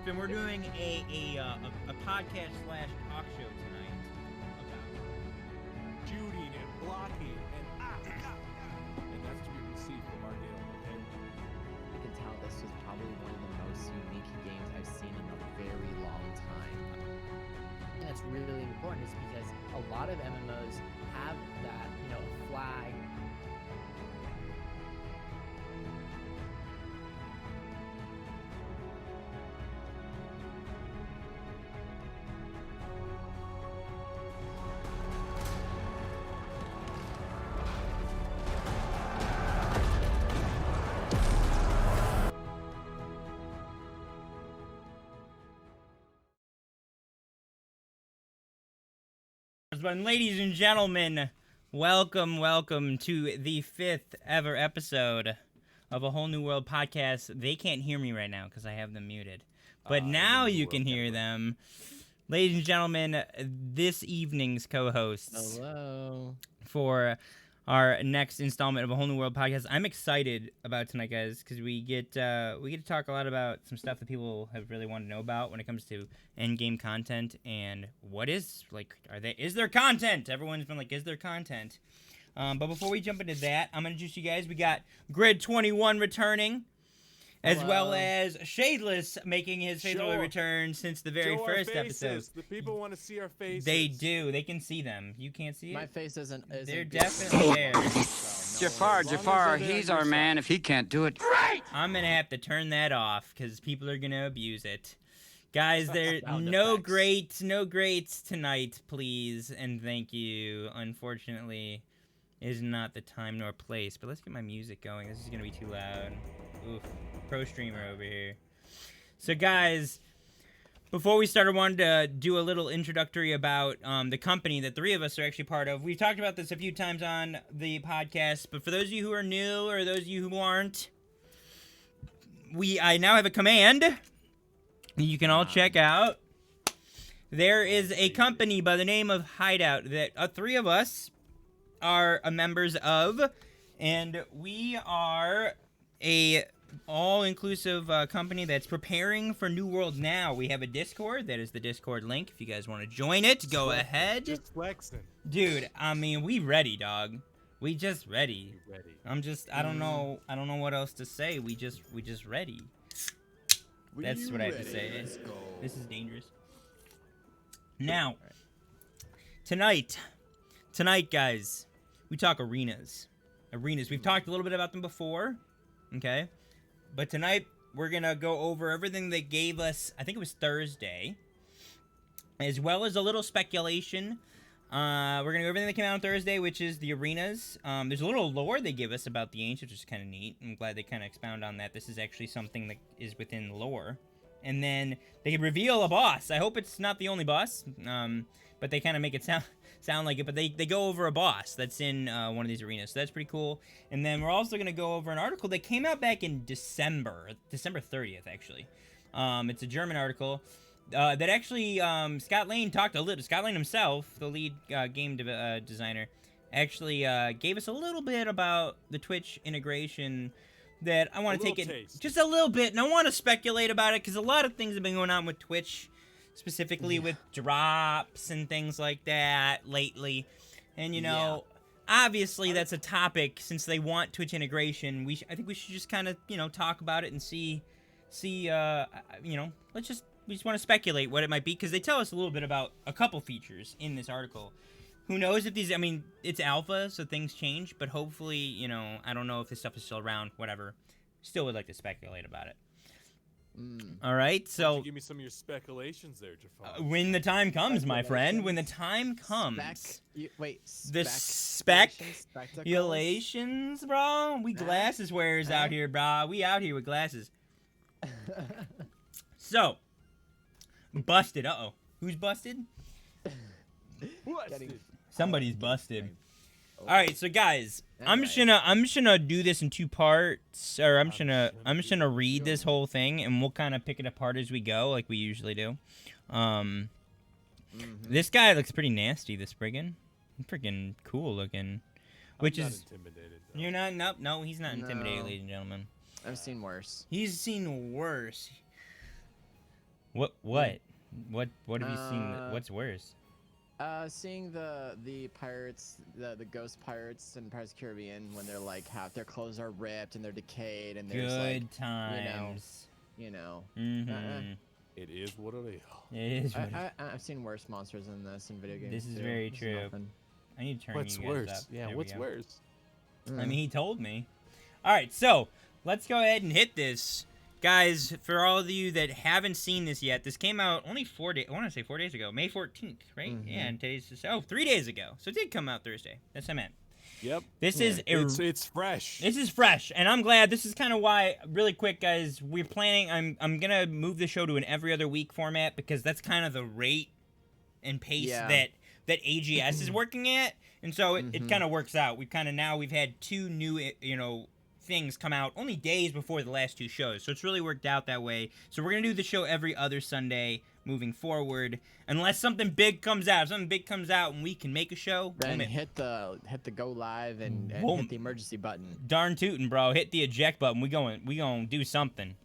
And we're doing a podcast slash talk show tonight about shooting and blocking and that's what you can see from our game. Okay? I can tell this was probably one of the most unique games I've seen in a very long time. And that's really important is because a lot of MMOs have that, flag. But ladies and gentlemen, welcome to the 5th ever episode of A Whole New World podcast. They can't hear me right now because I have them muted. But now you can hear them. Ladies and gentlemen, this evening's co-hosts Hello. for our next installment of A Whole New World podcast. I'm excited about tonight, guys, because we get to talk a lot about some stuff that people have really wanted to know about when it comes to end-game content and is there content? Everyone's been like, is there content? But before we jump into that, I'm going to introduce you guys. We got Grid 21 returning, as well as Shadeless making his faithful return since the very first episode. The people want to see our faces. They do. They can see them. You can't see it? My face isn't They're good. definitely there. Jafar, he's our man if he can't do it. I'm going to have to turn that off because people are going to abuse it. Guys, there Sound no effects. greats tonight, please, and thank you. Unfortunately, is not the time nor place. But let's get my music going. This is going to be too loud. Oof. Pro streamer over here. So, guys, before we start, I wanted to do a little introductory about the company that three of us are actually part of. We've talked about this a few times on the podcast, but for those of you who are new or those of you who aren't, I now have a command you can all check out. There is a company by the name of Hideout that three of us are members of, and we are a all-inclusive company that's preparing for New World now. We have a Discord. That is the Discord link. If you guys want to join it, go ahead. Just flexing. Dude, I mean, we ready, dog. We just ready. I don't know what else to say. We just ready. That's what I have to say. Let's go. This is dangerous. Now, tonight, guys, we talk arenas. We've talked a little bit about them before, okay? But tonight, we're going to go over everything they gave us, I think it was Thursday, as well as a little speculation. We're going to go over everything that came out on Thursday, which is the arenas. There's a little lore they give us about the Ancients, which is kind of neat. I'm glad they kind of expound on that. This is actually something that is within lore. And then they reveal a boss. I hope it's not the only boss, but they kind of make it sound like it. But they go over a boss that's in one of these arenas, so that's pretty cool. And then we're also going to go over an article that came out back in December 30th, actually. It's a German article. That actually, Scott Lane Scott Lane himself, the lead game designer, actually gave us a little bit about the Twitch integration that I want to take it taste. just a little bit, and I want to speculate about it because a lot of things have been going on with Twitch, specifically with drops and things like that lately. And, obviously that's a topic since they want Twitch integration. I think we should just kind of, talk about it and see, we just want to speculate what it might be, because they tell us a little bit about a couple features in this article. Who knows if these, it's alpha, so things change, but hopefully, I don't know if this stuff is still around, whatever. Still would like to speculate about it. All right, so... Give me some of your speculations there, Jafar. When the time comes, my friend, when the time comes. The speculations, bro? We glasses wearers out here, bro. We out here with glasses. So... Busted. Uh-oh. Who's busted? Somebody's busted. All right, so guys, I'm just gonna do this in two parts, or I'm just gonna read this whole thing, and we'll kind of pick it apart as we go, like we usually do. This guy looks pretty nasty. This brigand, freaking cool looking. Which I'm not is intimidated, though. you're not? No, he's not intimidated, ladies and gentlemen. I've seen worse. He's seen worse. What have you seen? What's worse? Seeing the pirates, the ghost pirates in Pirates of the Caribbean when they're like half their clothes are ripped and they're decayed and there's Good like, times. Mm-hmm. It is what it is. It is. I've seen worse monsters than this in video games. This is too. very This is true. nothing. I need to turn What's you guys worse? up. Yeah, There we what's go. worse? I mean, he told me. All right, so let's go ahead and hit this. Guys, for all of you that haven't seen this yet, this came out only 4 days. I want to say 4 days ago, May 14th, right? Mhm. Yeah, and today's just 3 days ago. So it did come out Thursday. That's what I meant. Yep. This is It's fresh. This is fresh, and I'm glad. This is kind of why, really quick, guys. We're planning. I'm gonna move the show to an every other week format because that's kind of the rate and pace Yeah. that AGS is working at, and so it kind of works out. We've had 2 new things come out only days before the last 2 shows, so it's really worked out that way. So we're gonna do the show every other Sunday moving forward, unless something big comes out. If something big comes out and we can make a show, Then boom, hit the go live and Boom. hit the emergency button. darn tootin', bro. Hit the eject button. We going do something.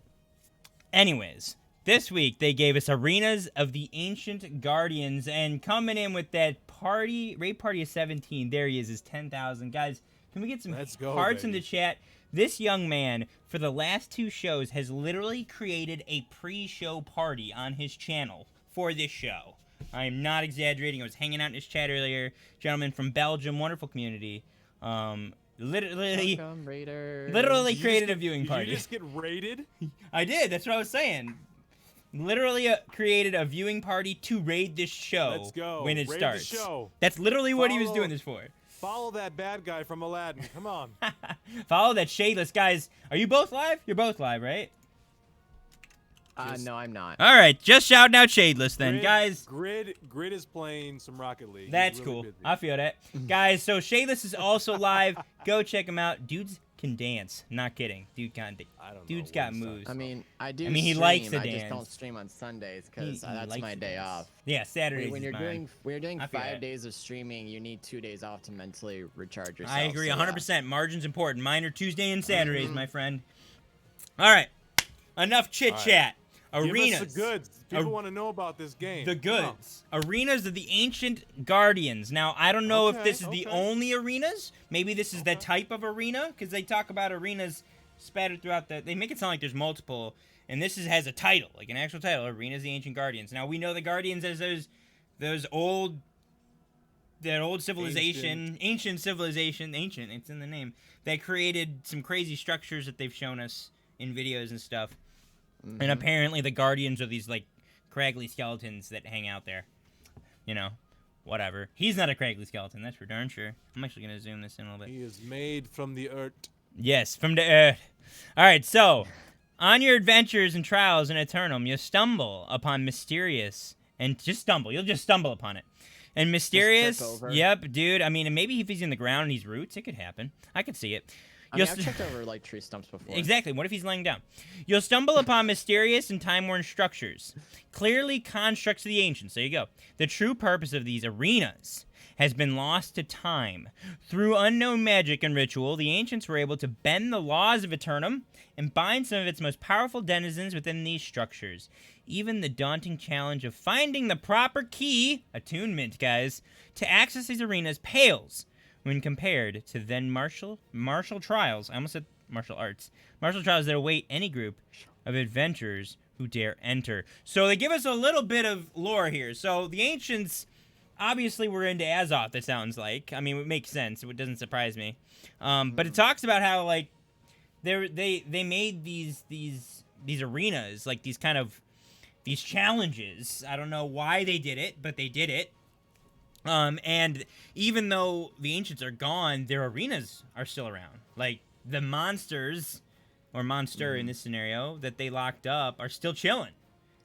Anyways, this week they gave us Arenas of the Ancient Guardians, and coming in with that raid party of 17. There he is 10,000. Guys, can we get some Let's go, hearts in baby. the chat? This young man, for the last 2 shows, has literally created a pre-show party on his channel for this show. I am not exaggerating. I was hanging out in his chat earlier. Gentleman from Belgium, wonderful community. Literally Welcome, Raiders. literally created a viewing Did party. you just get raided? I did. That's what I was saying. Literally created a viewing party to raid this show Let's go. when it Raid starts. the show. That's literally what he was Follow- doing this for. Follow that bad guy from Aladdin. Come on. Follow that shadeless, guys. Are you both live? You're both live, right? No, I'm not. All right, just shouting out shadeless then, Grid, guys. Grid is playing some Rocket League. He's That's really cool. busy. I feel that. Guys, so Shadeless is also live. Go check him out. Dudes can dance. Not kidding. Dude can't. I don't know Dude's what got he's moves. I mean, I do. I mean, he stream, likes to I just dance. don't stream on Sundays He because that's likes my to day dance. off. Yeah, Saturdays When is you're mine. doing I feel 5 that. days of streaming, you need 2 days off to mentally recharge yourself. I agree, so, 100%. Margin's important. Mine are Tuesday and Saturdays, my friend. All right, enough chit chat. Arenas. Give us the goods. People want to know about this game. The Come on. goods. Arenas of the Ancient Guardians. Now, I don't know if Okay, this is the okay. only arenas. Maybe this is the type of arena, because they talk about arenas spattered throughout the... They make it sound like there's multiple, and this has a title, like an actual title, Arenas of the Ancient Guardians. Now, we know the Guardians as those old... That old civilization, ancient civilization, ancient, it's in the name, that created some crazy structures that they've shown us in videos and stuff. And apparently the Guardians are these, like, craggly skeletons that hang out there. You know, whatever. He's not a craggly skeleton, that's for darn sure. I'm actually going to zoom this in a little bit. He is made from the earth. Yes, from the earth. All right, so, on your adventures and trials in Eternum, you'll stumble upon mysterious, and just stumble. You'll just stumble upon it. And mysterious, trip over. yep, dude. I mean, and maybe if he's in the ground and he's roots, it could happen. I could see it. I mean, You'll I've checked over like tree stumps before. Exactly. What if he's laying down? You'll stumble upon mysterious and time-worn structures, clearly constructs of the ancients. There you go. The true purpose of these arenas has been lost to time. Through unknown magic and ritual, the ancients were able to bend the laws of Eternum and bind some of its most powerful denizens within these structures. Even the daunting challenge of finding the proper key, attunement, guys, to access these arenas pales when compared to then martial trials. I almost said martial arts. Martial trials that await any group of adventurers who dare enter. So they give us a little bit of lore here. So the ancients obviously were into Azoth, it sounds like. I mean, it makes sense. It doesn't surprise me. But it talks about how, like, they made these arenas, like these kind of these challenges. I don't know why they did it, but they did it. And even though the ancients are gone, their arenas are still around. Like, the monsters, or monster in this scenario, that they locked up are still chilling.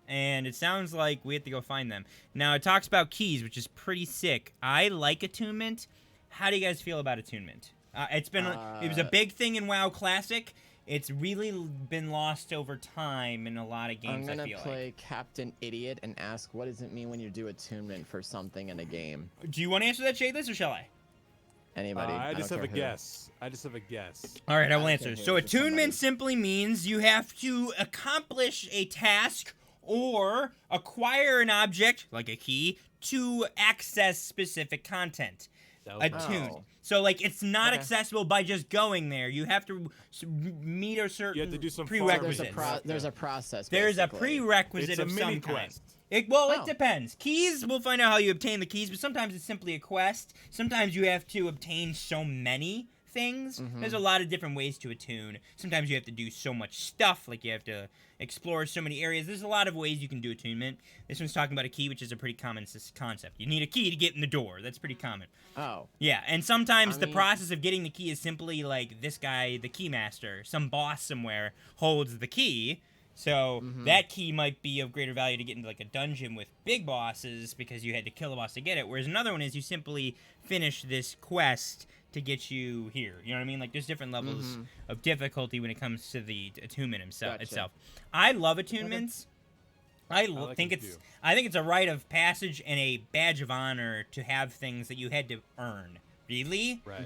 And it sounds like we have to go find them. Now, it talks about keys, which is pretty sick. I like attunement. How do you guys feel about attunement? It was a big thing in WoW Classic. It's really been lost over time in a lot of games, I'm I gonna feel play Captain Idiot and ask, what does it mean when you do attunement for something in a game? like. Do you want to answer that, Shadeless, or shall I? Anybody? I just don't have a care who. guess. I just have a guess. All right, I will I answer. can So hear it for somebody. attunement simply means you have to accomplish a task or acquire an object, like a key, to access specific content. Attune. Oh. So, like, it's not Okay. accessible by just going there. You have to meet a certain You have to do some prerequisites. There's a process. There's a basically. prerequisite It's a of mini some kind. quest. It Oh. depends. Keys, we'll find out how you obtain the keys, but sometimes it's simply a quest. Sometimes you have to obtain so many things. There's a lot of different ways to attune. Sometimes you have to do so much stuff, like you have to explore so many areas. There's a lot of ways you can do attunement. This one's talking about a key, which is a pretty common concept. You need a key to get in the door. That's pretty common. Oh. Yeah, and sometimes I the mean- process of getting the key is simply like this guy, the keymaster, some boss somewhere holds the key. So that key might be of greater value to get into like a dungeon with big bosses because you had to kill a boss to get it. Whereas another one is you simply finish this quest to get you here. You know what I mean? Like there's different levels of difficulty when it comes to the attunement Gotcha. itself. I love attunements. I like think them it's too. I think it's a rite of passage and a badge of honor to have things that you had to earn. Really? Right.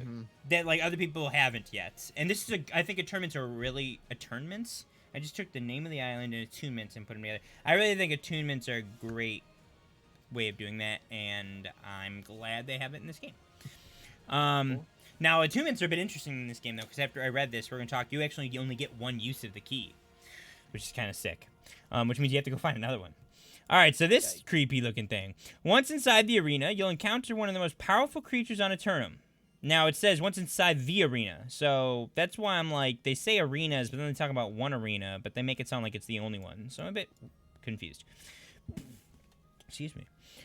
That like other people haven't yet. And this is I think attunements are really attunements. I just took the name of the island and attunements and put them together. I really think attunements are a great way of doing that, and I'm glad they have it in this game. Now attunements are a bit interesting in this game though, because after I read this, we're gonna talk. You actually only get one use of the key, which is kind of sick. Which means you have to go find another one. All right, so this creepy looking thing. Once inside the arena, you'll encounter one of the most powerful creatures on Eternum. Now, it says once inside the arena, so that's why I'm like, they say arenas, but then they talk about one arena, but they make it sound like it's the only one, so I'm a bit confused. Excuse me.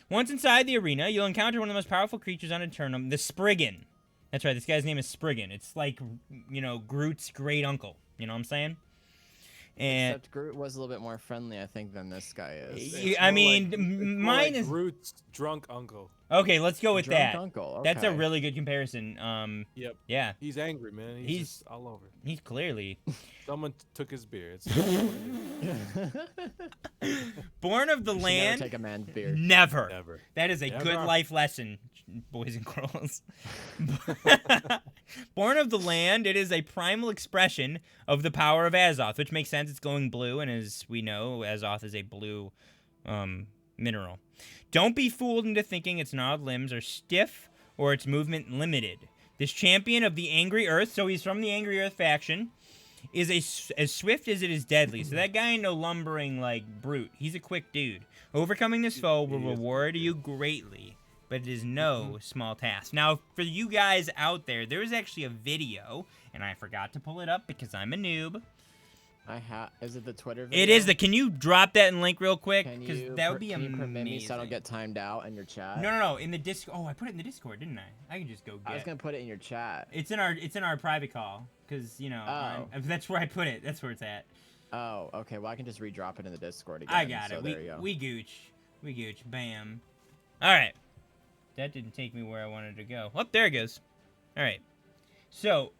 Once inside the arena, you'll encounter one of the most powerful creatures on Eternum, the Spriggan. That's right, this guy's name is Spriggan. It's like, you know, Groot's great uncle, you know what I'm saying? And Except Groot was a little bit more friendly, I think, than this guy is. Y- I mean, mine is... Groot's drunk uncle. Okay, let's go with Drunk that. uncle. That's a okay. really good comparison. Yep. Yeah, He's angry, man. He's- Just all over. he's clearly... Someone took his beer. It's Born of the You should never land... take a man's beer. Never. never. That is a Never. good life lesson, boys and girls. Born of the land, it is a primal expression of the power of Azoth, which makes sense. It's glowing blue, and as we know, Azoth is a blue mineral. Don't be fooled into thinking its gnarled limbs are stiff or its movement limited. This champion of the Angry Earth, so he's from the Angry Earth faction, is as swift as it is deadly. So that guy ain't no lumbering like brute. He's a quick dude. Overcoming this foe will reward you greatly, but it is no small task. Now, for you guys out there, there is actually a video, and I forgot to pull it up because I'm a noob. Is it the Twitter video? It is the. Can you drop that in link real quick? Can Because you, that would be can amazing. you permit me so I don't get timed out in your chat? No. In the Discord. Oh, I put it in the Discord, didn't I? I can just go get I was it. gonna put it in your chat. It's in our private call because you know that's where I put it. That's where it's at. Oh, okay. Well, I can just redrop it in the Discord again. I got so it. There you go. We gooch. Bam. All right. That didn't take me where I wanted to go. Oh, there it goes. All right. So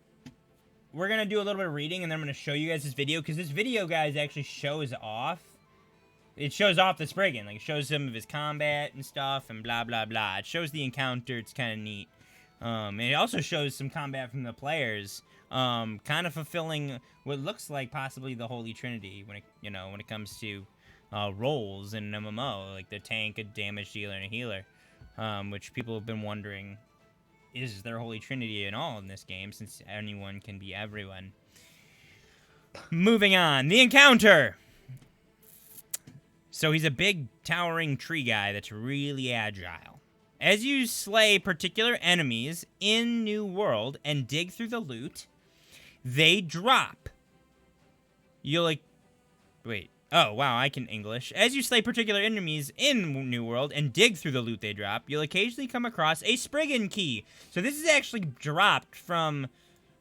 we're gonna do a little bit of reading, and then I'm gonna show you guys this video because this video, guys, actually shows off. It shows off the Spriggan. Like, it shows some of his combat and stuff, and blah blah blah. It shows the encounter. It's kind of neat. And it also shows some combat from the players, kind of fulfilling what looks like possibly the Holy Trinity when it comes to roles in an MMO, like the tank, a damage dealer, and a healer, which people have been wondering, is there Holy Trinity at all in this game, since anyone can be everyone. Moving on, the encounter. So he's a big, towering tree guy that's really agile. As you slay particular enemies in New World and dig through the loot, they drop. Oh, wow, I can English. As you slay particular enemies in New World and dig through the loot they drop, you'll occasionally come across a Spriggan key. So this is actually dropped from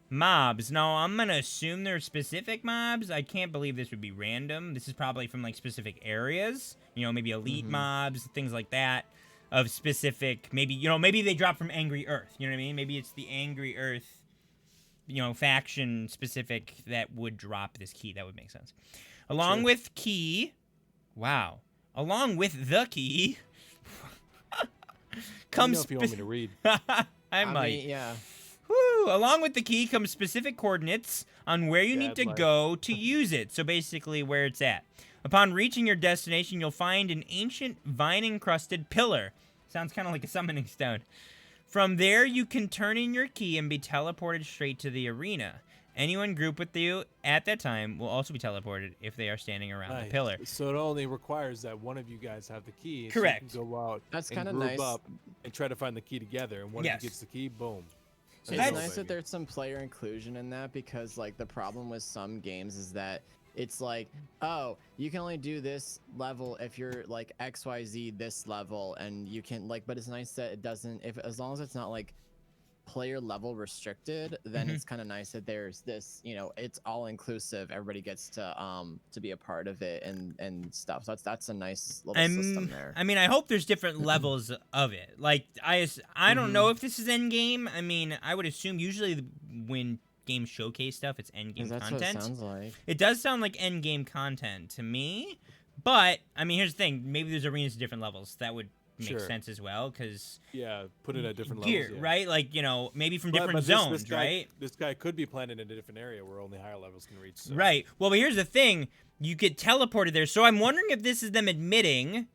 mobs. Now, I'm going to assume they're specific mobs. I can't believe this would be random. This is probably from, like, specific areas. You know, maybe elite mobs, things like that. Of specific, maybe they drop from Angry Earth. You know what I mean? Maybe it's the Angry Earth, faction specific that would drop this key. That would make sense. Along with the key, comes. if you want me to read. I might. mean, yeah. Woo! Along with the key comes specific coordinates on where you need to Godlike. go to use it. So basically where it's at. Upon reaching your destination, you'll find an ancient vine-encrusted pillar. Sounds kind of like a summoning stone. From there, you can turn in your key and be teleported straight to the arena. Anyone grouped with you at that time will also be teleported if they are standing around the Nice. pillar. So it only requires that one of you guys have the key. Correct. So you can go out That's and kinda group nice. up and try to find the key together. And one of Yes. you gets the key, boom. So It's that's- nice that there's some player inclusion in that, because like the problem with some games is that it's like, oh, you can only do this level if you're like XYZ this level, and you can like, but it's nice that it doesn't, if as long as it's not like player level restricted, then Mhm. it's kind of nice that there's this, you know, it's all inclusive, everybody gets to be a part of it and stuff. So that's a nice little system there. I mean, I hope there's different levels of it. Like, I don't know if this is end game. I mean, I would assume usually when games showcase stuff, it's end game 'Cause that's content. what it sounds like. It does sound like end game content to me. But I mean, here's the thing: maybe there's arenas at different levels. That would make Sure. sense as well, because Yeah, put it at different gear, levels. Yeah. right? Like, you know, maybe from different But zones, guy, right? This guy could be planted in a different area where only higher levels can reach. So. Right. Well, but here's the thing: you get teleported there. So I'm wondering if this is them admitting.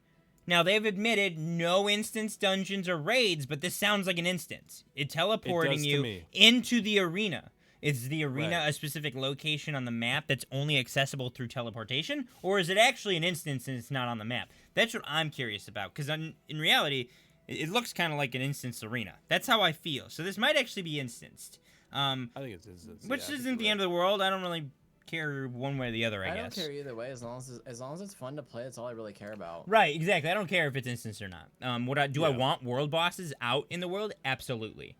Now they've admitted no instance dungeons or raids, but this sounds like an instance. It's teleporting to you me. into the arena. Is the arena Right. a specific location on the map that's only accessible through teleportation, or is it actually an instance and it's not on the map? That's what I'm curious about, because in reality, it looks kind of like an instance arena. That's how I feel. So this might actually be instanced. I think it's instance. Which isn't the end of the world. I don't really care one way or the other, I I guess. don't care either way, as long as it's fun to play. That's all I really care about. Right, exactly. I don't care if it's instance or not. I Yeah. want world bosses out in the world? Absolutely.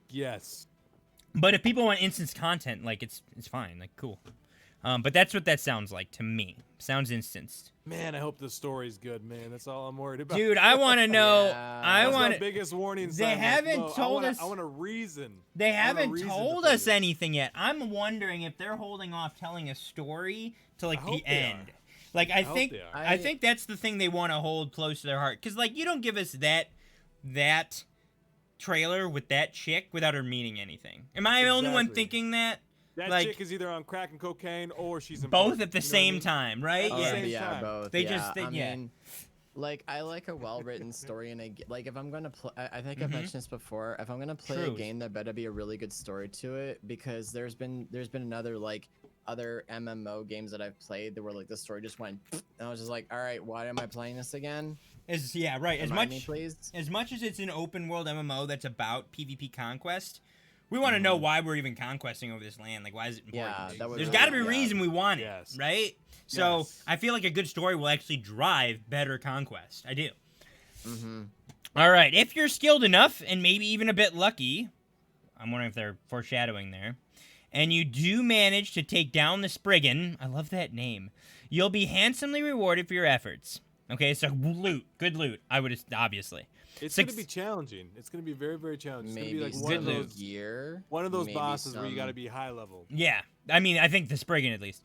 Yes. But if people want instance content, like it's fine, like cool. But that's what that sounds like to me. Sounds instanced. Man, I hope the story's good, man. That's all I'm worried about. Dude, I want to know. Yeah. I That's want. my biggest warning They sign. haven't Like, told us- I want a reason. They I want a haven't reason to told play us this. anything yet. I'm wondering if they're holding off telling a story to like I the hope they end. are. Like I hope think they are. I think that's the thing they want to hold close to their heart, cuz like you don't give us that trailer with that chick without her meaning anything. Am I the only one Exactly. thinking that? That like- chick is either on crack and cocaine or she's in Both porn, at the you know what I same mean? time, right? Oh, Yeah. same yeah, time. both. They yeah. just- I yeah. mean, like I like a well-written story and like if I'm gonna play, I think Mhm. I've mentioned this before. If I'm gonna play True. a game, there better be a really good story to it, because there's been another like other MMO games that I've played that were like the story just went, and I was just like, all right, why am I playing this again? Yeah, right. Remind me, please. As much as it's an open world MMO that's about PvP conquest, we want to know why we're even conquesting over this land. Like, why is it important? Yeah, that would There's really- got to be a yeah. reason we want it, Yes. right? So Yes. I feel like a good story will actually drive better conquest. I do. Mm-hmm. All right, if you're skilled enough and maybe even a bit lucky, I'm wondering if they're foreshadowing there, and you do manage to take down the Spriggan, I love that name, you'll be handsomely rewarded for your efforts. Okay, so loot, good loot, I would obviously. It's Six- gonna be challenging. It's gonna be very, very challenging. It's Maybe gonna be like some one of good those, gear. one of those maybe bosses where you some- gotta be high level. Yeah, I mean, I think the Spriggan at least.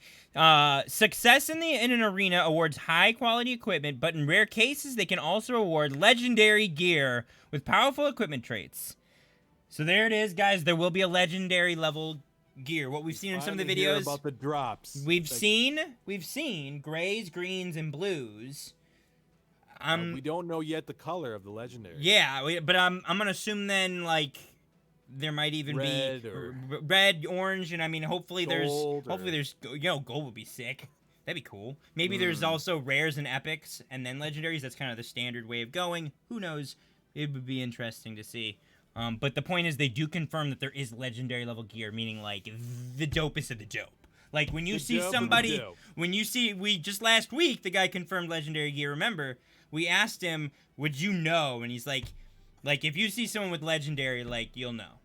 Success in an arena awards high quality equipment, but in rare cases, they can also award legendary gear with powerful equipment traits. So there it is, guys. There will be a legendary level gear. What we've seen in some of the Finally hear videos, about the drops. we've Like, seen grays, greens, and blues. we don't know yet the color of the legendary. Yeah, but I'm gonna assume then like there might even Red be or- red, orange, and I mean hopefully Gold there's gold would be sick. That'd be cool. Maybe there's also rares and epics and then legendaries. That's kind of the standard way of going. Who knows? It would be interesting to see. But the point is they do confirm that there is legendary level gear, meaning like the dopest of the dope. Like when you The see dope of the somebody, dope. we just last week the guy confirmed legendary gear. Remember, we asked him, "Would you know?" And he's like if you see someone with legendary, like you'll know.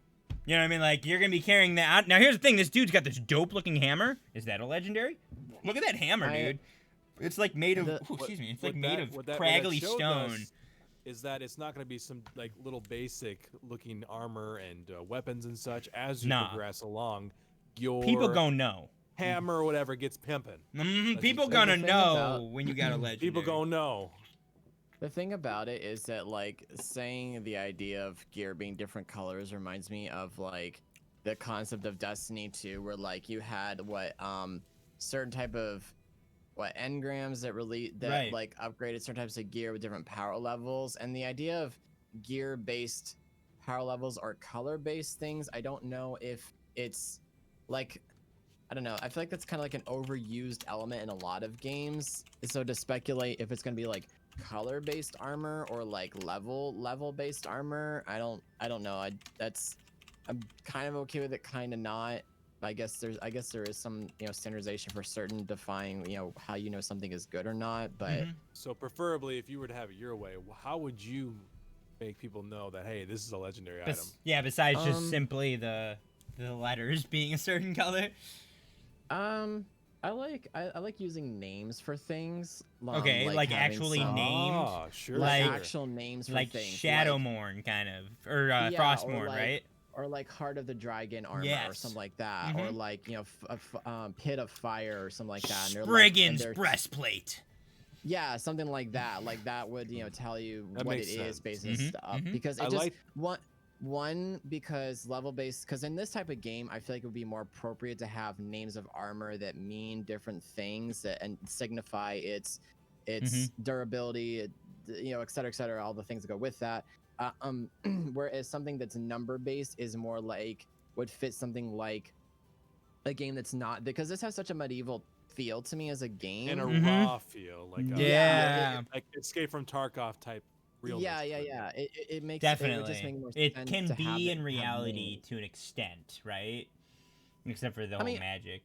You know what I mean? Like you're gonna be carrying that out. Now here's the thing: this dude's got this dope looking hammer. Is that a legendary? Look at that hammer, dude. It's like made of. The- ooh, excuse me. It's What like made that- of what that craggly showed stone. us is that it's not going to be some like little basic looking armor and weapons and such. As you Nah. progress along, your People gonna know. hammer or whatever gets pimping. Mhm, people insane. gonna The thing know about- when you got a legendary. People gonna know. The thing about it is that like saying the idea of gear being different colors reminds me of like the concept of Destiny 2, where like you had certain type of engrams that Right. like upgraded certain types of gear with different power levels, and the idea of gear based power levels or color based things, I don't know if it's like, I don't know, I feel like that's kind of like an overused element in a lot of games. So to speculate if it's going to be like color based armor or like level based armor, I don't know. I'm kind of okay with it, kind of not. I guess there is some, standardization for certain defining, how something is good or not. But So preferably, if you were to have it your way, how would you make people know that, hey, this is a legendary item? Yeah, besides just simply the letters being a certain color. I like using names for things. Okay, like having actually some- named, Ah, sure. like like- actual names for like things, Shadowmourne kind of, or Yeah, Frostmourne, or like- right? or like Heart of the Dragon armor or Yes. something like that, or like Pit of Fire or something like that. And Spriggan's they're- breastplate. Yeah, something like that. Like that would tell you That what it makes is sense. based on stuff, because it I just like- one because level based, because in this type of game I feel like it would be more appropriate to have names of armor that mean different things and signify its durability, et cetera, all the things that go with that. Whereas something that's number based is more like would fit something like a game that's not, because this has such a medieval feel to me as a game. In a raw feel, like Yeah. like Escape from Tarkov type realness. Yeah. It makes Definitely. It would just make more It sense can to have be it in have reality names. to an extent, right? Except for the I whole mean- magic.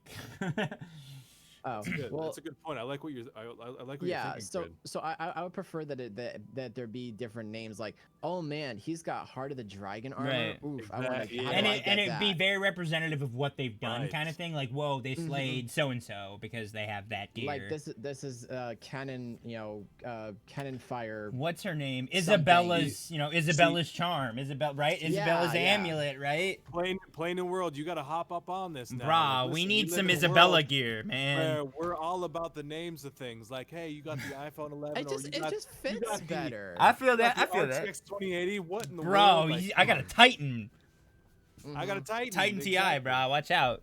Oh, That's good. well, That's a good point. I like what you're. I like what yeah. you're thinking. So I would prefer that there be different names, like, oh man, he's got Heart of the Dragon armor. Right. Oof, I want Exactly, to. yeah. and it'd be very representative of what they've done, Right. kind of thing. Like, whoa, they slayed so and so because they have that gear. like this is Cannon, Cannon Fire. What's her name? Something. Isabella's, Isabella's charm. Isabel, right? Isabella's yeah. amulet, right? Plain new world. You got to hop up on this now. Brah, Like, we listen, need we live some in a Isabella world gear, man. where we're all about the names of things. Like, hey, you got the iPhone 11, It just fits got the- better. I feel you that. got I the feel that. RTX 2080. What in the Bro, world? Like, I got a Titan. I got a Titan. Titan TI, exactly. bro. Watch out.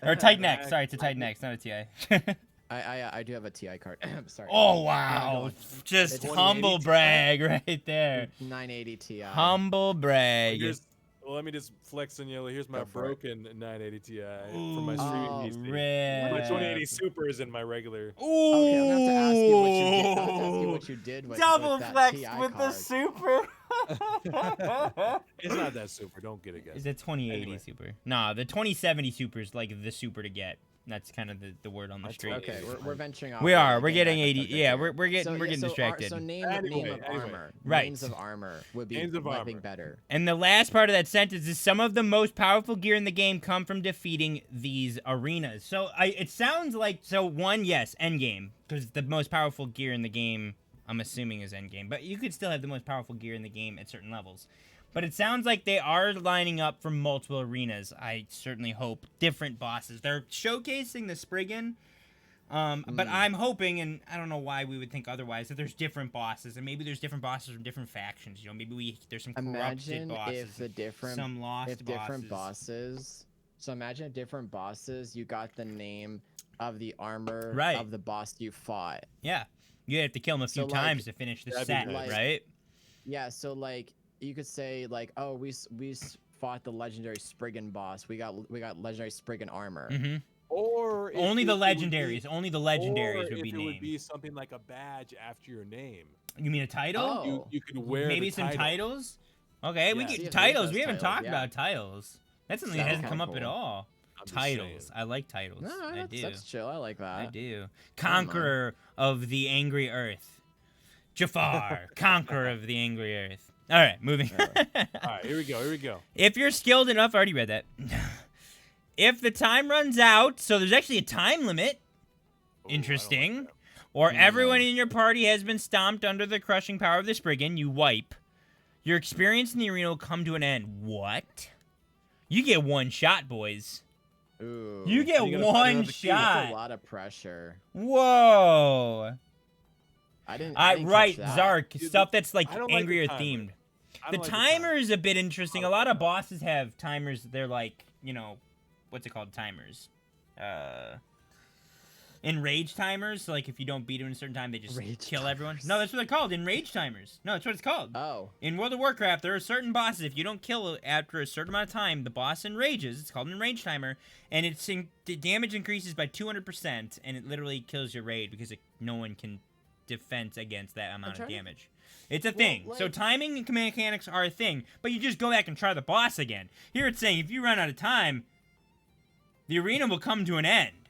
Or Titan X. Exactly. Sorry, it's a Titan X, not a TI. I do have a TI card. Sorry. Oh, wow. Just It's humble 2080 Ti? brag right there. 980 Ti. Humble brag. Well, let me just flex on you. Here's my Go for it. broken 980 Ti for my streaming Ooh, PC. rad. My 2080 Super is in my regular. Okay, I'm gonna have to ask you what you did. I'll have to ask you what you did with Double that flex TI with the card. super. It's not that super. Don't get it, guys. Is it 2080 Anyway. super? Nah, the 2070 super is like the super to get. That's kind of the word on the That's street. Okay, we're venturing off. We a are. little We're bit, getting back 80. up the Yeah, subject. we're getting distracted. So name Anyway, of armor. Right. Names of armor would be Names of one thing armor. better. And the last part of that sentence is some of the most powerful gear in the game come from defeating these arenas. So it sounds like, one, yes, endgame, because the most powerful gear in the game, I'm assuming, is endgame. But you could still have the most powerful gear in the game at certain levels. But it sounds like they are lining up for multiple arenas. I certainly hope different bosses. They're showcasing the Spriggan. But I'm hoping, and I don't know why we would think otherwise, that there's different bosses, and maybe there's different bosses from different factions. Maybe there's some corrupted Imagine bosses, if the different some lost if different bosses. So imagine if different bosses, you got the name of the armor Right. of the boss you fought. Yeah, you have to kill him a few So, like, times to finish the that'd be set, nice. right? Yeah, so like you could say like, oh, we fought the legendary Spriggan boss. We got legendary Spriggan armor. Mm-hmm. Or if Only the it would be- legendaries. Only the legendaries or would be if it named. would be something like a badge after your name. You mean a title? Oh. You could wear Maybe the some title. titles. Okay, we Yeah. get See if titles. there's We haven't titles, talked yeah. about titles. That's something that That'd hasn't be come up kinda at cool. all. I'm just Titles. saying. I like titles. No, I do. that's chill. I like that. I do. Conqueror of the angry earth. Jafar, conqueror of the angry earth. All right, moving. All right, here we go. Here we go. If you're skilled enough, I already read that. If the time runs out, so there's actually a time limit, Ooh, I don't interesting, like that. or everyone in your party has been stomped under the crushing power of the Spriggan, you wipe. Your experience in the arena will come to an end. What? You get one shot, boys. Ooh. You get you gotta find one another key. That's a shot. lot of pressure. Whoa. I didn't Right, catch that. Zark. Dude, Stuff that's like I don't like the angrier timer. themed. I The don't like timer is a bit interesting. A lot of bosses have timers. They're like, what's it called? Timers. Enrage timers. So, like, if you don't beat them in a certain time, they just kill everyone. No, that's what they're called. Enrage timers. No, that's what it's called. Oh. In World of Warcraft, there are certain bosses. If you don't kill after a certain amount of time, the boss enrages. It's called an enrage timer, and the damage increases by 200%, and it literally kills your raid because no one can defend against that amount of damage. It's a thing. So timing and command mechanics are a thing, but you just go back and try the boss again. Here it's saying if you run out of time, the arena will come to an end,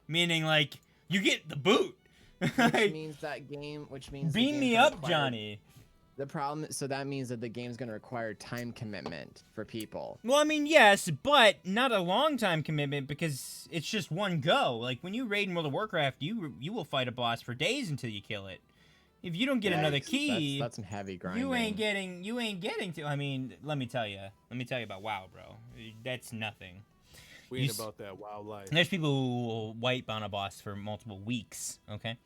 meaning like you get the boot. Which means that game. Which means beam me up, Johnny. The problem. So that means that the game's going to require time commitment for people. Well, I mean, yes, but not a long time commitment because it's just one go. Like when you raid in World of Warcraft, you will fight a boss for days until you kill it. If you don't get another key, that's some heavy grinding. You ain't getting to. I mean, let me tell you about WoW, bro. That's nothing. We ain't about that WoW life. There's people who will wipe on a boss for multiple weeks. Okay.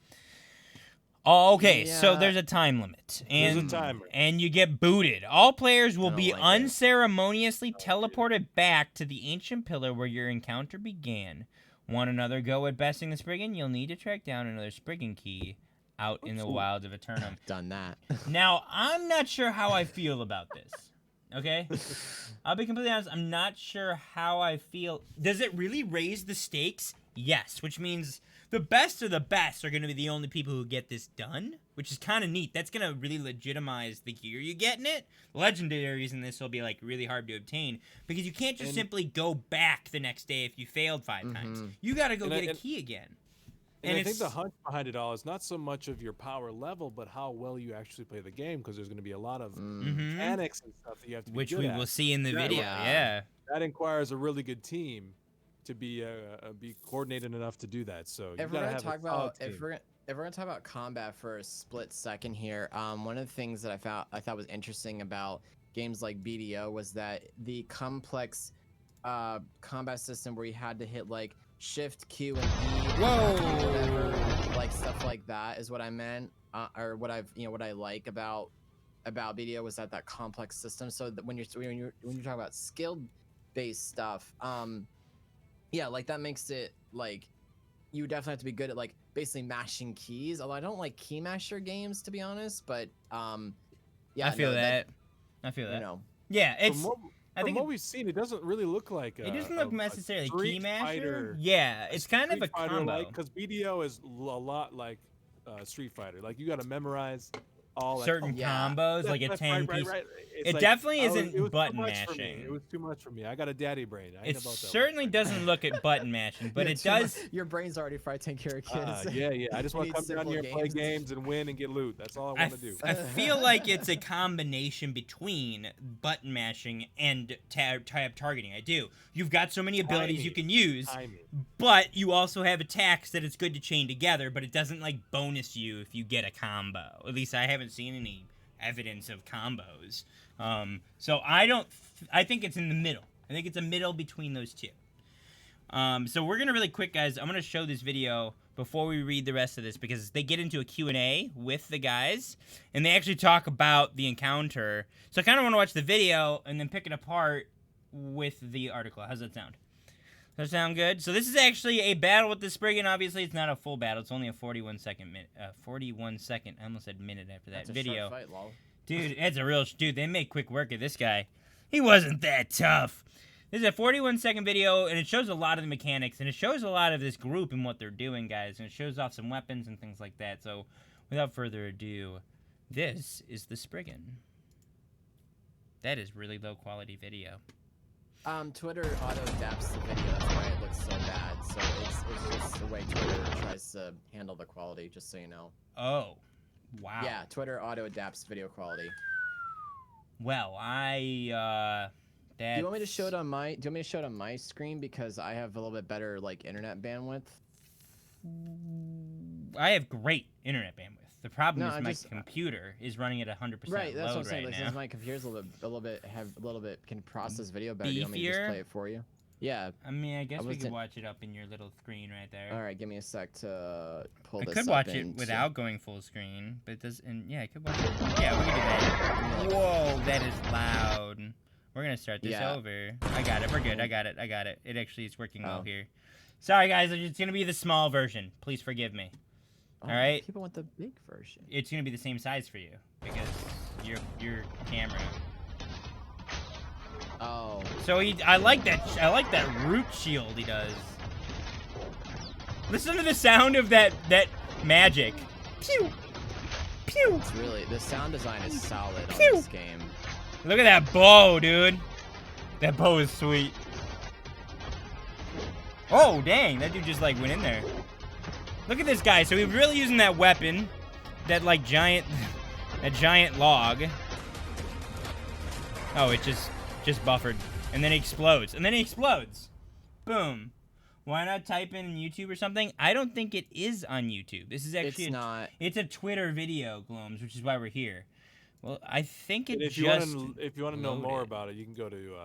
Oh, okay. Yeah. So there's a time limit, and there's a timer, and you get booted. All players will be unceremoniously teleported back to the ancient pillar where your encounter began. Want another go at besting the Spriggan? You'll need to track down another Spriggan key out in the wilds of Eternum. Done that. Now, I'm not sure how I feel about this. Okay? I'll be completely honest. I'm not sure how I feel. Does it really raise the stakes? Yes, which means the best of the best are going to be the only people who get this done, which is kind of neat. That's going to really legitimize the gear you get in it. Legendaries in this will be, like, really hard to obtain because you can't just simply go back the next day if you failed 5 times. You got to go get a key again. And I think the hunt behind it all is not so much of your power level, but how well you actually play the game, because there's going to be a lot of mechanics and stuff that you have to be which good we at. will see in the video. Yeah. That requires a really good team to be coordinated enough to do that. So if we're going to talk about if we're going to talk about combat for a split second here, one of the things that I thought was interesting about games like BDO was that the complex combat system where you had to hit like Shift, Q, and E, whatever, like stuff like that is what I meant, or what I like about BDO was that complex system. So that when you're talking about skill-based stuff, yeah, like that makes it like you definitely have to be good at like basically mashing keys. Although I don't like key masher games, to be honest, but yeah, I feel that. You know, yeah, it's. From what we've seen, it doesn't really look like it doesn't look necessarily key masher. Fighter, yeah, it's kind of a combo. Because BDO is a lot like Street Fighter. Like you got to memorize all certain combos, like a 10-piece. Right. It definitely isn't button mashing. It was too much for me. I got a daddy brain. It certainly doesn't look at button mashing, but it does. Your brain's already fried taking care of kids. Yeah. I just want to come down here and play games and win and get loot. That's all I want to do. I feel like it's a combination between button mashing and tab targeting. I do. You've got so many abilities you can use, but you also have attacks that it's good to chain together, but it doesn't like bonus you if you get a combo. At least I haven't seen any evidence of combos. So I think it's in the middle. I think it's a middle between those two. So we're gonna really quick, guys. I'm gonna show this video before we read the rest of this because they get into a Q&A with the guys and they actually talk about the encounter. So I kind of want to watch the video and then pick it apart with the article. How's that sound? Does that sound good? So this is actually a battle with the Spriggan. Obviously, it's not a full battle. It's only a 41 second. I almost said minute after that video. Short fight, lol. Dude, it's a real... Dude, they made quick work of this guy. He wasn't that tough. This is a 41-second video, and it shows a lot of the mechanics, and it shows a lot of this group and what they're doing, guys, and it shows off some weapons and things like that. So, without further ado, this is the Spriggan. That is really low-quality video. Twitter auto-adapts the video. That's why it looks so bad. So it's just the way Twitter tries to handle the quality, just so you know. Oh. Wow. Yeah, Twitter auto-adapts video quality. Well, do you want me to show it on my screen because I have a little bit better like internet bandwidth? I have great internet bandwidth. The problem is my computer is running at 100% right, that's load what I'm saying. right like, now. Since my computer's a little bit can process video better. Do you want me to just play it for you? Yeah. I mean, I guess we could watch it up in your little screen right there. All right, give me a sec to pull this up. I could watch it without going full screen, but it does. And yeah, I could watch it. Yeah, we can do that. Whoa, that is loud. We're gonna start this Yeah. over. I got it. We're good. I got it. It actually is working well Oh. here. Sorry, guys. It's gonna be the small version. Please forgive me. Oh, All right. People want the big version. It's gonna be the same size for you because your camera. Oh. So I like that root shield he does. Listen to the sound of that magic. Pew, pew. It's really the sound design is solid on Pew. this game. Look at that bow, dude. That bow is sweet. Oh, dang. That dude just, like, went in there. Look at this guy. So he's really using that weapon. That, like, giant... That giant log. Oh, it just buffered. And then it explodes. And then it explodes. Boom. Why not type in YouTube or something? I don't think it is on YouTube. This is actually... It's not. It's a Twitter video, Glooms, which is why we're here. Well, I think it And if just... you want to know more loaded. about it, you can go to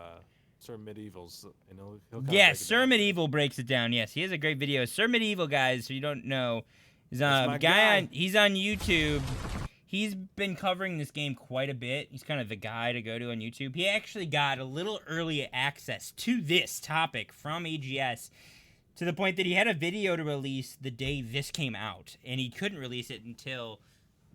Sir Medieval's. You know, he'll kinda Yeah, break it Sir down. Medieval breaks it down. Yes, he has a great video. Sir Medieval, guys, so you don't know, is That's a my guy guy. on. He's on YouTube. He's been covering this game quite a bit. He's kind of the guy to go to on YouTube. He actually got a little early access to this topic from AGS to the point that he had a video to release the day this came out, and he couldn't release it until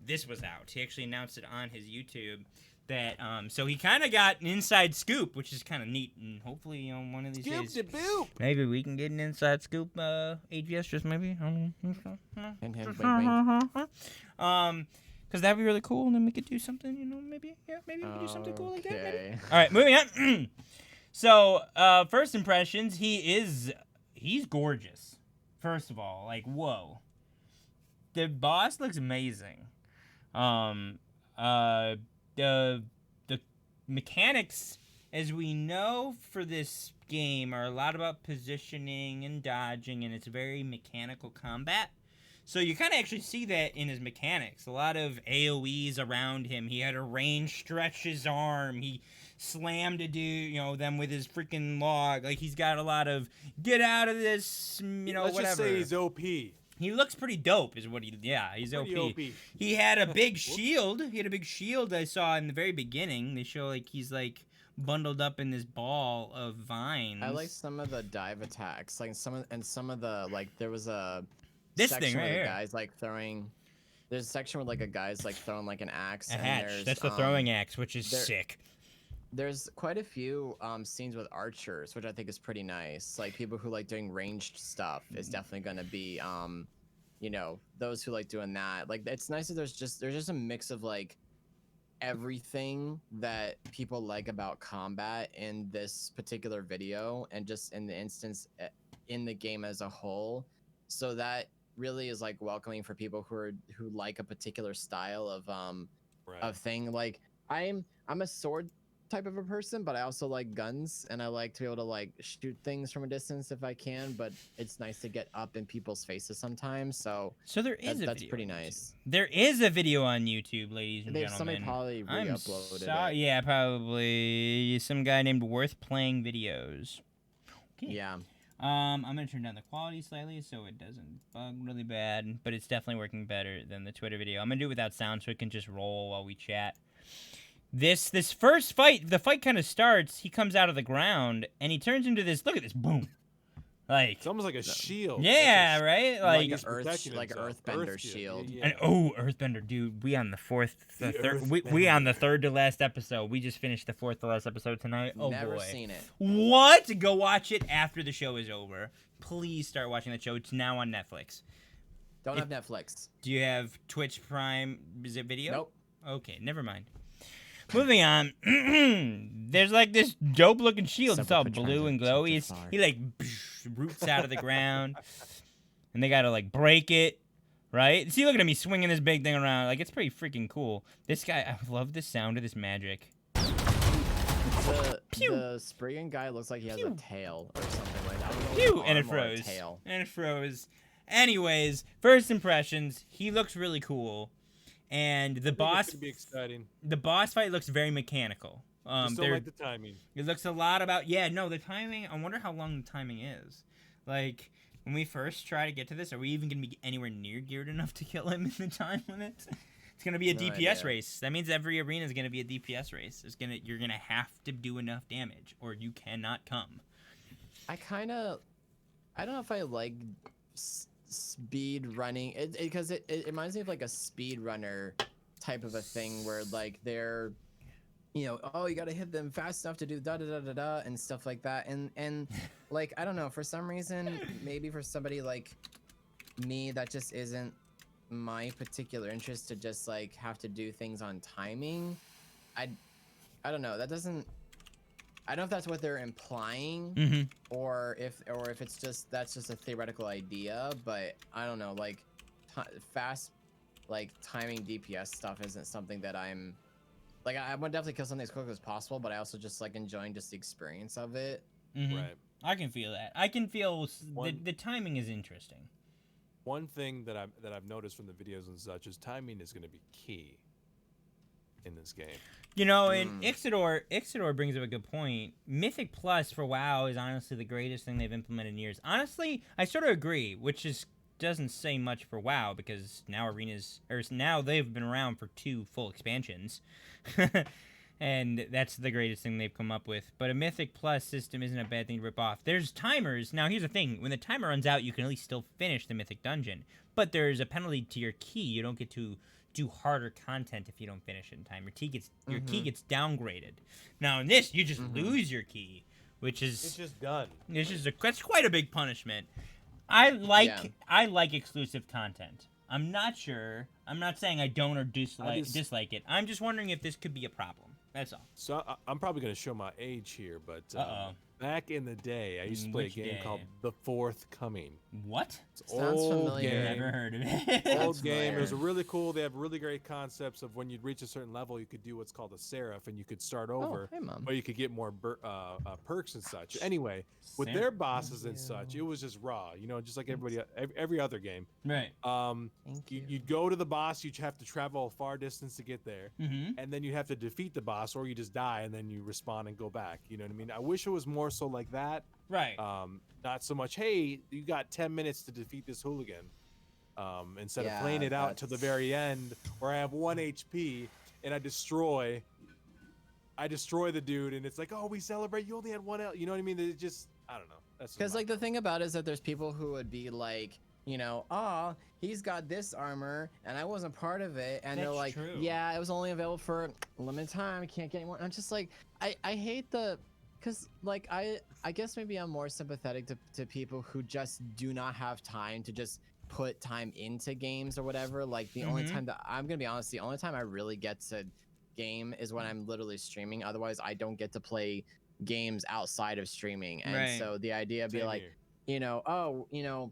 this was out. He actually announced it on his YouTube. That so he kind of got an inside scoop, which is kind of neat, and hopefully one of these Scoop days de boop. maybe we can get an inside scoop. AGS just maybe. Hint, hint, wink, wink. Because that'd be really cool, and then we could do something. Maybe we could do something cool like that. Maybe. Okay. All right, moving on. So first impressions, he's gorgeous. First of all, like whoa, the boss looks amazing. The mechanics, as we know for this game, are a lot about positioning and dodging, and it's very mechanical combat. So you kind of actually see that in his mechanics. A lot of AoEs around him. He had a range stretch his arm. He slammed a dude, them with his freaking log. Like, he's got a lot of get out of this, Let's whatever. just say he's OP. He looks pretty dope, is what he's Pretty OP. OP. He had a big shield. He had a big shield I saw in the very beginning. They show, like, he's, like, bundled up in this ball of vines. I like some of the dive attacks, like some of the like there was a This section thing right where the here. guys like throwing. There's a section where like a guy's like throwing like an axe. A and hatch. there's, That's the throwing axe, which is there- sick. There's quite a few scenes with archers, which I think is pretty nice. Like people who like doing ranged stuff is definitely gonna be those who like doing that. Like it's nice that there's just a mix of like everything that people like about combat in this particular video and just in the instance in the game as a whole. So that really is like welcoming for people who like a particular style of Right. of thing. Like I'm a sword type of a person, but I also like guns and I like to be able to like shoot things from a distance if I can, but it's nice to get up in people's faces sometimes. So There is a that's video. pretty nice. There is a video on YouTube, ladies and Somebody gentlemen. probably I'm re-uploaded sorry. it. Yeah, probably some guy named Worth Playing Videos. Okay. Yeah. I'm gonna turn down the quality slightly so it doesn't bug really bad, but it's definitely working better than the Twitter video. I'm gonna do it without sound so it can just roll while we chat. This first fight, the fight kind of starts. He comes out of the ground and he turns into this. Look at this, boom! Like It's almost like a shield. yeah, That's a right? Like Like a earth, like an himself. earthbender shield. Yeah. and Earthbender, dude. We on the The third. We on the third to last episode. We just finished the fourth to last episode tonight. Oh Never boy. seen it. What? Go watch it after the show is over. Please start watching that show. It's now on Netflix. Don't have Netflix. Do you have Twitch Prime? Is it video? Nope. Okay, never mind. Moving on. There's like this dope looking shield. It's Simple all Twitch blue friends and are such a glowy. fart. He like roots out of the ground, and they gotta like break it. Right? See, look at him. He's swinging this big thing around. Like, it's pretty freaking cool. This guy, I love the sound of this magic. Pew. The spraying guy looks like he has a tail or something like that. I don't know if Pew! it's And it arm or a froze. tail. And it froze. Anyways, first impressions. He looks really cool. And the It's boss gonna be exciting. fight looks very mechanical. Just don't like the timing. It looks a lot about the timing. I wonder how long the timing is. Like when we first try to get to this, are we even gonna be anywhere near geared enough to kill him in the time limit? It's gonna be a No DPS idea. race. That means every arena is gonna be a DPS race. You're gonna have to do enough damage, or you cannot come. I don't know if I like speed running because it reminds me of like a speed runner type of a thing where like they're, you know, oh, you got to hit them fast enough to do da da da da da and stuff like that. And like, I don't know, for some reason, maybe for somebody like me, that just isn't my particular interest to just like have to do things on timing. I don't know. That doesn't. I don't know if that's what they're implying, or if it's just that's just a theoretical idea. But I don't know. Like, fast, like timing DPS stuff isn't something that I'm. Like, I would definitely kill something as quick as possible, but I also just like enjoying just the experience of it. Right. I can feel that. I can feel the timing is interesting. One thing that I've noticed from the videos and such is timing is going to be key in this game. You know, and Ixidor brings up a good point. Mythic Plus for WoW is honestly the greatest thing they've implemented in years. Honestly, I sort of agree, which is doesn't say much for WoW because now now they've been around for 2 full expansions. And that's the greatest thing they've come up with. But a Mythic Plus system isn't a bad thing to rip off. There's timers. Now, here's the thing. When the timer runs out, you can at least still finish the Mythic Dungeon. But there's a penalty to your key. You don't get to do harder content if you don't finish it in time. Your key gets downgraded. Now, in this, you just lose your key, which is... It's just done. That's quite a big punishment. I like exclusive content. I'm not sure. I'm not saying I don't or dislike it. I'm just wondering if this could be a problem. That's all. So I'm probably going to show my age here, but back in the day, I used to play a game called The Fourth Coming. What? It's Sounds old familiar. game. Never heard of it. Old game. It was a really cool. They have really great concepts of when you'd reach a certain level, you could do what's called a seraph, and you could start over, hey, Mom. or you could get more perks and such. Anyway, with their bosses and such, it was just raw. You know, just like every other game. Right. Thank you. You'd go to the boss. You'd have to travel a far distance to get there, Mm-hmm. and then you have to defeat the boss, or you just die and then you respawn and go back. You know what I mean? I wish it was more so like that. Right. Not so much, hey, you got 10 minutes to defeat this hooligan. Instead of playing it out to the very end where I have 1 HP and I destroy the dude and it's like, oh, we celebrate, you only had 1 L. You know what I mean? It just, I don't know. That's Because like the thing about it is that there's people who would be like, you know, oh, he's got this armor and I wasn't part of it, and they're That's like, true. yeah, it was only available for a limited time, I can't get any more. I'm just like, I hate because like I guess maybe I'm more sympathetic to people who just do not have time to just put time into games or whatever. Like the only time that I'm gonna be honest, the only time I really get to game is when I'm literally streaming. Otherwise, I don't get to play games outside of streaming. And so the idea be like, you know, oh, you know,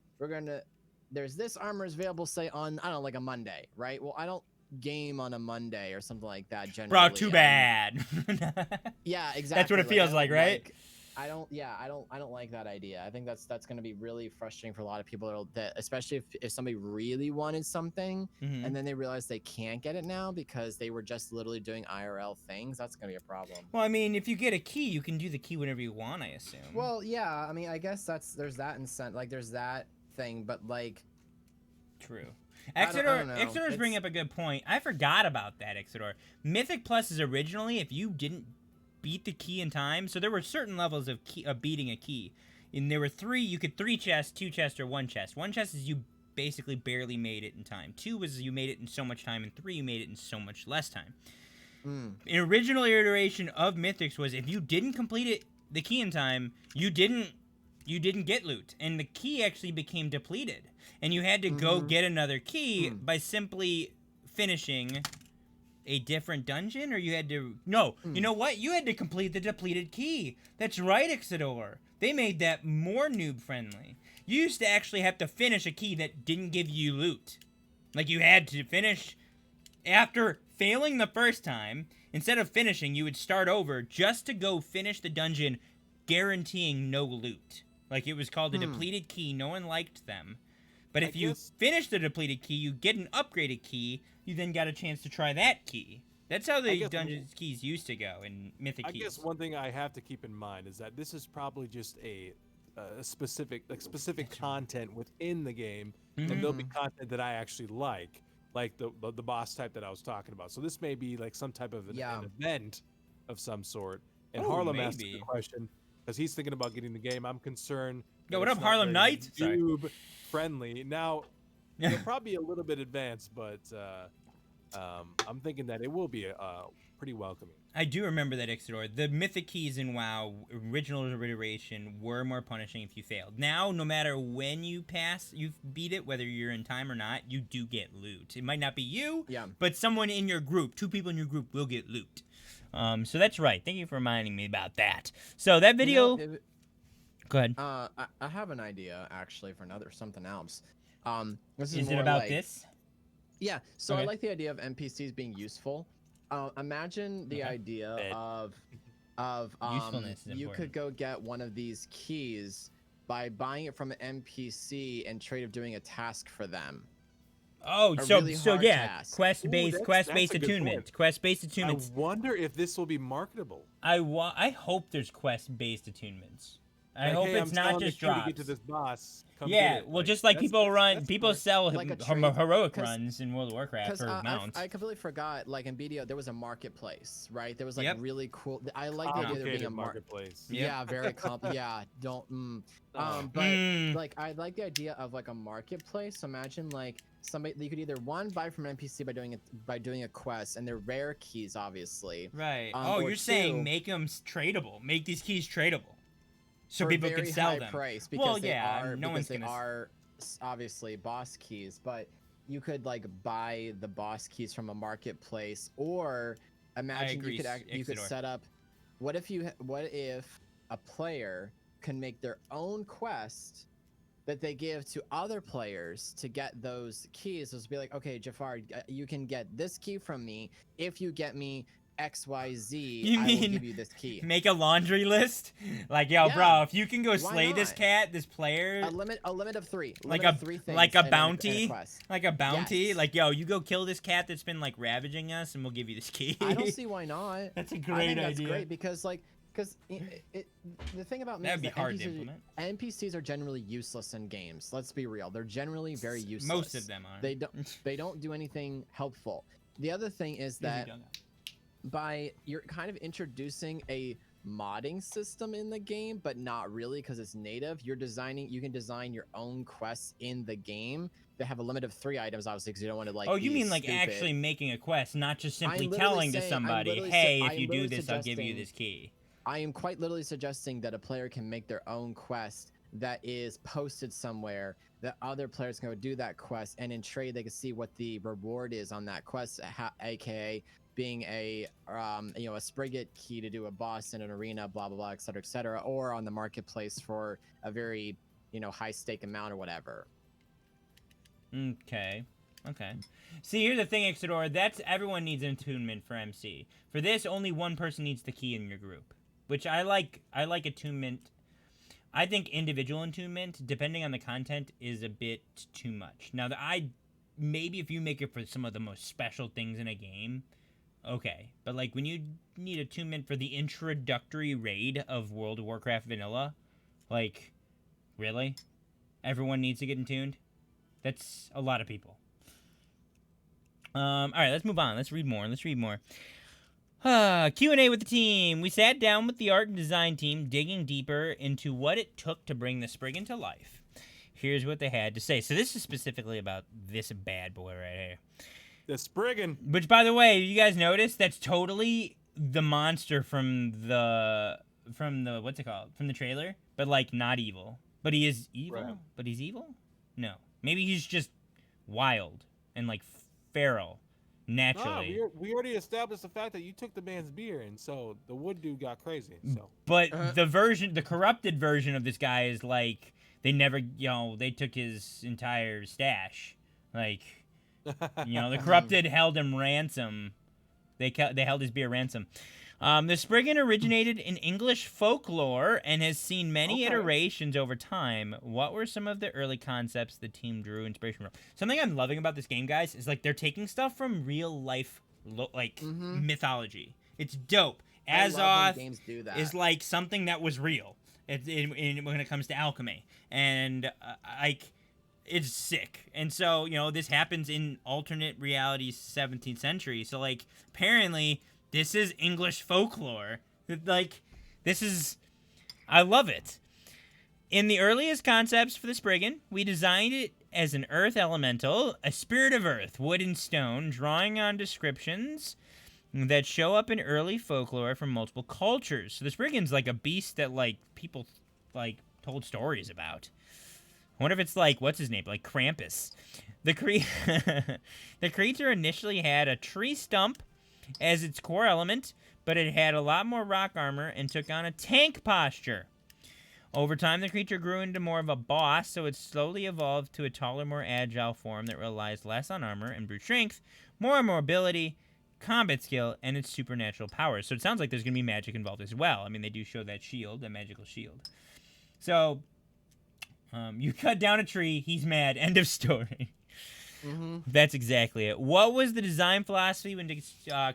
there's this armor is available, say on, I don't know, like a Monday, right? Well, I don't game on a Monday or something like that generally. Bro, too bad. Yeah, exactly. That's what it feels like, right? I don't like that idea. I think that's going to be really frustrating for a lot of people that especially if somebody really wanted something and then they realize they can't get it now because they were just literally doing IRL things. That's going to be a problem. Well, I mean, if you get a key, you can do the key whenever you want, I assume. Well, yeah, I mean, I guess there's that incentive, like there's that thing, but like true. Exeter's Exeter's bringing up a good point. I forgot about that, Exeter. Mythic Plus is originally, if you didn't beat the key in time, so there were certain levels of beating a key. And there were 3, you could 3 chests, 2 chests, or 1 chest. 1 chest is you basically barely made it in time. 2 was you made it in so much time, and 3 you made it in so much less time. An original iteration of Mythics was if you didn't complete it, the key in time, you didn't get loot, and the key actually became depleted. And you had to go get another key by simply finishing a different dungeon, or you had to... No, you know what? You had to complete the depleted key. That's right, Ixidor. They made that more noob-friendly. You used to actually have to finish a key that didn't give you loot. Like, you had to finish... After failing the first time, instead of finishing, you would start over just to go finish the dungeon, guaranteeing no loot. Like, it was called a depleted key. No one liked them. But if you finish the depleted key, you get an upgraded key. You then got a chance to try that key. That's how the dungeon keys used to go in Mythic keys. I guess one thing I have to keep in mind is that this is probably just a specific content within the game, and there'll be content that I actually like. like the boss type that I was talking about. So this may be like some type of an event of some sort. And Harlem asked the question because he's thinking about getting the game. I'm concerned. Yo, what up, Harlem Knight? YouTube friendly. Now, it'll probably be a little bit advanced, but I'm thinking that it will be pretty welcoming. I do remember that, Ixidor. The mythic keys in WoW original iteration were more punishing if you failed. Now, no matter when you beat it, whether you're in time or not, you do get loot. It might not be you, but someone in your group, 2 people in your group will get loot. So that's right. Thank you for reminding me about that. So that video... Go ahead. I have an idea, actually, for something else. Is it about this? Yeah, so I like the idea of NPCs being useful. Imagine the idea of usefulness is you important. could go get one of these keys by buying it from an NPC and trade of doing a task for them. Oh, really task. Quest-based attunement. Quest-based attunements. I wonder if this will be marketable. I hope there's quest-based attunements. I hope it's not just drops. To get to this boss. Just like people sell heroic runs in World of Warcraft for mounts. I completely forgot, like in BDO, there was a marketplace, right? There was like really cool. I like the idea of there being a marketplace. Yeah, very complicated. Like I like the idea of like a marketplace. Imagine like somebody you could either buy from an NPC by doing a quest, and they're rare keys, obviously. Right. You're saying make them tradable. Make these keys tradable. So for people can sell them. Price because they are obviously boss keys, but you could like buy the boss keys from a marketplace, or imagine you could set up. What if a player can make their own quest that they give to other players to get those keys? So it's be like, okay, Jafar, you can get this key from me if you get me XYZ, I will give you this key. Make a laundry list? Like, yo, bro, if you can go slay this player. A limit of 3. Like a bounty? Like a bounty? Yes. Like, yo, you go kill this cat that's been, like, ravaging us, and we'll give you this key. I don't see why not. That's a great idea. That's great because, like, the thing about me is that NPCs are generally useless in games. Let's be real. They're generally very useless. Most of them are. They don't do anything helpful. The other thing is that you're kind of introducing a modding system in the game, but not really because it's native. You can design your own quests in the game. They have a limit of 3 items, obviously, because you don't want to like. Oh, you mean like actually making a quest, not just simply telling to somebody, "Hey, if you do this, I'll give you this key." I am quite literally suggesting that a player can make their own quest that is posted somewhere, that other players can go do that quest, and in trade they can see what the reward is on that quest, aka being a Sprigget key to do a boss in an arena, blah blah blah, etc., or on the marketplace for a very high stake amount or whatever. Okay. See, here's the thing, Ixidor. That's everyone needs an attunement for MC. For this, only one person needs the key in your group, which I like. I like attunement. I think individual attunement, depending on the content, is a bit too much. Now, maybe if you make it for some of the most special things in a game. Okay, but like when you need attunement for the introductory raid of World of Warcraft Vanilla, like, really? Everyone needs to get attuned? That's a lot of people. All right, let's move on. Let's read more. Q&A with the team. We sat down with the art and design team, digging deeper into what it took to bring the Spriggan to life. Here's what they had to say. So this is specifically about this bad boy right here. The Spriggan. Which, by the way, you guys notice that's totally the monster from the what's it called? From the trailer, but like not evil. But he is evil. Right. But he's evil? No. Maybe he's just wild and like feral naturally. No, we already established the fact that you took the man's beer, and so the wood dude got crazy. So. But the corrupted version of this guy is like they took his entire stash, like. The corrupted held him ransom. They held his beer ransom. The Spriggan originated in English folklore and has seen many iterations over time. What were some of the early concepts the team drew inspiration from? Something I'm loving about this game, guys, is like they're taking stuff from real life, mythology. It's dope. Azoth games do that. is like something that was real. When it comes to alchemy, and it's sick. And so, you know, this happens in alternate realities 17th century. So, like, apparently this is English folklore. Like, this is... I love it. In the earliest concepts for the Spriggan, we designed it as an earth elemental, a spirit of earth, wood and stone, drawing on descriptions that show up in early folklore from multiple cultures. So the Spriggan's like a beast that, like, people, like, told stories about. I wonder if it's like, what's his name? Like Krampus. The creature initially had a tree stump as its core element, but it had a lot more rock armor and took on a tank posture. Over time, the creature grew into more of a boss, so it slowly evolved to a taller, more agile form that relies less on armor and brute strength, more on mobility, combat skill, and its supernatural powers. So it sounds like there's going to be magic involved as well. I mean, they do show that shield, that magical shield. So, you cut down a tree, he's mad, end of story. Mm-hmm. That's exactly it. What was the design philosophy when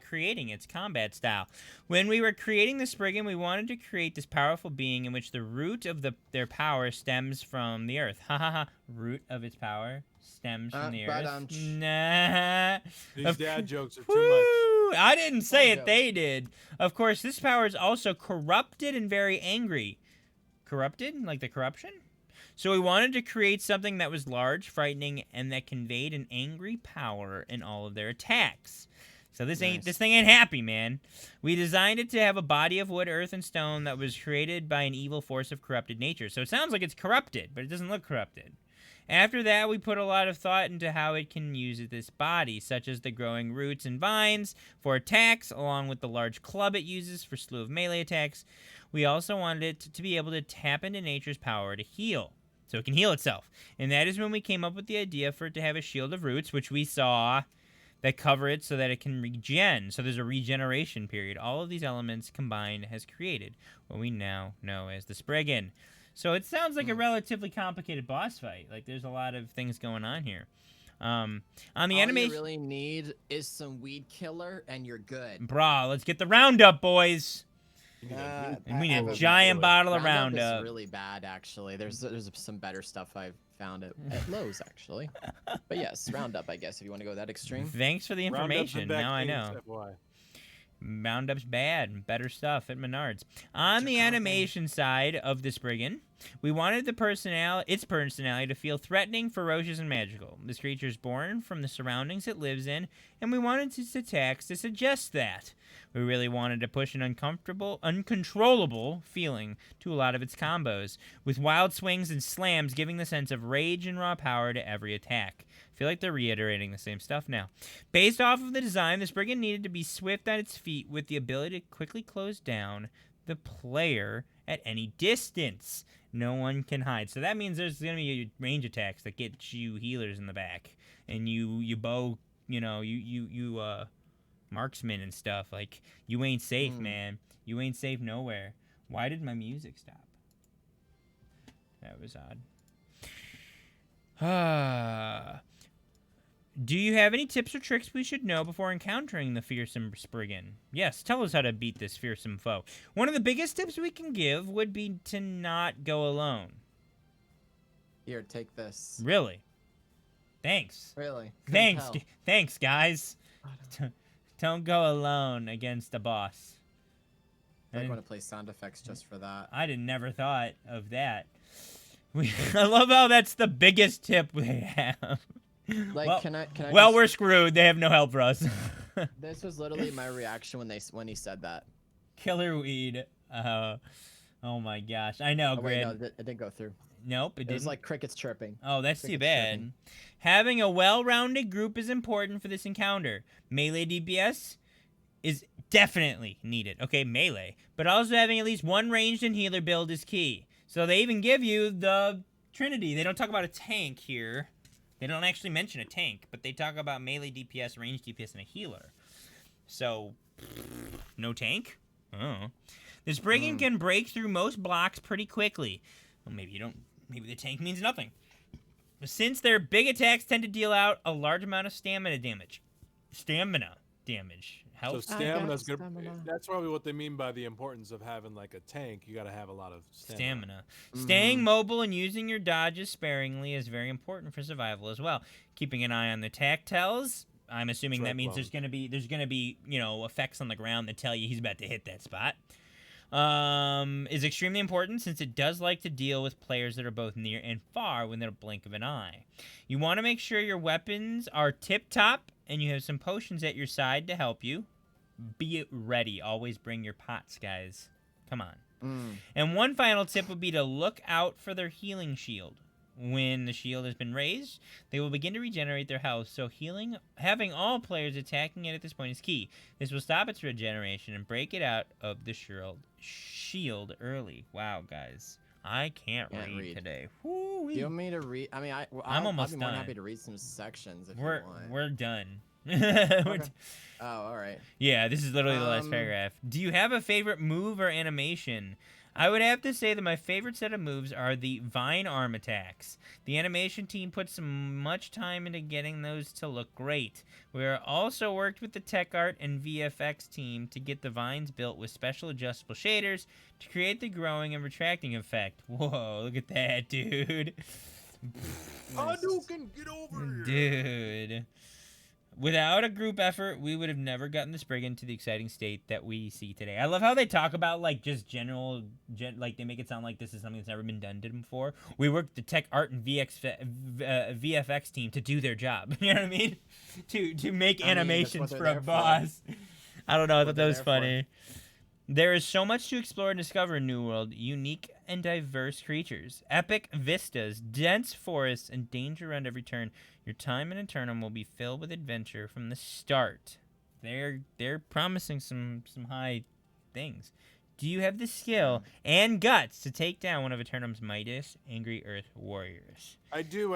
creating its combat style? When we were creating the Spriggan, we wanted to create this powerful being in which the root of their power stems from the earth. Ha ha ha. Root of its power stems from the earth. Nah. These dad jokes are too Woo! I didn't say Dad it, they did. Of course, this power is also corrupted and very angry. Corrupted? Like the corruption? So we wanted to create something that was large, frightening, and that conveyed an angry power in all of their attacks. So this thing ain't happy, man. We designed it to have a body of wood, earth, and stone that was created by an evil force of corrupted nature. So it sounds like it's corrupted, but it doesn't look corrupted. After that, we put a lot of thought into how it can use this body, such as the growing roots and vines for attacks, along with the large club it uses for slew of melee attacks. We also wanted it to be able to tap into nature's power to heal, so it can heal itself. And that is when we came up with the idea for it to have a shield of roots, which we saw, that cover it so that it can regen. So there's a regeneration period. All of these elements combined has created what we now know as the Spriggan. So it sounds like a relatively complicated boss fight. Like, there's a lot of things going on here. On the animation... All you really need is some weed killer, and you're good. Brah, let's get the Roundup, boys. And we need a giant bottle of Roundup Roundup. is really bad, actually. There's some better stuff I've found at Lowe's, actually. But yes, Roundup, I guess, if you want to go that extreme. Thanks for the information. Now I know. FYI. Roundup's bad. Better stuff at Menards. On the animation side of the Spriggan, we wanted its personality to feel threatening, ferocious, and magical. This creature is born from the surroundings it lives in, and we wanted its attacks to suggest that. We really wanted to push an uncontrollable feeling to a lot of its combos, with wild swings and slams giving the sense of rage and raw power to every attack. I feel like they're reiterating the same stuff now. Based off of the design, the Spriggan needed to be swift on its feet with the ability to quickly close down the player at any distance. No one can hide. So that means there's going to be range attacks that get you healers in the back. And you bow, you marksman and stuff. Like, you ain't safe, man. You ain't safe nowhere. Why did my music stop? That was odd. Do you have any tips or tricks we should know before encountering the fearsome Spriggan? Yes, tell us how to beat this fearsome foe. One of the biggest tips we can give would be to not go alone. Here, take this. Really? Thanks. Really? Thanks, guys. Don't go alone against a boss. I'm going to play sound effects just for that. I never thought of that. I love how that's the biggest tip we have. Like, well, we're screwed. They have no help for us. This was literally my reaction when he said that. Killer weed. Oh my gosh. I know, Grid. Wait, no, it didn't go through. Nope, it didn't. It was like crickets chirping. Oh, that's Crickets too bad. chirping. Having a well-rounded group is important for this encounter. Melee DPS is definitely needed. Okay, melee. But also having at least one ranged and healer build is key. So they even give you the Trinity. They don't talk about a tank here. They don't actually mention a tank, but they talk about melee DPS, ranged DPS, and a healer. So, no tank? Oh. The Spriggan can break through most blocks pretty quickly. Well, maybe you don't. Maybe the tank means nothing. Since their big attacks tend to deal out a large amount of stamina damage. damage. So Health. stamina's got good. stamina. That's probably what they mean by the importance of having like a tank. You got to have a lot of stamina. Staying mobile and using your dodges sparingly is very important for survival as well. Keeping an eye on the tactiles. I'm assuming that means there's gonna be effects on the ground that tell you he's about to hit that spot. Is extremely important since it does like to deal with players that are both near and far within a blink of an eye. You want to make sure your weapons are tip-top and you have some potions at your side to help you. Be ready. Always bring your pots, guys. Come on. And one final tip would be to look out for their healing shield. When the shield has been raised, they will begin to regenerate their health, so having all players attacking it at this point is key. This will stop its regeneration and break it out of the shield early. Wow, guys. I can't read today. Woo-wee. Do you want me to read? I mean, I'm almost I'll be done. more happy to read some sections if you want. We're done. Okay. Oh, all right. Yeah, this is literally the last paragraph. Do you have a favorite move or animation? I would have to say that my favorite set of moves are the vine arm attacks. The animation team put some much time into getting those to look great. We also worked with the tech art and VFX team to get the vines built with special adjustable shaders to create the growing and retracting effect. Whoa, look at that, dude. Hadouken, get over here. Dude. Without a group effort, we would have never gotten the Spriggan to the exciting state that we see today. I love how they talk about, like, just like, they make it sound like this is something that's never been done before. We worked the tech art and VFX team to do their job. You know what I mean? To make animations for a boss. I don't know. I thought that was funny. There is so much to explore and discover in New World. Unique and diverse creatures, epic vistas, dense forests, and danger around every turn. Your time in Eternum will be filled with adventure from the start. They're promising some high things. Do you have the skill and guts to take down one of Eternum's mightiest angry Earth warriors? I do.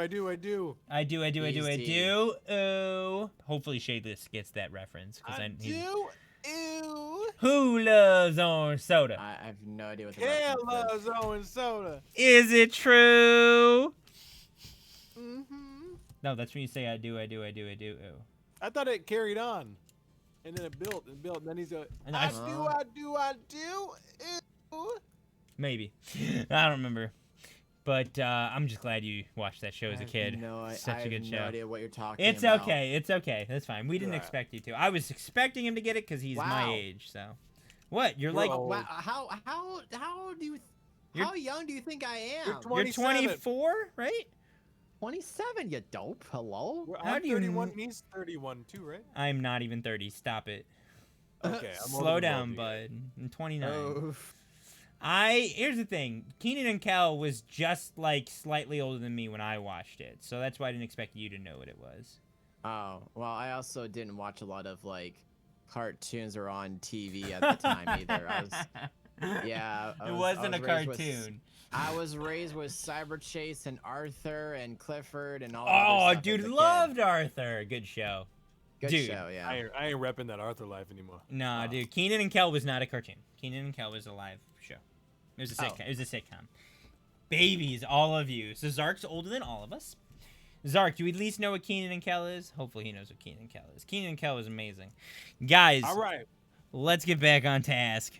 Oh. Hopefully Shadeless gets that reference. I do. Ew. Who loves orange soda? I have no idea what the Kale reference is. loves orange soda. Is it true? Mm-hmm. No, that's when you say I do. Ooh. I thought it carried on, and then it built, and then he's like, And I I- do. Ew. Maybe. I don't remember. But I'm just glad you watched that show as a kid. Such a good show. I have no idea what you're talking It's about. okay. It's okay. That's fine. We didn't Yeah. expect you to. I was expecting him to get it because he's my Wow. age. So, what? You're We're like, old. Wow, how do you You're- how young do you think I am? You're you're 27. 24, right? 27, you dope. Hello? How I'm do you 31. kn- He's 31 too, right? I'm not even 30. Stop it. Okay, I'm older Slow than down, both of you. bud. I'm 29. Oh. Here's the thing. Keenan and Kel was just like slightly older than me when I watched it, so that's why I didn't expect you to know what it was. Oh, well, I also didn't watch a lot of like cartoons or on TV at the time either. It wasn't a raised cartoon. I was raised with Cyber Chase and Arthur and Clifford and all. Oh, that dude, as a kid. loved Arthur. Good show. Good dude. show, yeah. I ain't repping that Arthur life anymore. Nah, dude, Keenan and Kel was not a cartoon. Keenan and Kel was a live show. It was a sitcom. Oh. It was a sitcom. Babies, all of you. So Zark's older than all of us. Zark, do you at least know what Keenan and Kel is? Hopefully he knows what Keenan and Kel is. Keenan and Kel is amazing. Guys, All right. let's get back on task.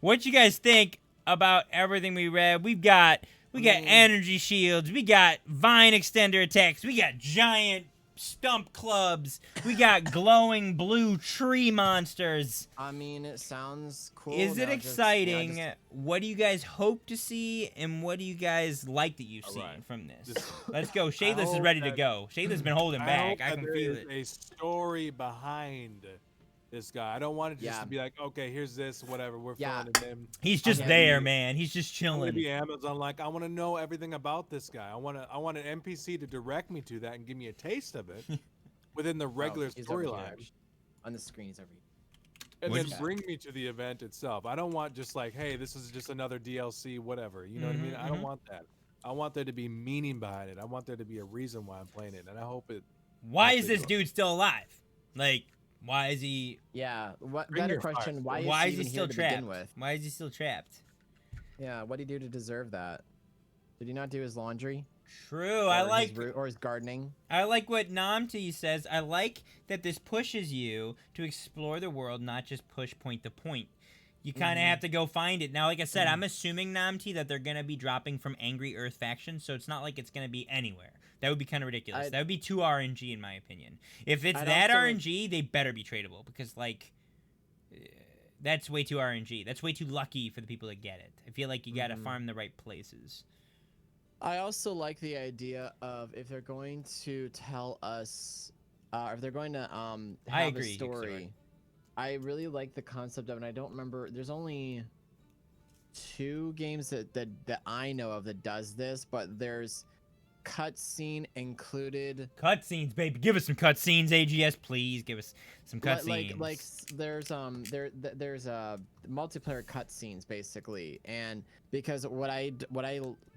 What you guys think about everything we read? We got energy shields. We got vine extender attacks. We got giant stump clubs. We got glowing blue tree monsters. I mean, it sounds cool. Is it now, just- exciting? yeah, What do you guys hope to see, and what do you guys like that you've All seen right. from this? This- Let's go. Shadeless is hope ready to that- go. Shadeless been holding I back. hope I that can there feel is it. a story behind this guy. I don't want it just Yeah. to be like, okay, here's this, whatever, we're Yeah. fun, and then He's just Yeah. there, man. He's just I'm gonna chilling. be Amazon. Like, I want to know everything about this guy. I want an NPC to direct me to that and give me a taste of it within the regular he's over here. storyline, On the screen, he's over here. and What'd then you- bring me to the event itself. I don't want just like, hey, this is just another DLC, whatever. You know what I mean? I don't Mhm. want that. I want there to be meaning behind it. I want there to be a reason why I'm playing it, and I hope it. Why is Actually, this dude still alive? Like, why is he? Yeah. What Bring better your fire. question? Why is Why he is he even still here to trapped? begin with? Why is he still trapped? Yeah. What did he do to deserve that? Did he not do his laundry? True. Or his gardening. I like what Namti says. I like that this pushes you to explore the world, not just push point to point. You kind of have to go find it. Now, like I said, I'm assuming, Namti, that they're going to be dropping from Angry Earth faction, so it's not like it's going to be anywhere. That would be kind of ridiculous. That would be too RNG, in my opinion. If it's that RNG, they better be tradable, because, like, that's way too RNG. That's way too lucky for the people that get it. I feel like you got to farm the right places. I also like the idea of if they're going to tell us, if they're going to have a story. I really like the concept of, and I don't remember. There's only 2 games that I know of that does this, but there's cutscene included. Cutscenes, baby, give us some cutscenes. AGS, please give us some cutscenes. Like there's multiplayer cutscenes basically, and because what I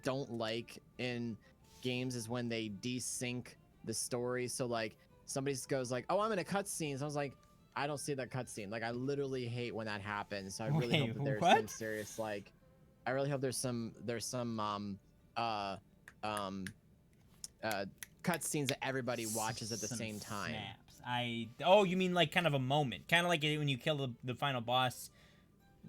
don't like in games is when they desync the story. So like somebody goes like, "Oh, I'm in a cutscene," so I was like, I don't see that cutscene. Like, I literally hate when that happens. So I really hope that there's some serious, like, I really hope there's some cutscenes that everybody watches at the same time. Snaps. You mean like kind of a moment, kind of like when you kill the final boss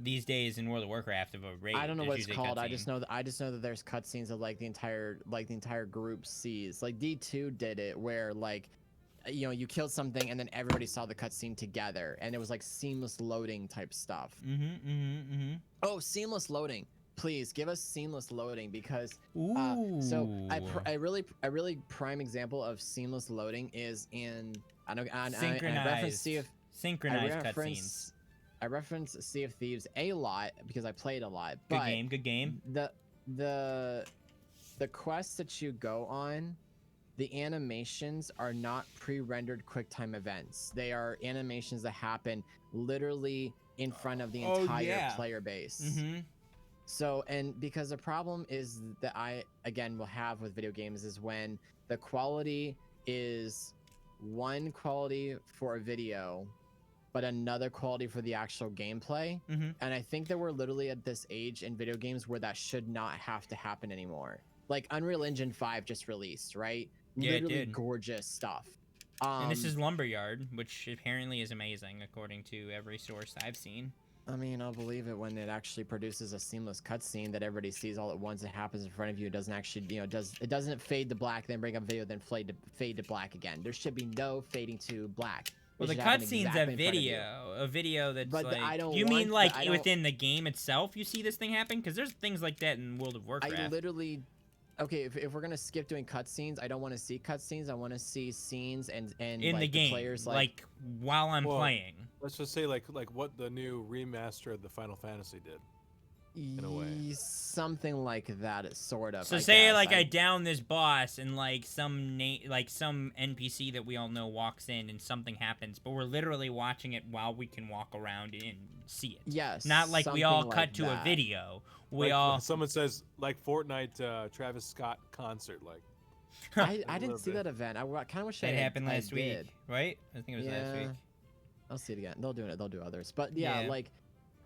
these days in World of Warcraft of a raid. I don't know what it's called. I just know that there's cutscenes that like the entire group sees. Like D2 did it where like, you know, you killed something and then everybody saw the cutscene together, and it was like seamless loading type stuff. Oh, seamless loading! Please give us seamless loading, because so a really prime example of seamless loading is in I reference synchronized cutscenes. I reference Sea of Thieves a lot because I played a lot. Good game. The quests that you go on, the animations are not pre-rendered QuickTime events. They are animations that happen literally in front of the entire player base. So, and because the problem is that I, again, will have with video games is when the quality is one quality for a video, but another quality for the actual gameplay. And I think that we're literally at this age in video games where that should not have to happen anymore. Like Unreal Engine 5 just released, right? Yeah, literally it did. Gorgeous stuff. And this is Lumberyard, which apparently is amazing according to every source I've seen. I mean, I'll believe it when it actually produces a seamless cutscene that everybody sees all at once. It happens in front of you. It doesn't actually, you know, it doesn't fade to black, then bring up video, then fade to black again. There should be no fading to black. Well, the cutscene's a video that's but like. You mean like within the game itself? You see this thing happen? Because there's things like that in World of Warcraft. I literally. Okay, if we're gonna skip doing cutscenes, I don't want to see cutscenes. I want to see scenes and in like, the game, players like while I'm playing. Let's just say like what the new remaster of the Final Fantasy did. In a way, something like that, sort of. So say like I down this boss and like some NPC that we all know walks in and something happens, but we're literally watching it while we can walk around and see it. Yes. Not like we all cut to a video. Someone says like Fortnite Travis Scott concert like. I didn't see that event. I kind of wish it happened last week, right? I think it was last week. I'll see it again. They'll do it. They'll do others, but yeah. Like.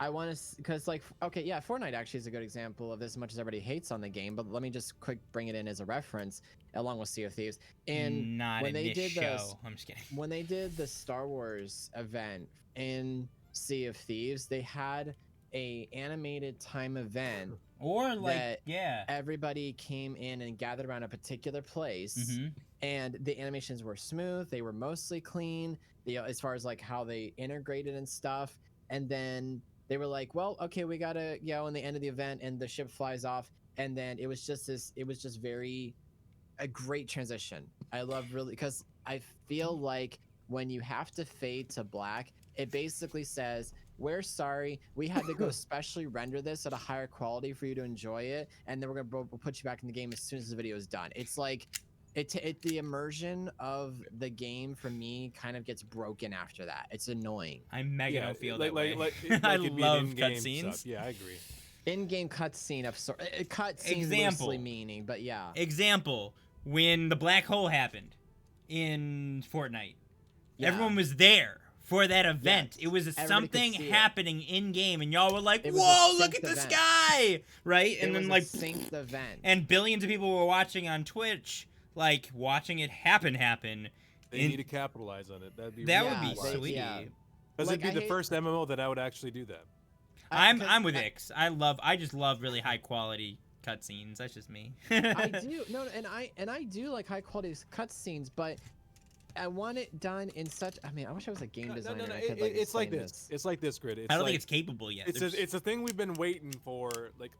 I want to, because like, okay, yeah, Fortnite actually is a good example of this, as much as everybody hates on the game, but let me just quick bring it in as a reference, along with Sea of Thieves. And when they did I'm just kidding. When they did the Star Wars event in Sea of Thieves, they had a animated time event, or like everybody came in and gathered around a particular place, and the animations were smooth. They were mostly clean, as far as like how they integrated and stuff, and then. They were like, well, okay, we gotta go in the end of the event, and the ship flies off, and then it was just a great transition. I love really, because I feel like when you have to fade to black, it basically says, we're sorry, we had to go specially render this at a higher quality for you to enjoy it, and then we'll put you back in the game as soon as the video is done. It's like, the immersion of the game for me kind of gets broken after that. It's annoying. I'm mega don't feel that way. I love cutscenes. Yeah, I agree. In-game cutscene of cutscene loosely meaning, but yeah. Example: when the black hole happened in Fortnite, everyone was there for that event. Yes. It was Everybody something could see it. happening in game, and y'all were like, It was a "Whoa, look synced at the event. sky!" Right? It And was then a like, synced event. and billions of people were watching on Twitch, like watching it happen. They need to capitalize on it. That'd be That really would be wise. sweet. yeah. Because Like, it'd be I the hate- first MMO that I would actually do that. I'm with Ix. I just love really high quality cutscenes. That's just me. I do and I do like high quality cutscenes, but I want it done in such. I mean, I wish I was a game designer. and I could, It's like explain this. It's like this, Grid. I don't think it's capable yet. It's a thing we've been waiting for. Like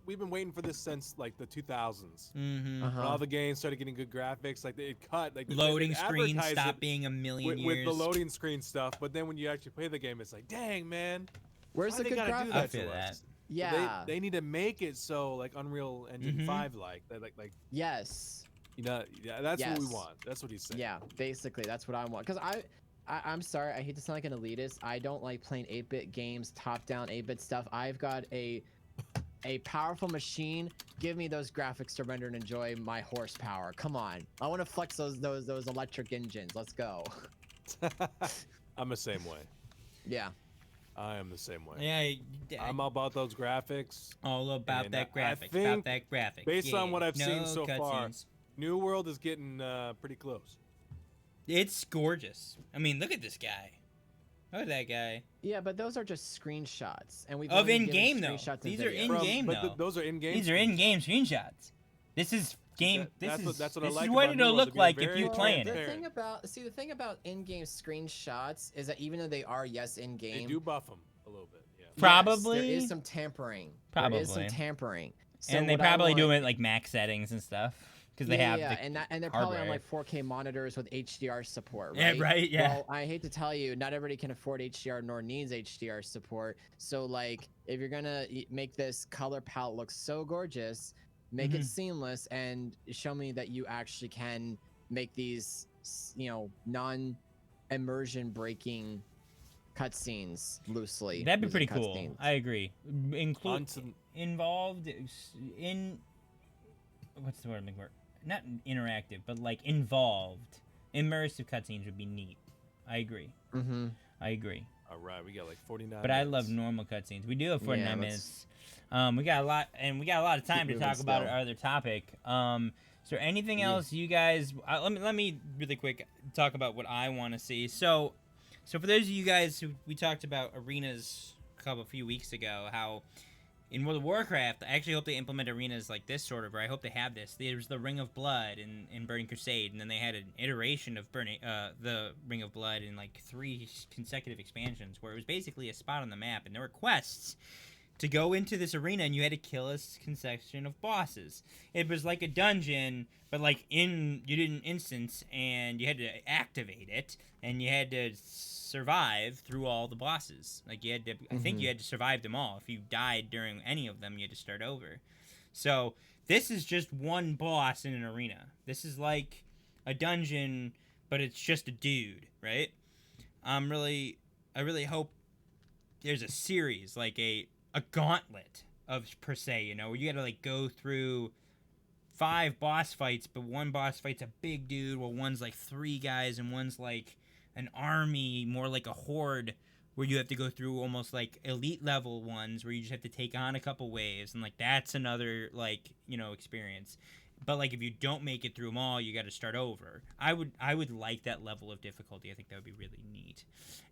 we've been waiting for this since like the 2000s. Mm-hmm. Uh-huh. When all the games started getting good graphics, like it cut like Loading they screens advertised stop it being a million with years. the loading screen stuff. But then when you actually play the game, it's like, dang man, Where's why the they good gotta do graphics? I that feel to that. us? Yeah. They need to make it so like Unreal Engine Mhm. 5 like Yes. yeah, that's what we Yes. want. That's what he's saying. Yeah. Basically, that's what I want. Because I'm sorry. I hate to sound like an elitist. I don't like playing 8-bit games, top-down 8-bit stuff. I've got a powerful machine. Give me those graphics to render and enjoy my horsepower. Come on. I want to flex those electric engines. Let's go. I'm the same way. Yeah. I am the same way. Yeah, I'm all about those graphics. all about And that I graphic. think, About that graphic. based on Yeah, what I've seen no so far, cutscenes. New World is getting pretty close. It's gorgeous. I mean, look at this guy. Look at that guy. Yeah, but those are just screenshots, and we've Of only given in-game, though. screenshots These and are videos. in-game, but though. those are in-game. These are in-game screenshots. This is game. That's what I this like is what about New it'll World, look they're like being if very you playing The it. transparent. thing about in-game screenshots is that even though they are in-game, They do buff them a little bit. Yeah. Probably. there is some tampering. There is some Probably. tampering. So And they what I probably do want- it at, like max settings and stuff because they yeah, have. yeah, the, and they're probably on hardware. like 4K monitors with HDR support, Yeah, right? right, yeah. Well, I hate to tell you, not everybody can afford HDR nor needs HDR support. So like, if you're gonna make this color palette look so gorgeous, make Mm-hmm. it seamless and show me that you actually can make these, non-immersion breaking cutscenes loosely. That'd be using pretty cool. cutscenes. I agree. Include Onto- involved in what's the word I'm looking for? Not interactive, but like involved. Immersive cutscenes would be neat. I agree. Mm-hmm. I agree. All right, we got like 49. But I minutes. love normal cutscenes. We do have 49 Yeah, minutes. We got a lot, and we got a lot of time to Keep talk moving about still. our other topic. Is there anything Yeah. else you guys? Let me really quick talk about what I want to see. So for those of you guys who we talked about arenas a few weeks ago, how in World of Warcraft, I actually hope they implement arenas like this sort of, or I hope they have this. There's the Ring of Blood in Burning Crusade, and then they had an iteration of the Ring of Blood in like 3 consecutive expansions, where it was basically a spot on the map, and there were quests to go into this arena, and you had to kill a concession of bosses. It was like a dungeon, but like you did an instance, and you had to activate it, and you had to survive through all the bosses. Like you had to, I think you had to survive them all. If you died during any of them, you had to start over. So this is just one boss in an arena. This is like a dungeon, but it's just a dude, right? I really hope there's a series, like a gauntlet of per se, where you gotta like go through 5 boss fights, but one boss fight's a big dude, while one's like 3 guys, and one's like an army, more like a horde, where you have to go through almost like elite level ones, where you just have to take on a couple waves, and like that's another like experience. But like if you don't make it through them all, you got to start over. I would like that level of difficulty. I think that would be really neat.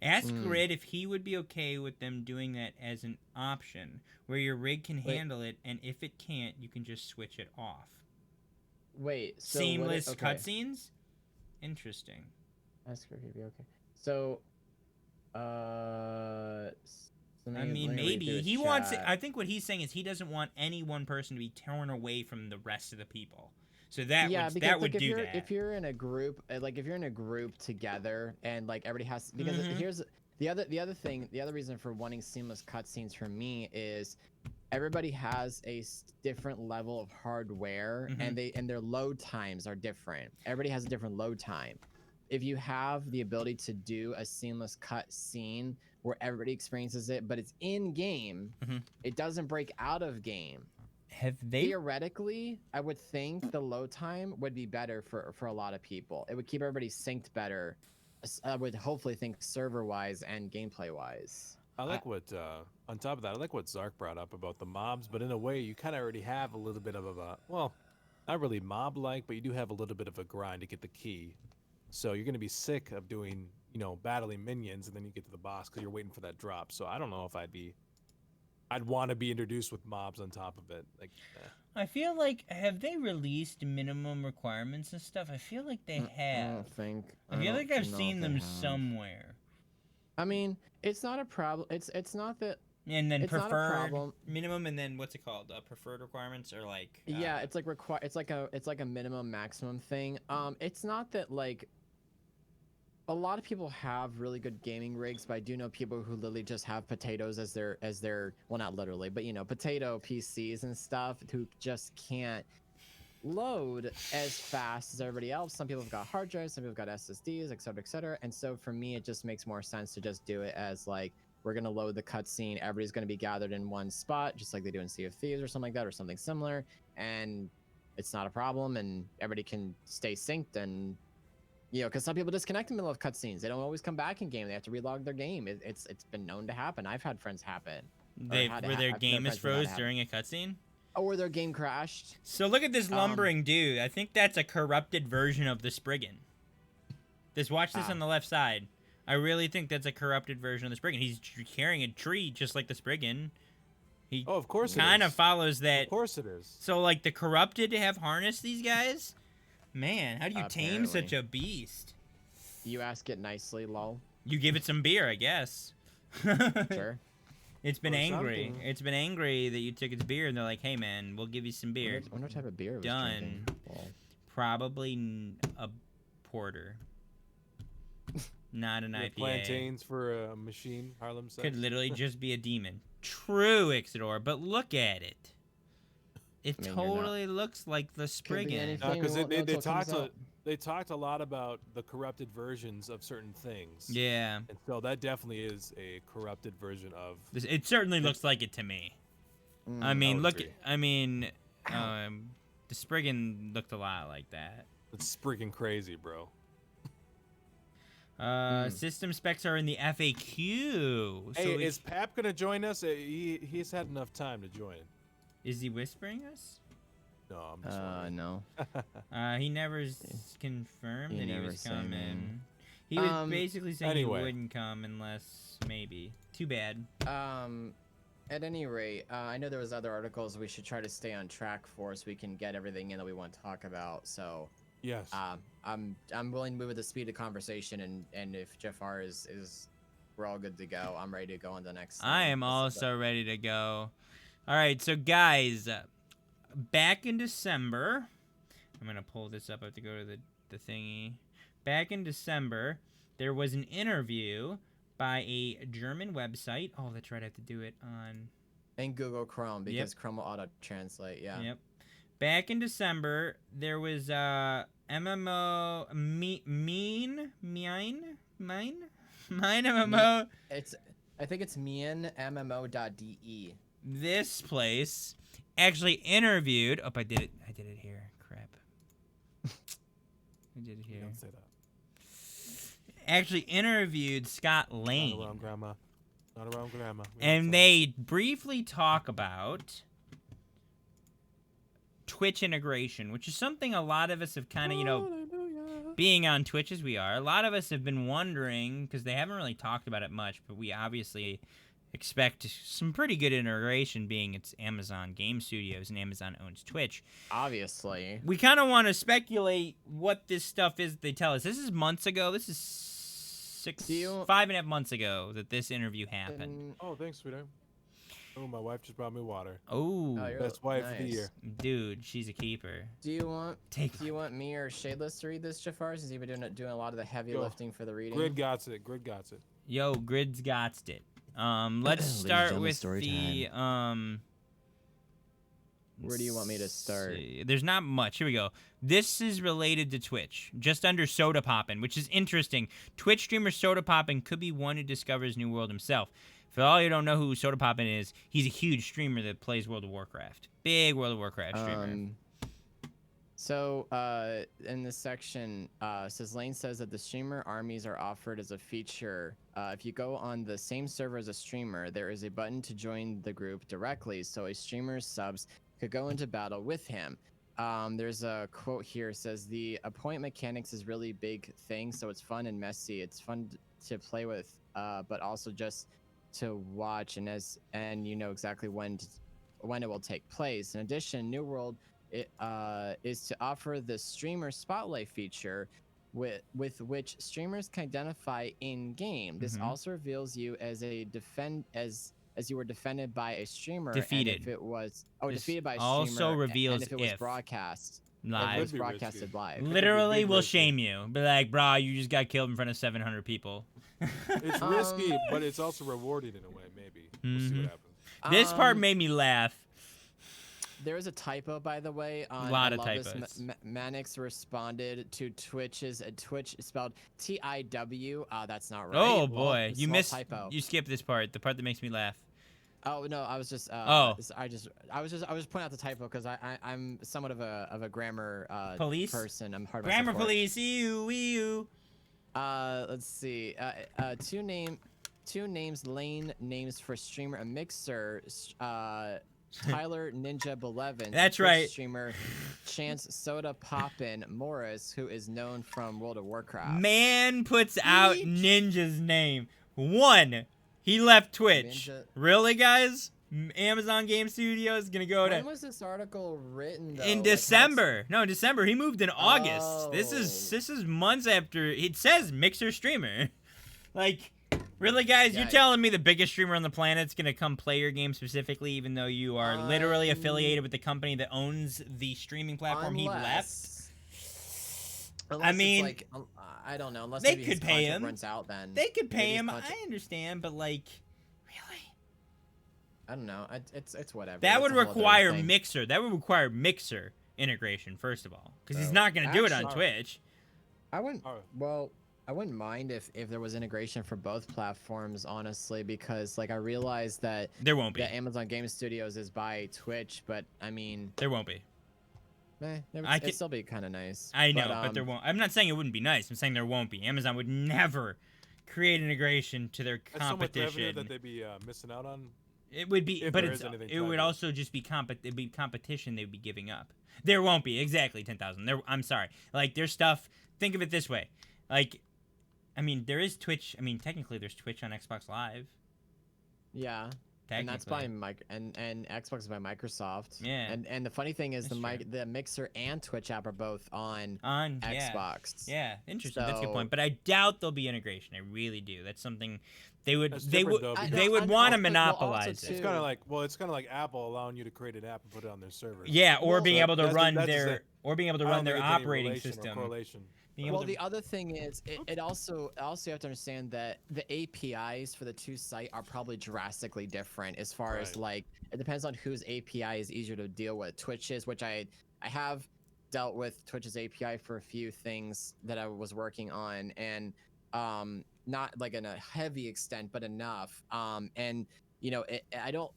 Ask Grid if he would be okay with them doing that as an option, where your rig can handle it, and if it can't, you can just switch it off. Wait, so Seamless okay. cutscenes. Interesting. Ask her if he'd be okay. So, I mean, maybe he wants it. I think what he's saying is he doesn't want any one person to be torn away from the rest of the people. So that would do that. If you're in a group, if you're in a group together and like everybody has, because here's the other reason for wanting seamless cutscenes for me is everybody has a different level of hardware and their load times are different. Everybody has a different load time. If you have the ability to do a seamless cut scene where everybody experiences it, but it's in game, it doesn't break out of game. Have they? Theoretically, I would think the load time would be better for a lot of people. It would keep everybody synced better. I would hopefully think server-wise and gameplay-wise. I like what, on top of that, I like what Zark brought up about the mobs, but in a way, you kind of already have a little bit of a, well, not really mob-like, but you do have a little bit of a grind to get the key. So you're going to be sick of doing, you know, battling minions, and then you get to the boss because you're waiting for that drop. So I don't know if I'd want to be introduced with mobs on top of it. Like, I feel like, have they released minimum requirements and stuff? I feel like they I have. don't think. I feel like I've know seen if they them have. somewhere. I mean, it's not a problem. It's not that. And then It's not a preferred problem. minimum, and then what's it called? Preferred requirements, or like? Yeah, it's like It's like a minimum maximum thing. It's not that like. A lot of people have really good gaming rigs, but I do know people who literally just have potatoes as their well, not literally, but you know, potato PCs and stuff who just can't load as fast as everybody else. Some people have got hard drives, some people have got SSDs, et cetera, et cetera. And so for me, it just makes more sense to just do it as like, we're going to load the cutscene. Everybody's going to be gathered in one spot, just like they do in Sea of Thieves or something like that, or something similar. And it's not a problem, and everybody can stay synced. And, you know, because some people disconnect in the middle of cutscenes. They don't always come back in game. They have to relog their game. It's been known to happen. I've had friends happen. Where their game is froze during a cutscene? Oh, where their game crashed. So look at this lumbering dude. I think that's a corrupted version of the Spriggan. Watch this on the left side. I really think that's a corrupted version of the Spriggan. He's carrying a tree just like the Spriggan. He of course it kind of is. follows that. Of course it is. So like the corrupted have harnessed these guys? Man, how do you tame Apparently. such a beast? You ask it nicely, lol. You give it some beer, I guess. Sure. It's been Or angry. something. It's been angry that you took its beer, and they're like, "Hey, man, we'll give you some beer." I wonder what type of beer it was Done. drinking. Lol. Probably a porter, not an Yeah, IPA. plantains for a machine, Harlem says. Could literally just be a demon. True, Ixidor, but look at it. It I mean, you're not- totally looks like the Spriggan. anything. Because We won't know they till it comes talked out. they talked a lot about the corrupted versions of certain things. Yeah, And so that definitely is a corrupted version of. it certainly looks like it to me. I Mm. mean, would look. agree. I mean, the Spriggan looked a lot like that. It's freaking crazy, bro. System specs are in the FAQ. So Hey, is Pap gonna join us? He's had enough time to join. is he whispering us? No, I'm just wondering. No. He never confirmed He that he never was say, coming. man. He was basically saying anyway. he wouldn't come unless maybe. Too bad. At any rate, I know there was other articles we should try to stay on track for, so we can get everything in that we want to talk about. So, Yes. I'm willing to move at the speed of conversation, and if Jafar is we're all good to go. I'm ready to go on the next. I thing. am This is also ready to go. All right, so guys, back in December, I'm gonna pull this up. I have to go to the thingy. Back in December, there was an interview by a German website. Oh, that's right. I have to do it on. in Google Chrome because Chrome will auto translate. Yeah. Yep. Back in December, there was MMO Mine MMO. I think it's mianmmo.de. This place actually interviewed. Oh, I did it here. Crap. I did it You here. don't say that. Actually interviewed Scott Not Lane. around grandma. Not around grandma. We don't And say they briefly talk about Twitch integration, which is something a lot of us have kind of, Hallelujah. being on Twitch as we are, a lot of us have been wondering, because they haven't really talked about it much, but we obviously expect some pretty good integration, being it's Amazon Game Studios and Amazon owns Twitch. Obviously. We kind of want to speculate what this stuff is they tell us. This is months ago. This is 5.5 months ago that this interview happened. Oh, thanks, sweetheart. Oh, my wife just brought me water. Oh, you're- Best wife of the nice. year. dude, she's a keeper. Do you want Take Do you want me or Shadeless to read this, Jafar? Since you've been doing a lot of the heavy Go. lifting for the reading. Grid got it. Grid got it. Yo, Grid's got it. Let's Ladies and start gentlemen, with story the Where do you want me to start? There's not much. Here we go. This is related to Twitch, just under Soda Poppin', which is interesting. Twitch streamer Soda Poppin' could be one who discovers New World himself. For all you don't know who Soda Poppin' is, he's a huge streamer that plays World of Warcraft. Big World of Warcraft streamer. So, in this section, says Lane says that the streamer armies are offered as a feature. If you go on the same server as a streamer, there is a button to join the group directly, so a streamer's subs could go into battle with him. There's a quote here says the point mechanics is really big thing, so it's fun and messy. It's fun to play with, but also just to watch, and you know exactly when it will take place. In addition, New World is to offer the streamer spotlight feature with which streamers can identify in game. This also reveals you as you were defended by a streamer. Defeated. And if it was This defeated by a also streamer, reveals and if it was if broadcast live. if it was Could be risky. broadcasted live. Literally big will risky. shame you. Be like, brah, you just got killed in front of 700 people. It's risky, but it's also rewarding in a way. Maybe we'll see what happens. This part made me laugh. There is a typo, by the way. On Lot I of love this. typos. Manix responded to Twitch's Twitch spelled TIW. That's not right. Oh Well, boy, you small missed. typo. You skipped this part. The part that makes me laugh. Oh no, I was just. Oh. I was pointing out the typo because I'm somewhat of a grammar Police? person. I'm hard. Grammar police. Ew. Let's see. Two names. Lane names for streamer and mixer. Tyler Ninja Belevin. That's Twitch right. Streamer Chance Soda Poppin Morris, who is known from World of Warcraft. Man puts out Ninja's name. One, he left Twitch. Ninja- Really, guys? Amazon Game Studios gonna go When to was this article written? Though? in Like, December. No, in December. He moved in August. Oh. This is months after. It says Mixer streamer. Like, really, guys? You're Yeah. telling me the biggest streamer on the planet's gonna come play your game specifically, even though you are literally affiliated with the company that owns the streaming platform he left? Unless mean, it's like, I don't know. Unless they maybe his could pay contract him. runs out, then They could pay maybe his him. contract- I understand, but like, really? I don't know. It's whatever. That That's would a whole other require thing. Mixer. That would require Mixer integration, first of all, because he's So, not gonna do it on actually- Twitch. I wouldn't. Alright. Well, I wouldn't mind if there was integration for both platforms, honestly, because like I realized that There won't be. Amazon Game Studios is by Twitch, but I mean, There won't be. it'd still be kind of nice. I know, but there won't. I'm not saying it wouldn't be nice. I'm saying there won't be. Amazon would never create integration to their That's so much revenue competition. that they'd be missing out on. It would be, if but there it's is anything it would private. also just be it'd be competition they'd be giving up. There won't be exactly 10,000. There, I'm sorry. Like there's stuff. Think of it this way. Like, I mean, there is Twitch. I mean, technically, there's Twitch on Xbox Live. Yeah. And that's by and Xbox is by Microsoft. Yeah. And the funny thing is That's true. the Mixer and Twitch app are both on yeah. Xbox. Yeah, interesting. That's a good So- point. But I doubt there'll be integration. I really do. That's something they would That's they different, would though, they would I know, want to but- well, also monopolize too- it. It's kind of like it's kind of like Apple allowing you to create an app and put it on their servers. Yeah, or Well, being able to that's the- run that's the their thing. or being able to I run don't their think it's any operating relation or system. correlation. Being able Well, to, the other thing is, it also you have to understand that the APIs for the two sites are probably drastically different as far as Right. like it depends on whose API is easier to deal with. Twitch's, which I have dealt with Twitch's API for a few things that I was working on, and not like in a heavy extent, but enough. And you know, I don't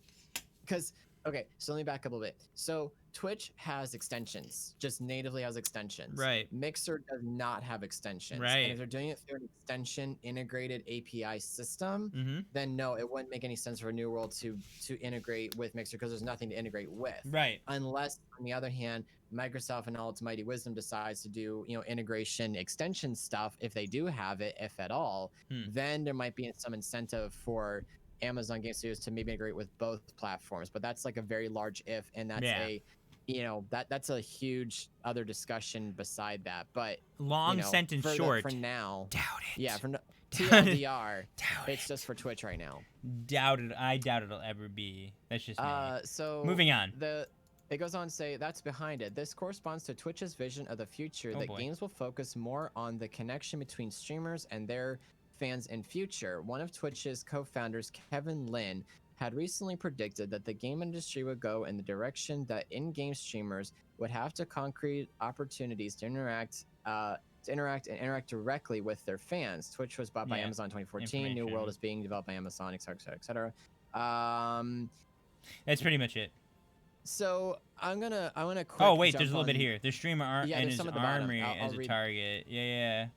because okay, so let me back up a little bit. So Twitch has extensions, just natively has extensions. Right. Mixer does not have extensions. Right. And if they're doing it through an extension integrated API system, mm-hmm. then no, it wouldn't make any sense for New World to integrate with Mixer because there's nothing to integrate with. Right. Unless, on the other hand, Microsoft in all its mighty wisdom decides to do, integration extension stuff, if they do have it, if at all, then there might be some incentive for Amazon Game Studios to maybe integrate with both platforms. But that's like a very large if, and that's that's a huge other discussion beside that. But Long sentence short. for now, Doubt it. yeah, TLDR, Doubt it's it. just for Twitch right now. Doubt it. I doubt it'll ever be. That's just me. So Moving on. It goes on to say that's behind it. This corresponds to Twitch's vision of the future that boy. games will focus more on the connection between streamers and their fans in future. One of Twitch's co-founders, Kevin Lin, had recently predicted that the game industry would go in the direction that in-game streamers would have to concrete opportunities to interact directly with their fans. Twitch was bought by Yeah, Amazon in 2014. New information. World is being developed by Amazon, etc., etc., etc. That's pretty much it. So I wanna quick. Oh wait, jump there's a little bit on- here. The streamer Yeah, and there's his some at the bottom. armory I'll as a read. target. Yeah.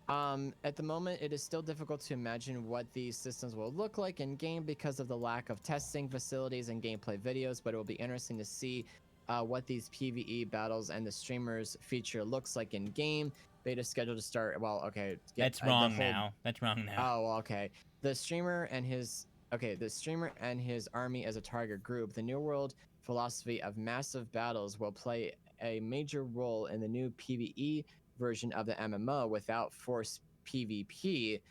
At the moment, it is still difficult to imagine what these systems will look like in game because of the lack of testing facilities and gameplay videos. But it will be interesting to see what these PvE battles and the streamers feature looks like in game. Beta scheduled to start. Well, okay. That's wrong now. That's wrong now. Oh, well, okay. The streamer and his army as a target group. The New World philosophy of massive battles will play a major role in the new PvE version of the MMO without forced PvP.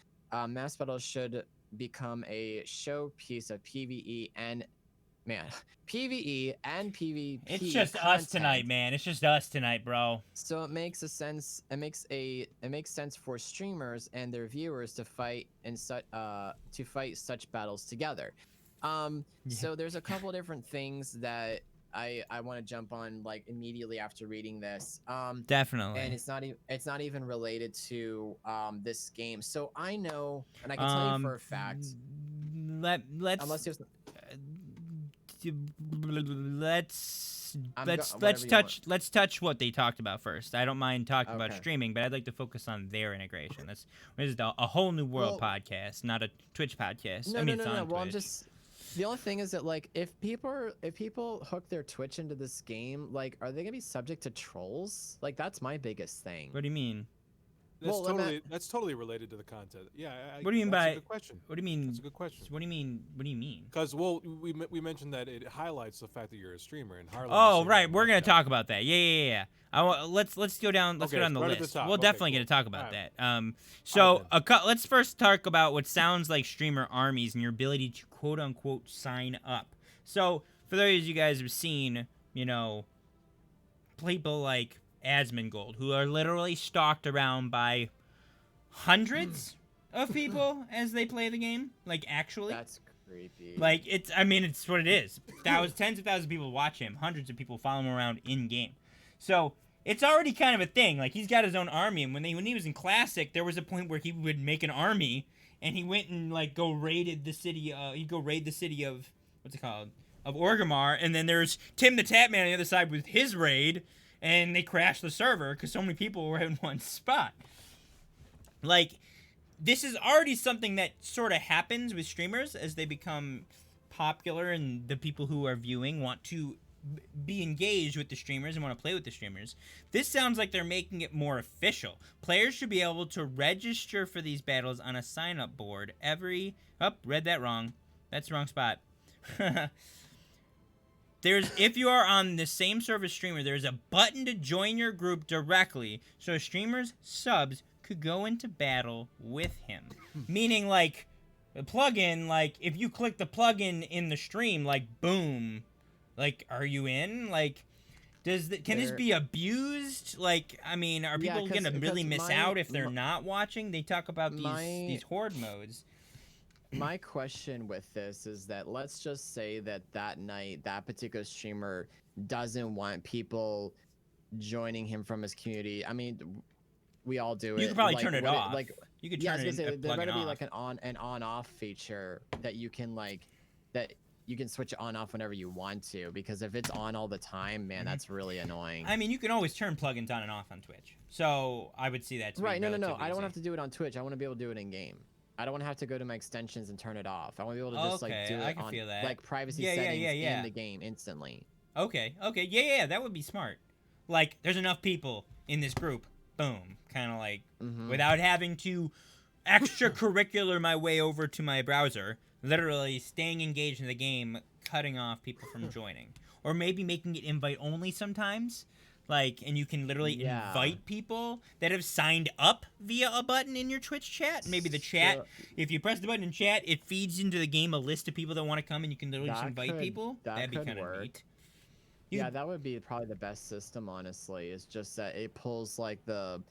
Mass battles should become a showpiece of PvE and PvE and PvP. It's just us content. tonight, man. It's just us tonight, bro. So it makes sense for streamers and their viewers to fight such battles together. So there's a couple different things that I want to jump on like immediately after reading this. Definitely. And it's not even related to this game. So I know, and I can tell you for a fact. Let's touch what they talked about first. I don't mind talking about streaming, but I'd like to focus on their integration. This is a whole new world podcast, not a Twitch podcast. No. Well, Twitch. The only thing is that like if people hook their Twitch into this game, like are they gonna be subject to trolls? Like that's my biggest thing. What do you mean? That's totally related to the content. Yeah. What do you mean that's by? a good question. What do you mean? That's a good question. What do you mean? What do you mean? Because we mentioned that it highlights the fact that you're a streamer and Harlan. Oh right, we're gonna talk about that. Yeah. Let's go down. Let's go down the right list. at the top. We'll Okay, definitely cool. get to talk about Alright. that. So let's first talk about what sounds like streamer armies and your ability to quote unquote sign up. So for those of you guys who've seen, people like Asmongold who are literally stalked around by hundreds of people as they play the game, like actually. That's creepy. Like it's what it is. Tens of thousands of people watch him. Hundreds of people follow him around in game. So it's already kind of a thing. Like he's got his own army, and when he was in Classic, there was a point where he would make an army, and he went and like go raided the city. He'd go raid the city of what's it called, of Orgrimmar, and then there's Tim the Tatman on the other side with his raid, and they crashed the server because so many people were in one spot. Like, this is already something that sort of happens with streamers as they become popular and the people who are viewing want to be engaged with the streamers and want to play with the streamers. This sounds like they're making it more official. Players should be able to register for these battles on a sign-up board read that wrong. That's the wrong spot. If you are on the same service streamer, there's a button to join your group directly so streamers, subs, could go into battle with him. Meaning, like, the plugin, like, if you click the plugin in the stream, like, boom. Like, are you in? Like, can this be abused? Like, I mean, are people gonna really miss out if they're not watching? They talk about these horde modes. My question with this is that let's just say that night, that particular streamer doesn't want people joining him from his community. I mean, we all do it. You could probably turn it off. You could turn there better be off. like an on-off feature that you can switch it on-off whenever you want to, because if it's on all the time, man, that's really annoying. I mean, you can always turn plugins on and off on Twitch, so I would see that. Right? No. I don't want to have to do it on Twitch. I want to be able to do it in game. I don't want to have to go to my extensions and turn it off. I want to be able to just do it on like privacy settings in the game instantly. Okay. Yeah, that would be smart. Like, there's enough people in this group. Boom. Kind of like, without having to extracurricular my way over to my browser, literally staying engaged in the game, cutting off people from joining. Or maybe making it invite only sometimes. Like, and you can literally invite people that have signed up via a button in your Twitch chat. Maybe the chat, if you press the button in chat, it feeds into the game a list of people that want to come, and you can literally just invite people. That'd be kind of neat. Yeah, that would be probably the best system, honestly. It's just that it pulls the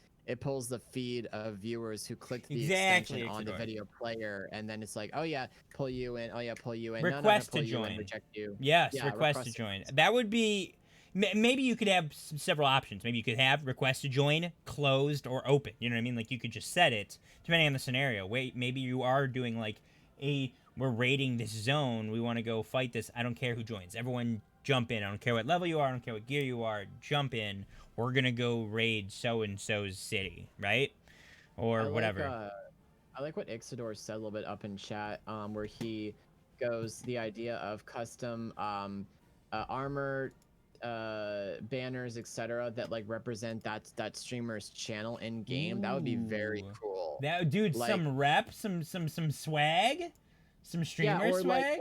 feed of viewers who clicked the extension on the video player, and then it's like, oh yeah, pull you in. Oh yeah, pull you in. Request to join. Reject you. Yes, request to join. That would be. Maybe you could have several options. Maybe you could have request to join, closed, or open. You know what I mean? Like, you could just set it, depending on the scenario. Maybe you are doing, like, we're raiding this zone. We want to go fight this. I don't care who joins. Everyone jump in. I don't care what level you are. I don't care what gear you are. Jump in. We're gonna go raid so and so's city, right? Or whatever. I like what Ixidor said a little bit up in chat, where he goes the idea of custom armor, banners, etc. that like represent that streamer's channel in game. That would be very Ooh. cool. That dude, Like- some rep, some swag, some streamer or swag.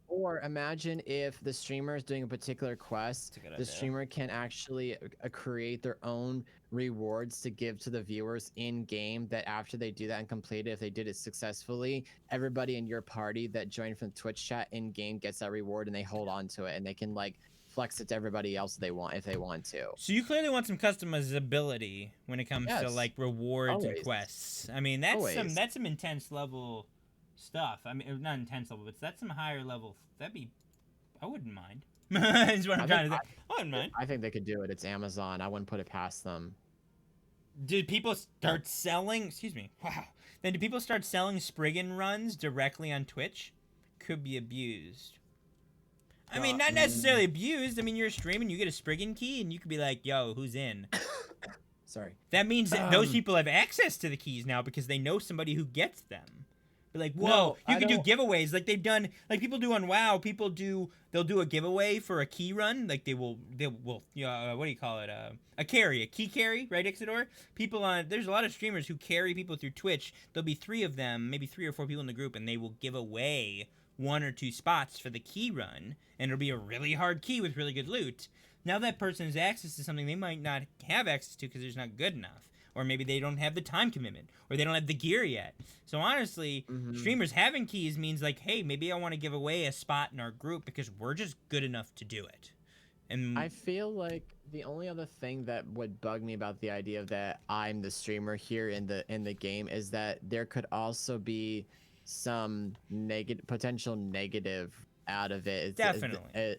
Or imagine if the streamer is doing a particular quest, That's a good the idea. streamer can actually create their own rewards to give to the viewers in game. That after they do that and complete it, if they did it successfully, everybody in your party that joined from Twitch chat in game gets that reward, and they hold on to it, and they can like flex it to everybody else they want if they want to. So you clearly want some customizability when it comes to Yes. like rewards and Always. quests. I mean, that's Always. some intense level stuff. I mean, not intense level, but that's some higher level. I wouldn't mind. Is what I'm trying to say. I wouldn't mind. I think they could do it. It's Amazon. I wouldn't put it past them. Did people start selling? Excuse me. Wow. Then do people start selling Spriggan runs directly on Twitch? Could be abused. I mean, not necessarily abused. I mean, you're streaming, you get a Spriggan key, and you could be like, "Yo, who's in?" Sorry. That means that those people have access to the keys now because they know somebody who gets them. Be like, whoa, No, you I can do don't- giveaways like they've done, like people do on WoW. They'll do a giveaway for a key run. Like they will, what do you call it? A key carry, right, Ixidor? There's a lot of streamers who carry people through Twitch. There'll be 3 of them, maybe 3 or 4 people in the group, and they will give away 1 or 2 spots for the key run, and it'll be a really hard key with really good loot. Now that person has access to something they might not have access to because it's not good enough. Or maybe they don't have the time commitment, or they don't have the gear yet. So honestly, streamers having keys means like, hey, maybe I want to give away a spot in our group because we're just good enough to do it. And I feel like the only other thing that would bug me about the idea of that I'm the streamer here in the game is that there could also be some potential negative out of it. Definitely.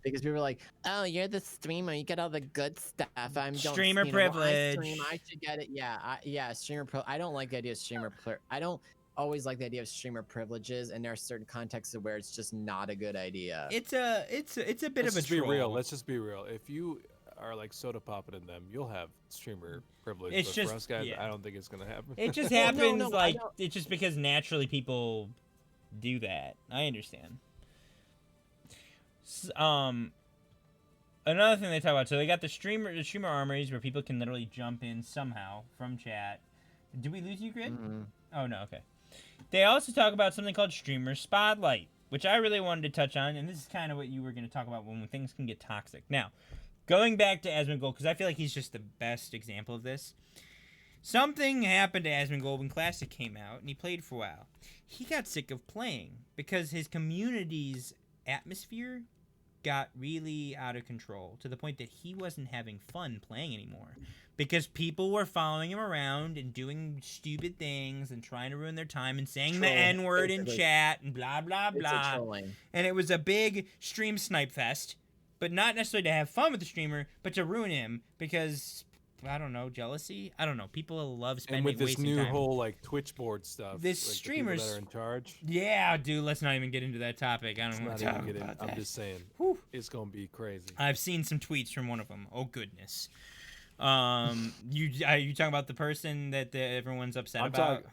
Because people are like, "Oh, you're the streamer. You get all the good stuff. Streamer I privilege. stream, I should get it." Yeah, streamer. I don't like the idea of streamer. I don't always like the idea of streamer privileges, and there are certain contexts where it's just not a good idea. it's a bit Let's of a just be troll. real. Let's just be real. If you are like soda popping in them, you'll have streamer privilege. It's but just- for us guys, yeah. I don't think it's gonna happen. It just Well, happens no, I like don't- it's just because naturally people do that. I understand. Another thing they talk about, so they got the streamer armories where people can literally jump in somehow from chat. Did we lose you, Grid? Oh no, okay. They also talk about something called streamer spotlight, which I really wanted to touch on, and this is kind of what you were going to talk about when things can get toxic. Now, going back to Asmongold, because I feel like he's just the best example of this. Something happened to Asmongold when Classic came out, and he played for a while. He got sick of playing because his community's atmosphere got really out of control to the point that he wasn't having fun playing anymore because people were following him around and doing stupid things and trying to ruin their time and saying the N-word in chat and blah, blah, blah. It's a trolling. And it was a big stream snipe fest, but not necessarily to have fun with the streamer, but to ruin him because, I don't know, jealousy? I don't know. People love spending And with this wasting new time. whole like Twitch board stuff, This like, streamers- the people that are in charge. Yeah, dude, let's not even get into that topic. I don't want Not to even talk get in. about I'm that. just saying, Whew. it's gonna be crazy. I've seen some tweets from one of them. Oh goodness. You are you talking about the person that everyone's upset I'm about?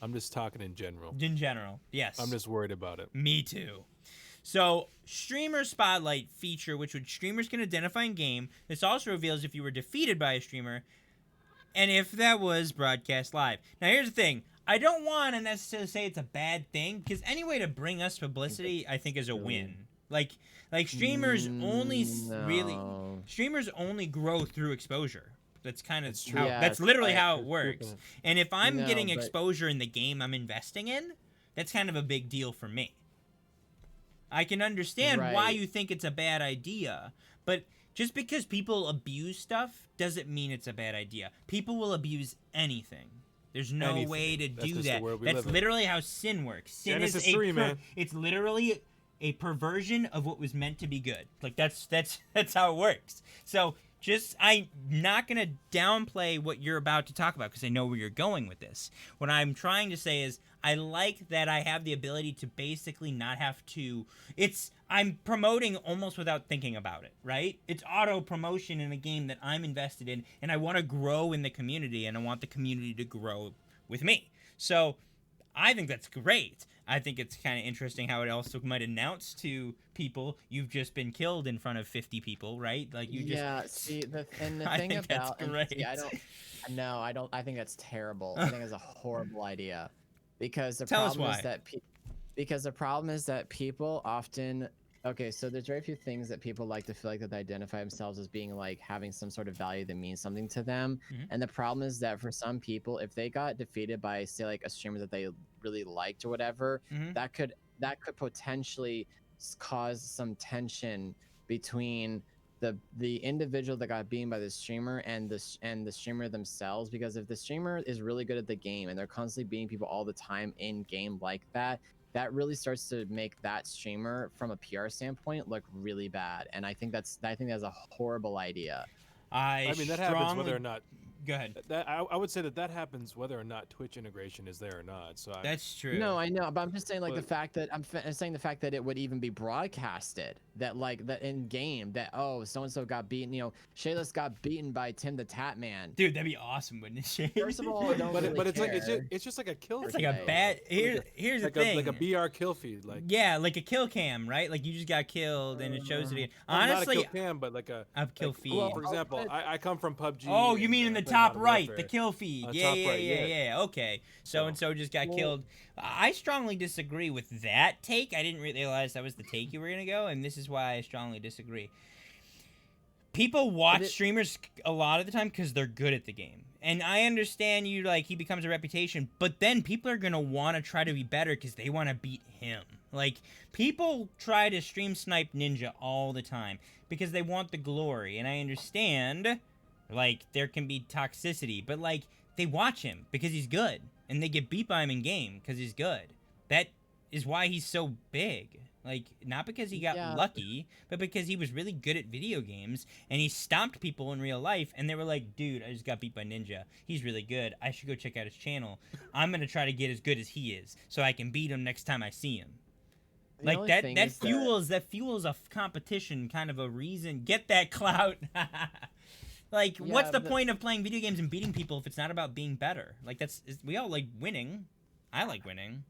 I'm just talking in general. In general, yes. I'm just worried about it. Me too. So, streamer spotlight feature, which streamers can identify in game. This also reveals if you were defeated by a streamer, and if that was broadcast live. Now, here's the thing. I don't want to necessarily say it's a bad thing because any way to bring us publicity, I think, is a win. Like streamers only No. streamers only grow through exposure. That's kind of It's true. how. Yeah, that's it's literally like- how it it's works. true. And if I'm No, getting but- exposure in the game I'm investing in, that's kind of a big deal for me. I can understand why Right. you think it's a bad idea, but just because people abuse stuff doesn't mean it's a bad idea. People will abuse anything. There's no Anything. way to That's do just the that. world we That's live in. literally how sin works. Sin Genesis is 3, man. It's literally a perversion of what was meant to be good. Like that's how it works. So I'm not going to downplay what you're about to talk about because I know where you're going with this. What I'm trying to say is I like that I have the ability to basically not have to. I'm promoting almost without thinking about it, right? It's auto promotion in a game that I'm invested in, and I want to grow in the community, and I want the community to grow with me. So I think that's great. I think it's kind of interesting how it also might announce to people you've just been killed in front of 50 people, right? Like you just. Yeah. See, the thing think about that's great. see, I don't. I think that's terrible. I think it's a horrible idea, because the Tell us problem is why. that people often. Okay, so there's very few things that people like to feel like that they identify themselves as being like having some sort of value that means something to them. Mhm. And the problem is that for some people, if they got defeated by, say, like a streamer that they really liked or whatever, Mhm. that could potentially cause some tension between the individual that got beaten by the streamer and the streamer themselves. Because if the streamer is really good at the game and they're constantly beating people all the time in game like that, that really starts to make that streamer from a PR standpoint look really bad. And I think that's a horrible idea. I mean, that happens whether or not. Go ahead. I would say that happens whether or not Twitch integration is there or not. So That's true. No, I know, but I'm just saying, like, But- the fact that I'm saying the fact that it would even be broadcasted, that like that in game, that so and so got beaten, Shayla's got beaten by Tim the Tap Man. Dude, that'd be awesome, wouldn't it? First of all, I don't but really it's like care. it's just like a kill. It's feed. like a bad. Here's like the thing. like a BR kill feed. Like yeah, like a kill cam, right? Like you just got killed and it shows it again. Honestly, not a kill cam, but like a kill like, feed. Well, for example, I come from PUBG. Oh, you and, mean in the play top Modern right, the Warfare. kill feed? Top Yeah. right, Okay, so and so just got killed. I strongly disagree with that take. I didn't realize that was the take you were gonna go, and this is why I strongly disagree. People watch streamers a lot of the time because they're good at the game. And I understand he becomes a reputation, but then people are going to want to try to be better because they want to beat him. Like, people try to stream snipe Ninja all the time because they want the glory. And I understand, there can be toxicity, but, they watch him because he's good. And they get beat by him in game because he's good. That is why he's so big. Not because he got lucky, but because he was really good at video games, and he stomped people in real life, and they were like, dude, I just got beat by Ninja. He's really good. I should go check out his channel. I'm going to try to get as good as he is, so I can beat him next time I see him. That fuels a competition, kind of a reason. Get that clout. What's the point of playing video games and beating people if it's not about being better? We all like winning. I like winning.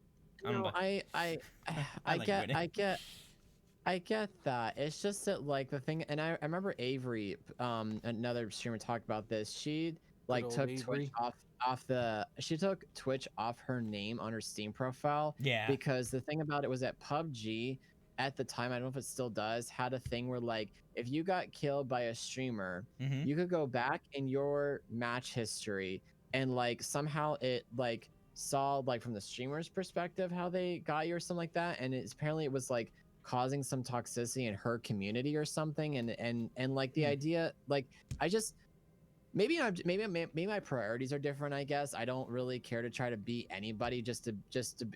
I get that. It's just that the thing, and I remember Avery, another streamer, talked about this. She took Twitch she took Twitch off her name on her Steam profile. Yeah. Because the thing about it was that PUBG at the time, I don't know if it still does, had a thing where if you got killed by a streamer, you could go back in your match history and somehow it saw from the streamer's perspective how they got you or something like that, and apparently it was causing some toxicity in her community or something, and the idea I just maybe my priorities are different. I guess I don't really care to try to beat anybody.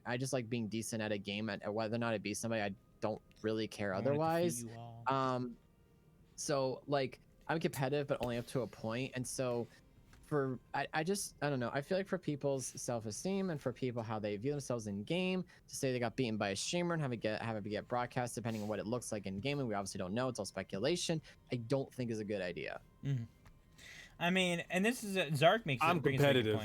I just like being decent at a game, and whether or not I beat somebody, I don't really care otherwise. So I'm competitive, but only up to a point, and so. I don't know. I feel like for people's self-esteem and for people how they view themselves in game, to say they got beaten by a streamer and have it get broadcast depending on what it looks like in game, and we obviously don't know, it's all speculation, I don't think is a good idea. Mm-hmm. I mean, and this is Zark makes. I'm competitive.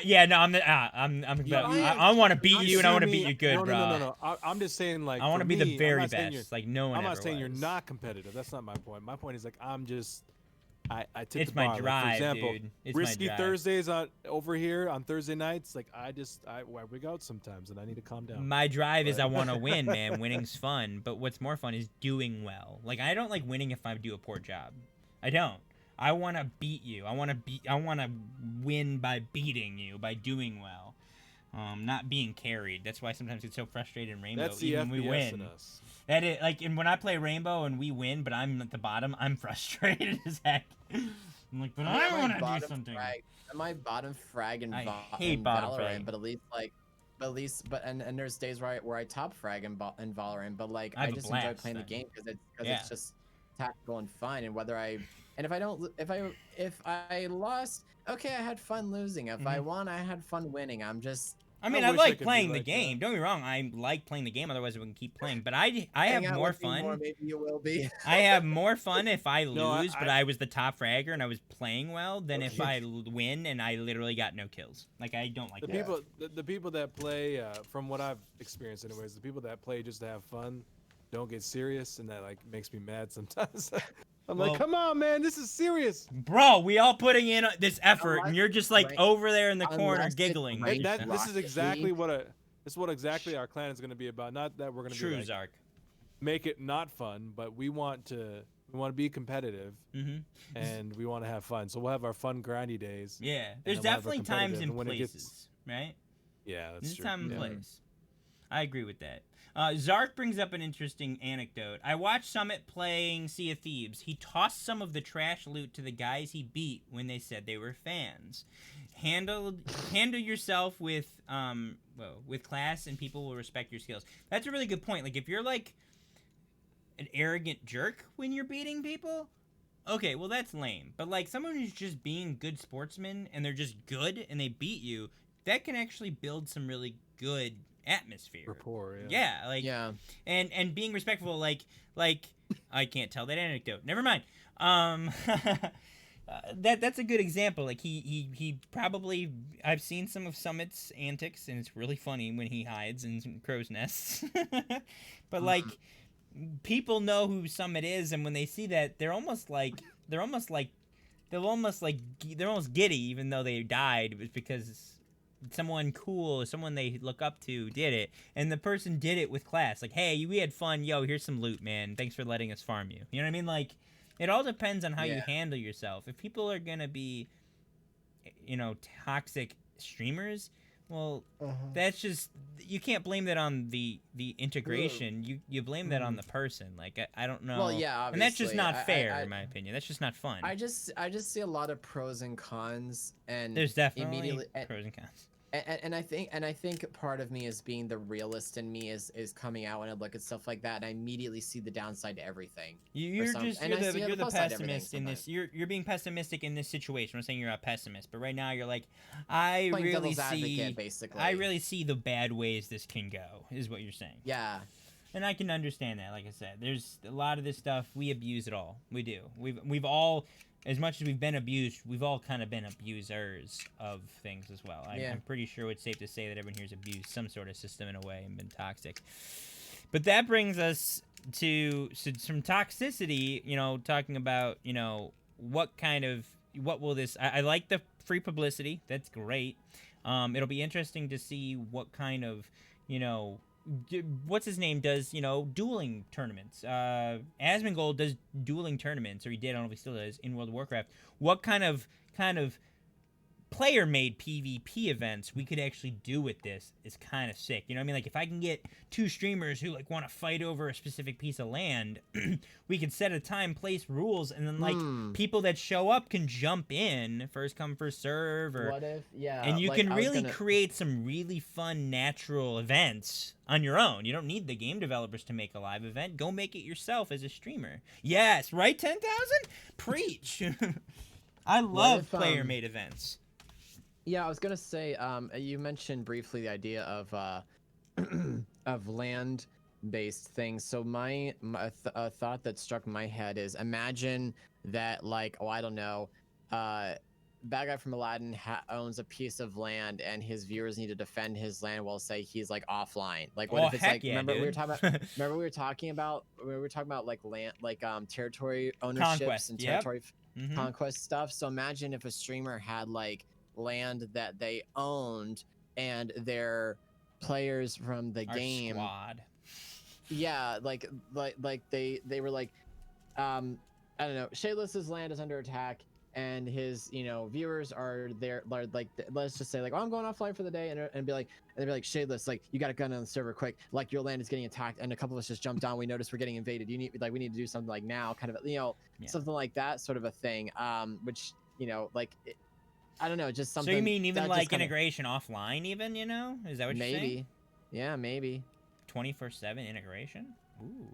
Yeah, no, I'm competitive. I want to beat you, and I want to beat you good, bro. No. I'm just saying, I want to be the very best. No one. I'm not ever saying was. you're not competitive. That's not my point. My point is I'm just. I tip it's the bar. my drive, for example, dude. It's Risky my drive. Thursdays over here on Thursday nights. I wig out sometimes, and I need to calm down. My drive is I want to win, man. Winning's fun, but what's more fun is doing well. I don't like winning if I do a poor job. I don't. I want to beat you. I want to win by beating you, by doing well. Not being carried. That's why sometimes it's so frustrated in Rainbow. That's the even FBS when we win. in us. That is and when I play Rainbow and we win, but I'm at the bottom, I'm frustrated as heck. I'm like, but I want to do something. My bottom frag in hate bottom Valorant, frag. but and there's days where I top frag in Valorant, but I just enjoy playing the game because it's just tactical and fun, and whether I and if I don't if I lost, okay, I had fun losing. If I won, I had fun winning. I'm just I mean, I I wish I like could be playing the like game. that. Don't get me wrong. I like playing the game. Otherwise, we can keep playing. But I hang have out more with me fun. more, maybe you will be. I have more fun if I No, lose, but I was the top fragger and I was playing well, than if Okay. I win and I literally got no kills. Like, I don't like The that. people, the people that play, from what I've experienced, anyways, the people that play just to have fun, don't get serious, and that like makes me mad sometimes. I'm Well- like, come on, man, this is serious. Bro, we all putting in this effort, and Unless you're just like right- over there in the corner unless it's giggling. right This Rocket is exactly League. what exactly our clan is going to be about. Not that we're going to True, be like, Zark. make it not fun, but we want to be competitive, Mm-hmm. and we want to have fun. So we'll have our fun grindy days. Yeah, there's then we'll have our definitely times competitive, and and when it places, gets- right? Yeah, that's There's true. time and Yeah. place. I agree with that. Zark brings up an interesting anecdote. I watched Summit playing Sea of Thieves. He tossed some of the trash loot to the guys he beat when they said they were fans. Handle yourself with with class, and people will respect your skills. That's a really good point. Like, if you're like an arrogant jerk when you're beating people, okay, well, that's lame. But like someone who's just being good sportsmen and they're just good and they beat you, that can actually build some really good atmosphere. Rapport, yeah. Yeah, like Yeah. and being respectful, like I can't tell that anecdote. Never mind. That's a good example. Like he probably, I've seen some of Summit's antics, and it's really funny when he hides in some crow's nests. But like, people know who Summit is, and when they see that, they're almost giddy, even though they died. It was because someone cool, someone they look up to, did it, and the person did it with class. Like, hey, we had fun. Yo, here's some loot, man. Thanks for letting us farm you. You know what I mean? Like, it all depends on how you Yeah. handle yourself. If people are gonna be, toxic streamers, well, that's just, you can't blame that on the integration. You blame that on the person. Like, I don't know. Well, yeah, and that's just obviously. not fair, I- in my opinion. That's just not fun. I just see a lot of pros and cons, and There's definitely immediately pros and cons. and I think part of me is being the realist in me is coming out when I look at stuff like that, and I immediately see the downside to everything. You're some- just and I see you're the the plus side to everything pessimist in this. sometimes. You're being pessimistic in this situation. I'm not saying you're a pessimist, but right now you're like, I Playing really devil's advocate, see, basically. I really see the bad ways this can go. Is what you're saying. Yeah. And I can understand that. Like I said, there's a lot of this stuff we abuse it all. We do. We've all, as much as we've been abused, we've all kind of been abusers of things as well. Yeah. I'm pretty sure it's safe to say that everyone here's abused some sort of system in a way and been toxic. But that brings us to some toxicity. Talking about what will this? I like the free publicity. That's great. It'll be interesting to see what kind of what's his name does dueling tournaments. Asmongold does dueling tournaments, or he did. I don't know if he still does in World of Warcraft. What kind of player-made PvP events we could actually do with this is kind of sick. You know what I mean? Like, if I can get two streamers who want to fight over a specific piece of land, we could set a time, place, rules, and then people that show up can jump in, first come, first serve, or What if? Yeah. and you like, can I was really gonna- create some really fun natural events on your own. You don't need the game developers to make a live event. Go make it yourself as a streamer. Yes, right? 10,000? Preach. I love if, player-made events. Yeah, I was gonna say. You mentioned briefly the idea of of land-based things. So my thought that struck my head is, imagine that, like, I don't know, bad guy from Aladdin owns a piece of land, and his viewers need to defend his land while, say, he's like offline. Like, what Oh, if it's heck like, yeah, remember dude. we were talking about like land, like territory ownerships Conquest, and yep. territory Mhm. conquest stuff. So imagine if a streamer had like land that they owned, and their players from the Our game, squad. yeah, like they were like, I don't know, Shayless's land is under attack, and his viewers are there, like, let's just say, like, oh, I'm going offline for the day, and be like, Shayless, like, you got a gun on the server, quick, like, your land is getting attacked, and a couple of us just jumped on, we noticed we're getting invaded, we need to do something, like, now, kind of, Yeah. something like that, sort of a thing, which, like, I don't know, just something. So you mean even that like just kinda- integration offline even, Is that what you're saying? maybe, yeah, maybe. 24/7 integration? Ooh.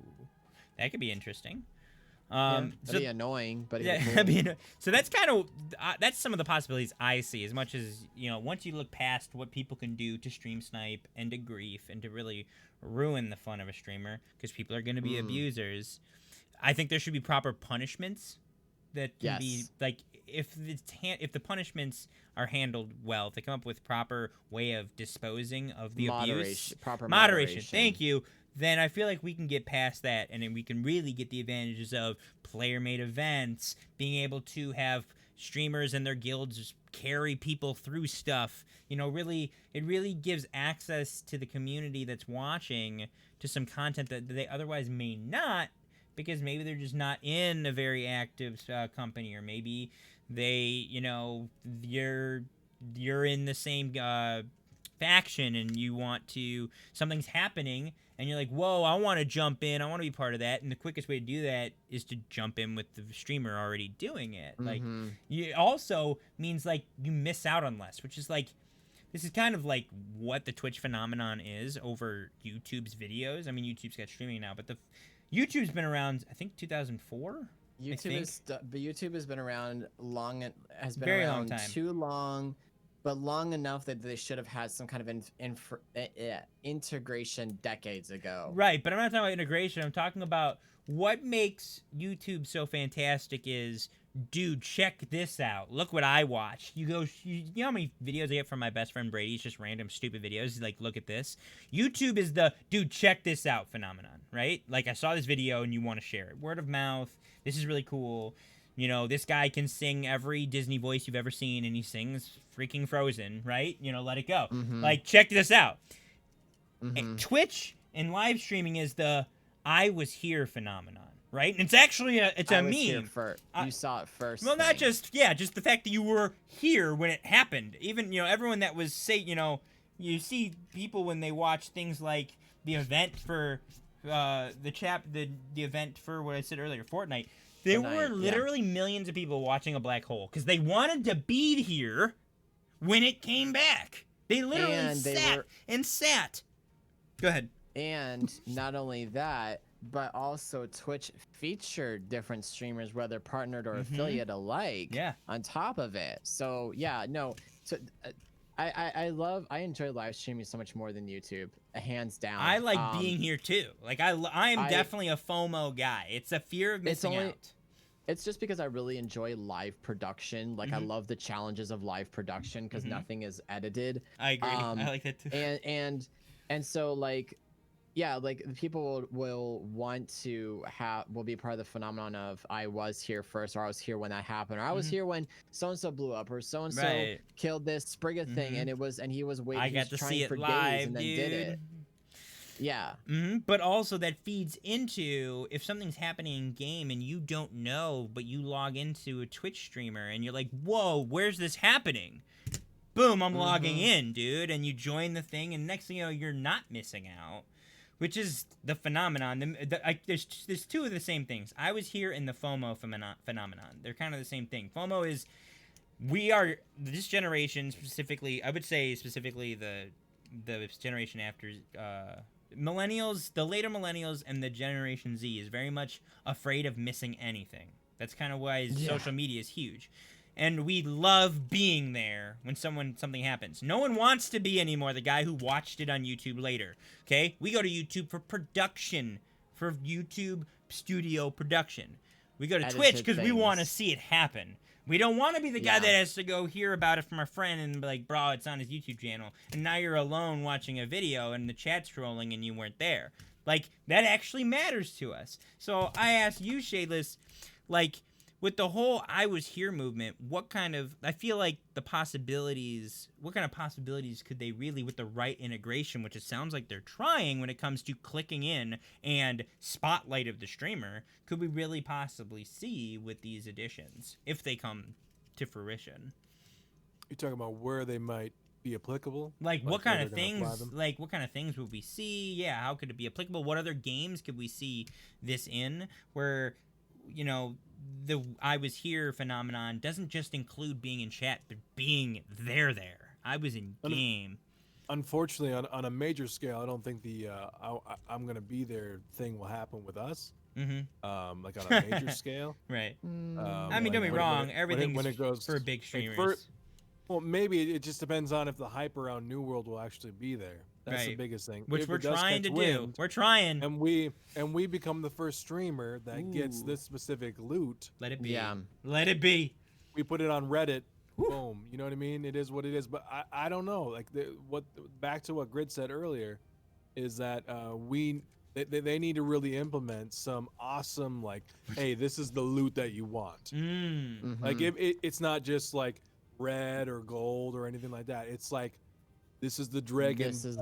That could be interesting. That'd be annoying, but yeah, cool. I mean, so that's kind of that's some of the possibilities I see. As much as once you look past what people can do to stream snipe and to grief and to really ruin the fun of a streamer, because people are going to be abusers. I think there should be proper punishments that can be like if the punishments are handled well, if they come up with proper way of disposing of the abuse, proper moderation. Thank you. Then I feel like we can get past that, and then we can really get the advantages of player-made events, being able to have streamers and their guilds carry people through stuff. It really gives access to the community that's watching to some content that they otherwise may not, because maybe they're just not in a very active company, or maybe they, you're in the same faction and you want to, something's happening and you're like, whoa, I want to jump in, I want to be part of that, and the quickest way to do that is to jump in with the streamer already doing it. Like, it also means like you miss out on less, which is like, this is kind of like what the Twitch phenomenon is over YouTube's videos. I mean, YouTube's got streaming now, but YouTube's been around, I think, 2004. YouTube has been around long. Has been very around long time. Too long, but long enough that they should have had some kind of integration decades ago. Right, but I'm not talking about integration. I'm talking about what makes YouTube so fantastic is, dude, check this out. Look what I watched. You know how many videos I get from my best friend Brady? It's just random stupid videos. He's like, look at this. YouTube is the, dude, check this out phenomenon, right? Like, I saw this video and you want to share it. Word of mouth. This is really cool. This guy can sing every Disney voice you've ever seen, and he sings freaking Frozen, right? Let it go. Like, check this out. And Twitch and live streaming is the I was here phenomenon, right? And it's actually a meme. You saw it first. Well, not just the fact that you were here when it happened. Even everyone that was you see people when they watch things like the event for the event for what I said earlier, Fortnite. There were literally millions of people watching a black hole because they wanted to be here when it came back. They literally sat. Go ahead. And not only that, but also Twitch featured different streamers, whether partnered or affiliate alike, on top of it. So So I enjoy live streaming so much more than YouTube, hands down. I like being here too. Like I am definitely a FOMO guy. It's a fear of missing out. It's just because I really enjoy live production. Like I love the challenges of live production because nothing is edited. I agree. I like that too. And so like people will want to will be part of the phenomenon of I was here first, or I was here when that happened, or I was here when so and so blew up, or so and so killed this Sprigga thing, and he was waiting. I got to see it for live, days and then did it. Yeah. But also that feeds into if something's happening in game and you don't know, but you log into a Twitch streamer and you're like, whoa, where's this happening? Boom, I'm logging in, dude, and you join the thing, and next thing you know, you're not missing out. Which is the phenomenon. There's two of the same things. I was here in the FOMO phenomenon. They're kind of the same thing. FOMO is, we are, this generation specifically, I would say specifically the generation after millennials, the later millennials and the Generation Z is very much afraid of missing anything. That's kind of why social media is huge. And we love being there when something happens. No one wants to be anymore the guy who watched it on YouTube later. Okay? We go to YouTube for production, for YouTube studio production. We go to Twitch because we want to see it happen. We don't want to be the guy that has to go hear about it from a friend and be like, bro, it's on his YouTube channel. And now you're alone watching a video and the chat's rolling and you weren't there. Like, that actually matters to us. So I asked you, Shadeless, like, with the whole I was here movement, what kind of possibilities could they really, with the right integration, which it sounds like they're trying when it comes to clicking in and spotlight of the streamer, could we really possibly see with these additions if they come to fruition? You're talking about where they might be applicable? Like what kind of things would we see? Yeah, how could it be applicable? What other games could we see this in where, the I was here phenomenon doesn't just include being in chat, but being there. I was in game. unfortunately, on a major scale, I don't think the I'm gonna be there thing will happen with us. Like on a major scale. Right. I mean, Like don't be wrong. Everything's when it goes for big like, streamers. well, maybe it just depends on if the hype around New World will actually be there. That's the Right. biggest thing. Which If we're it does trying to catch do. wind, We're trying. and we become the first streamer that gets Ooh. this specific loot. Let it be. Yeah. Let it be. We put it on Reddit. Boom. You know what I mean? It is what it is. But I don't know. Like back to what Grid said earlier, is that they need to really implement some awesome, like, hey, this is the loot that you want. Like it's not just like red or gold or anything like that. It's like this is the dragon. This is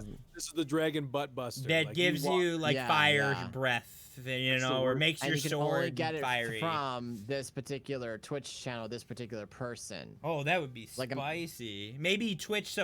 the dragon butt buster that like, gives you like fire breath, you know, or makes and your you can sword only get it fiery. from this particular Twitch channel, this particular person. Oh, that would be Like spicy. Maybe Twitch.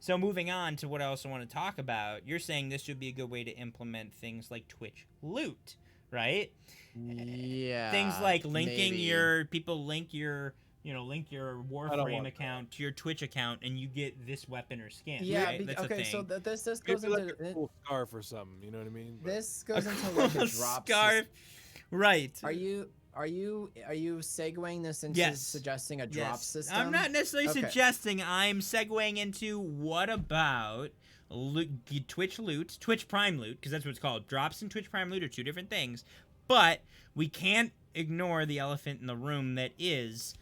So moving on to what I also want to talk about. You're saying this would be a good way to implement things like Twitch loot, right? Yeah. Things like linking maybe. people link your Warframe account to your Twitch account, and you get this weapon or skin. Yeah. Right? That's Okay. a thing. So this goes Maybe like into a cool scarf or something. You know what I mean? But this goes into like a drop scarf. Right. Are you segueing this into Yes. suggesting a drop system? I'm not necessarily suggesting. I'm segueing into what about Twitch loot, Twitch Prime loot, because that's what it's called. Drops and Twitch Prime loot are two different things, but we can't ignore the elephant in the room that is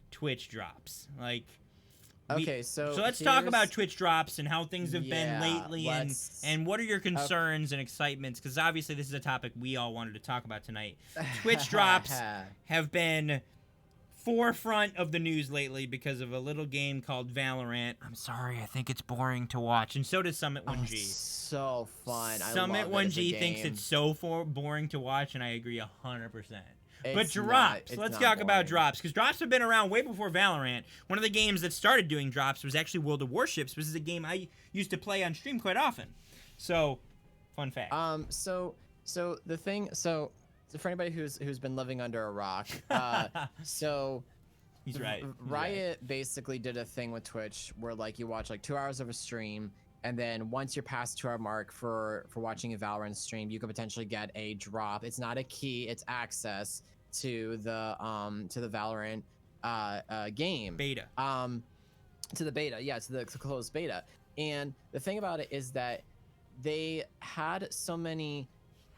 Twitch drops. Like, so let's talk about Twitch drops and how things have been lately, and what are your concerns and excitements? Because obviously this is a topic we all wanted to talk about tonight. Twitch drops have been forefront of the news lately because of a little game called Valorant. I'm sorry, I think it's boring to watch, and so does Summit 1G. So fun. Summit 1G thinks it's so boring to watch, and I agree 100%. But drops. Let's talk about drops, because drops have been around way before Valorant. One of the games that started doing drops was actually World of Warships, which is a game I used to play on stream quite often. So, fun fact. So for anybody who's been living under a rock, so he's right. Riot basically did a thing with Twitch where like you watch like 2 hours of a stream, and then once you're past 2 hour mark for watching a Valorant stream, you could potentially get a drop. It's not a key, it's access to the Valorant game beta. To the beta, yeah, to the closed beta. And the thing about it is that they had so many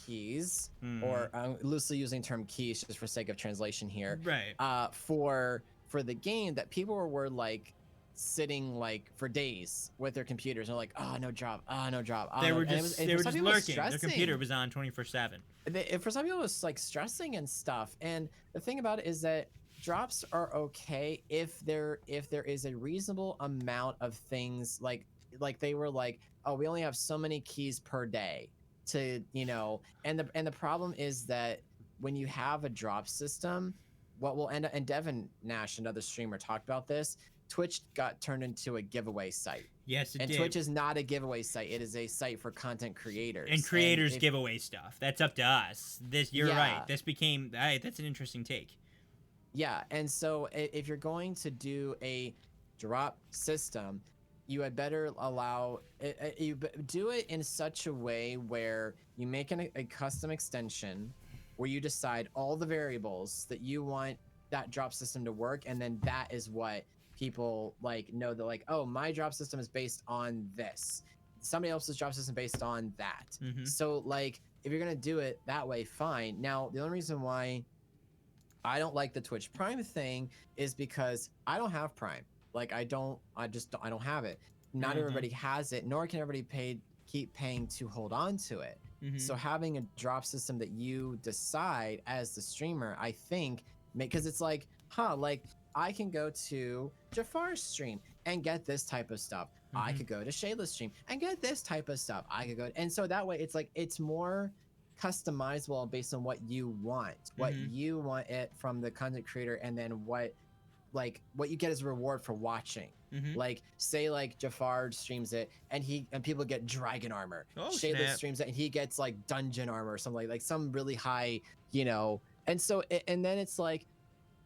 keys, or I'm loosely using the term keys just for sake of translation here, right? For the game, that people were like sitting like for days with their computers and like, oh, no drop, no drop. They were just lurking. Their computer was on 24/7. For some people, it was like stressing and stuff. And the thing about it is that drops are okay if there is a reasonable amount of things, like they were like, oh, we only have so many keys per day to, you know, and the problem is that when you have a drop system, what will end up, and Devin Nash, another streamer, talked about this, Twitch got turned into a giveaway site. Yes, it did. And Twitch is not a giveaway site. It is a site for content creators. And creators give away stuff. That's up to us. You're right. This became, that's an interesting take. Yeah, and so if you're going to do a drop system, you had better do it in such a way where you make a custom extension where you decide all the variables that you want that drop system to work, and then that is what people like know, that like, oh, my drop system is based on this, somebody else's drop system based on that. So like, if you're gonna do it that way, fine. Now the only reason why I don't like the Twitch Prime thing is because I don't have Prime. Like I don't have it. Not everybody has it, nor can everybody keep paying to hold on to it. So having a drop system that you decide as the streamer, I think, because it's like, like I can go to Jafar's stream and get this type of stuff. I could go to Shayla's stream and get this type of stuff. I could go, and so that way it's like, it's more customizable based on what you want, what you want it from the content creator, and then what you get as a reward for watching. Like say like Jafar streams it and people get dragon armor. Shayla streams it and he gets like dungeon armor or something, like some really high, you know. And so and then it's like,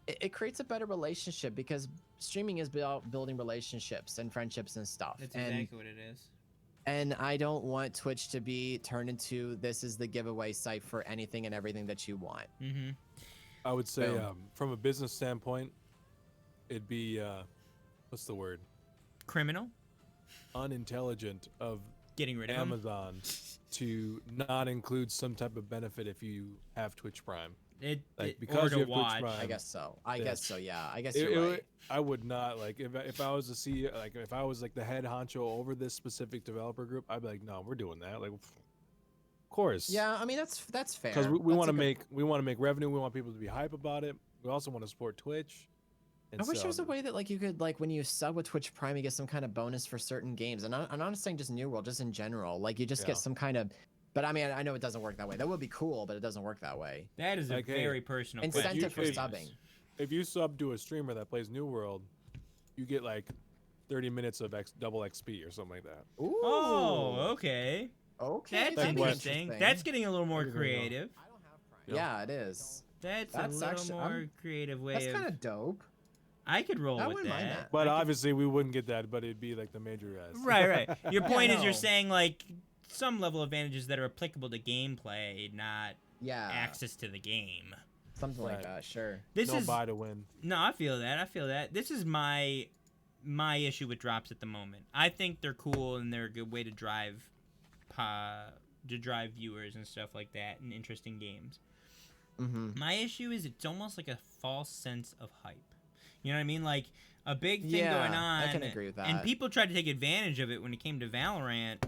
it creates a better relationship because streaming is about building relationships and friendships and stuff. That's and exactly what it is. and I don't want Twitch to be turned into this is the giveaway site for anything and everything that you want. Mm-hmm. I would say, Boom. from a business standpoint, it'd be what's the word? Criminal. Unintelligent of Getting rid of them. Amazon to not include some type of benefit if you have Twitch Prime. Or Because to you have watch. Twitch Prime. I guess so. Yeah. I guess It- you're it right. would- I would not like if I was the CEO, like if I was like the head honcho over this specific developer group, I'd be like, no, we're doing that. Like, of course. Yeah, I mean that's fair. Because we That's want a to good- make revenue. We want people to be hype about it. We also want to support Twitch. And I wish there was a so- way that like you could like when you sub with Twitch Prime, you get some kind of bonus for certain games. And I'm not saying just New World, just in general. Like you just Yeah. get some kind of. But I mean, I know it doesn't work that way. That would be cool, but it doesn't work that way. That is a Like, hey, very personal Incentive question. for subbing. If you sub to a streamer that plays New World, you get like 30 minutes of double XP or something like that. Ooh. Oh, okay. Okay. That's Like what? interesting. That's getting a little more Everything else. creative. I don't have Prime. Yeah, it is. That's That's a little actually- more I'm- creative way That's of. kind of dope. I could roll I with wouldn't mind that. that. But I could- obviously, we wouldn't get that. But it'd be like the major S. Right. Your point is no. you're saying like some level of advantages that are applicable to gameplay, not Yeah. access to the game. Something like Right. that. Sure. This no is buy to win. no, I feel that. This is my issue with drops at the moment. I think they're cool and they're a good way to drive viewers and stuff like that in interesting games. Mm-hmm. My issue is it's almost like a false sense of hype. You know what I mean? Like a big thing Yeah, going on. I can agree with And that. people tried to take advantage of it when it came to Valorant.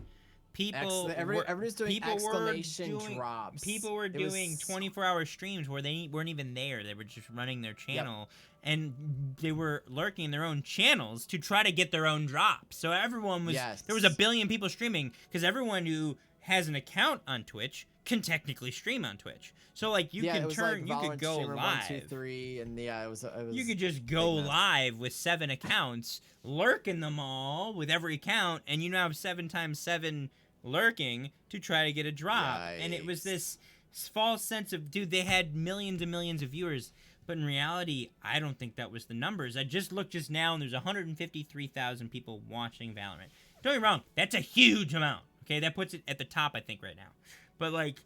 People Everybody's doing people exclamation were doing, drops. People were It was- doing 24-hour streams where they weren't even there. They were just running their channel, and they were lurking in their own channels to try to get their own drops. So everyone was Yes. there was a billion people streaming because everyone who has an account on Twitch can technically stream on Twitch. So like you it can was turn, like you could Valorant go Streamer live. 1, 2, 3, and yeah, it was. You could just go big mess. live with 7 accounts, lurk in them all with every account, and you now have 7 times 7 lurking to try to get a drop. And it was Yikes. this false sense of, dude, they had millions and millions of viewers. But in reality, I don't think that was the numbers. I just looked just now, and there's 153,000 people watching Valorant. Don't get me wrong, that's a huge amount. Okay, that puts it at the top, I think, right now. But, like,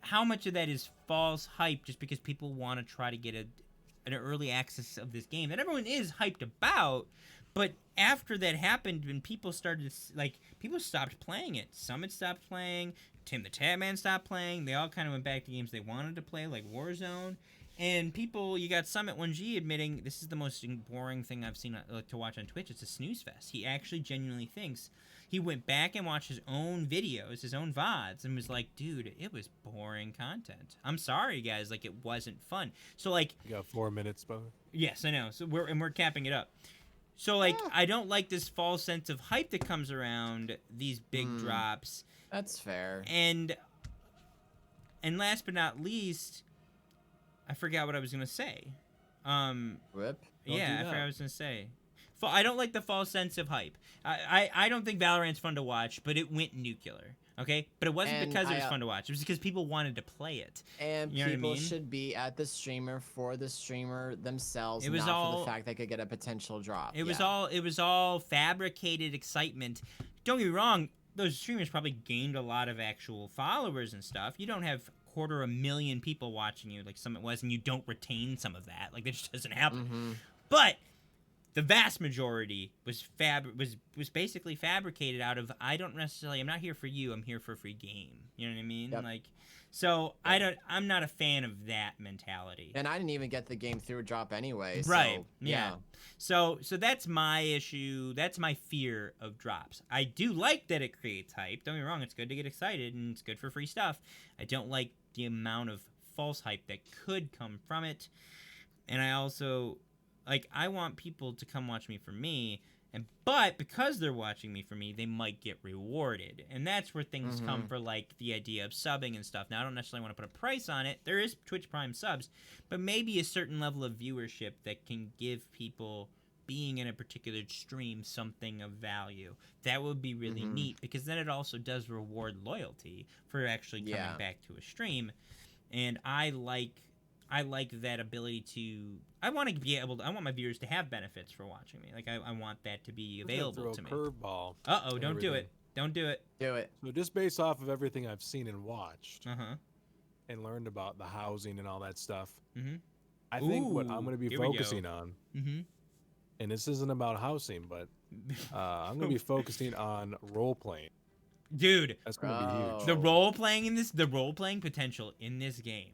how much of that is false hype just because people want to try to get an early access of this game that everyone is hyped about? But after that happened, when people started, like, people stopped playing it. Summit stopped playing. Tim the Tatman stopped playing. They all kind of went back to games they wanted to play, like Warzone. And people, you got Summit 1G admitting this is the most boring thing I've seen to watch on Twitch. It's a snooze fest. He actually genuinely thinks he went back and watched his own videos, his own VODs, and was like, dude, it was boring content. I'm sorry, guys. Like, it wasn't fun. So, like, You got 4 minutes, Bo. yes, I know. So we're capping it up. So, like, I don't like this false sense of hype that comes around these big drops. That's fair. And last but not least, I forgot what I was gonna say. Whip. Don't Yeah, do I forgot that. what I was gonna say. I don't like the false sense of hype. I don't think Valorant's fun to watch, but it went nuclear. Okay, but it wasn't And because it was fun to watch. It was because people wanted to play it. And You know what I people mean? should be at the streamer for the streamer themselves, It was not for all- the fact they could get a potential drop. It was Yeah. all fabricated excitement. Don't get me wrong; those streamers probably gained a lot of actual followers and stuff. You don't have 250,000 people watching you like some it was, and you don't retain some of that. Like that just doesn't happen. Mhm. But the vast majority was basically fabricated out of I'm not here for you, I'm here for a free game. You know what I mean? Yep. Like, so I'm not a fan of that mentality. And I didn't even get the game through a drop anyway. Right, So, yeah. So that's my issue. That's my fear of drops. I do like that it creates hype. Don't get me wrong, it's good to get excited and it's good for free stuff. I don't like the amount of false hype that could come from it. And I also I want people to come watch me for me, but because they're watching me for me, they might get rewarded. And that's where things come for the idea of subbing and stuff. Now I don't necessarily want to put a price on it. There is Twitch Prime subs, but maybe a certain level of viewership that can give people being in a particular stream something of value. That would be really neat, because then it also does reward loyalty for actually coming back to a stream. And I like I like that ability to. I want to be able to. I want my viewers to have benefits for watching me. Like I want that to be available to me. Curveball. Don't do it. Don't do it. Do it. So just based off of everything I've seen and watched, Uh-huh. and learned about the housing and all that stuff, Mhm. I think what I'm Ooh, going to be here we go. focusing on, Mhm. and this isn't about housing, but I'm going to be focusing on role playing. Dude, That's going to be Bro. huge. the role playing potential in this game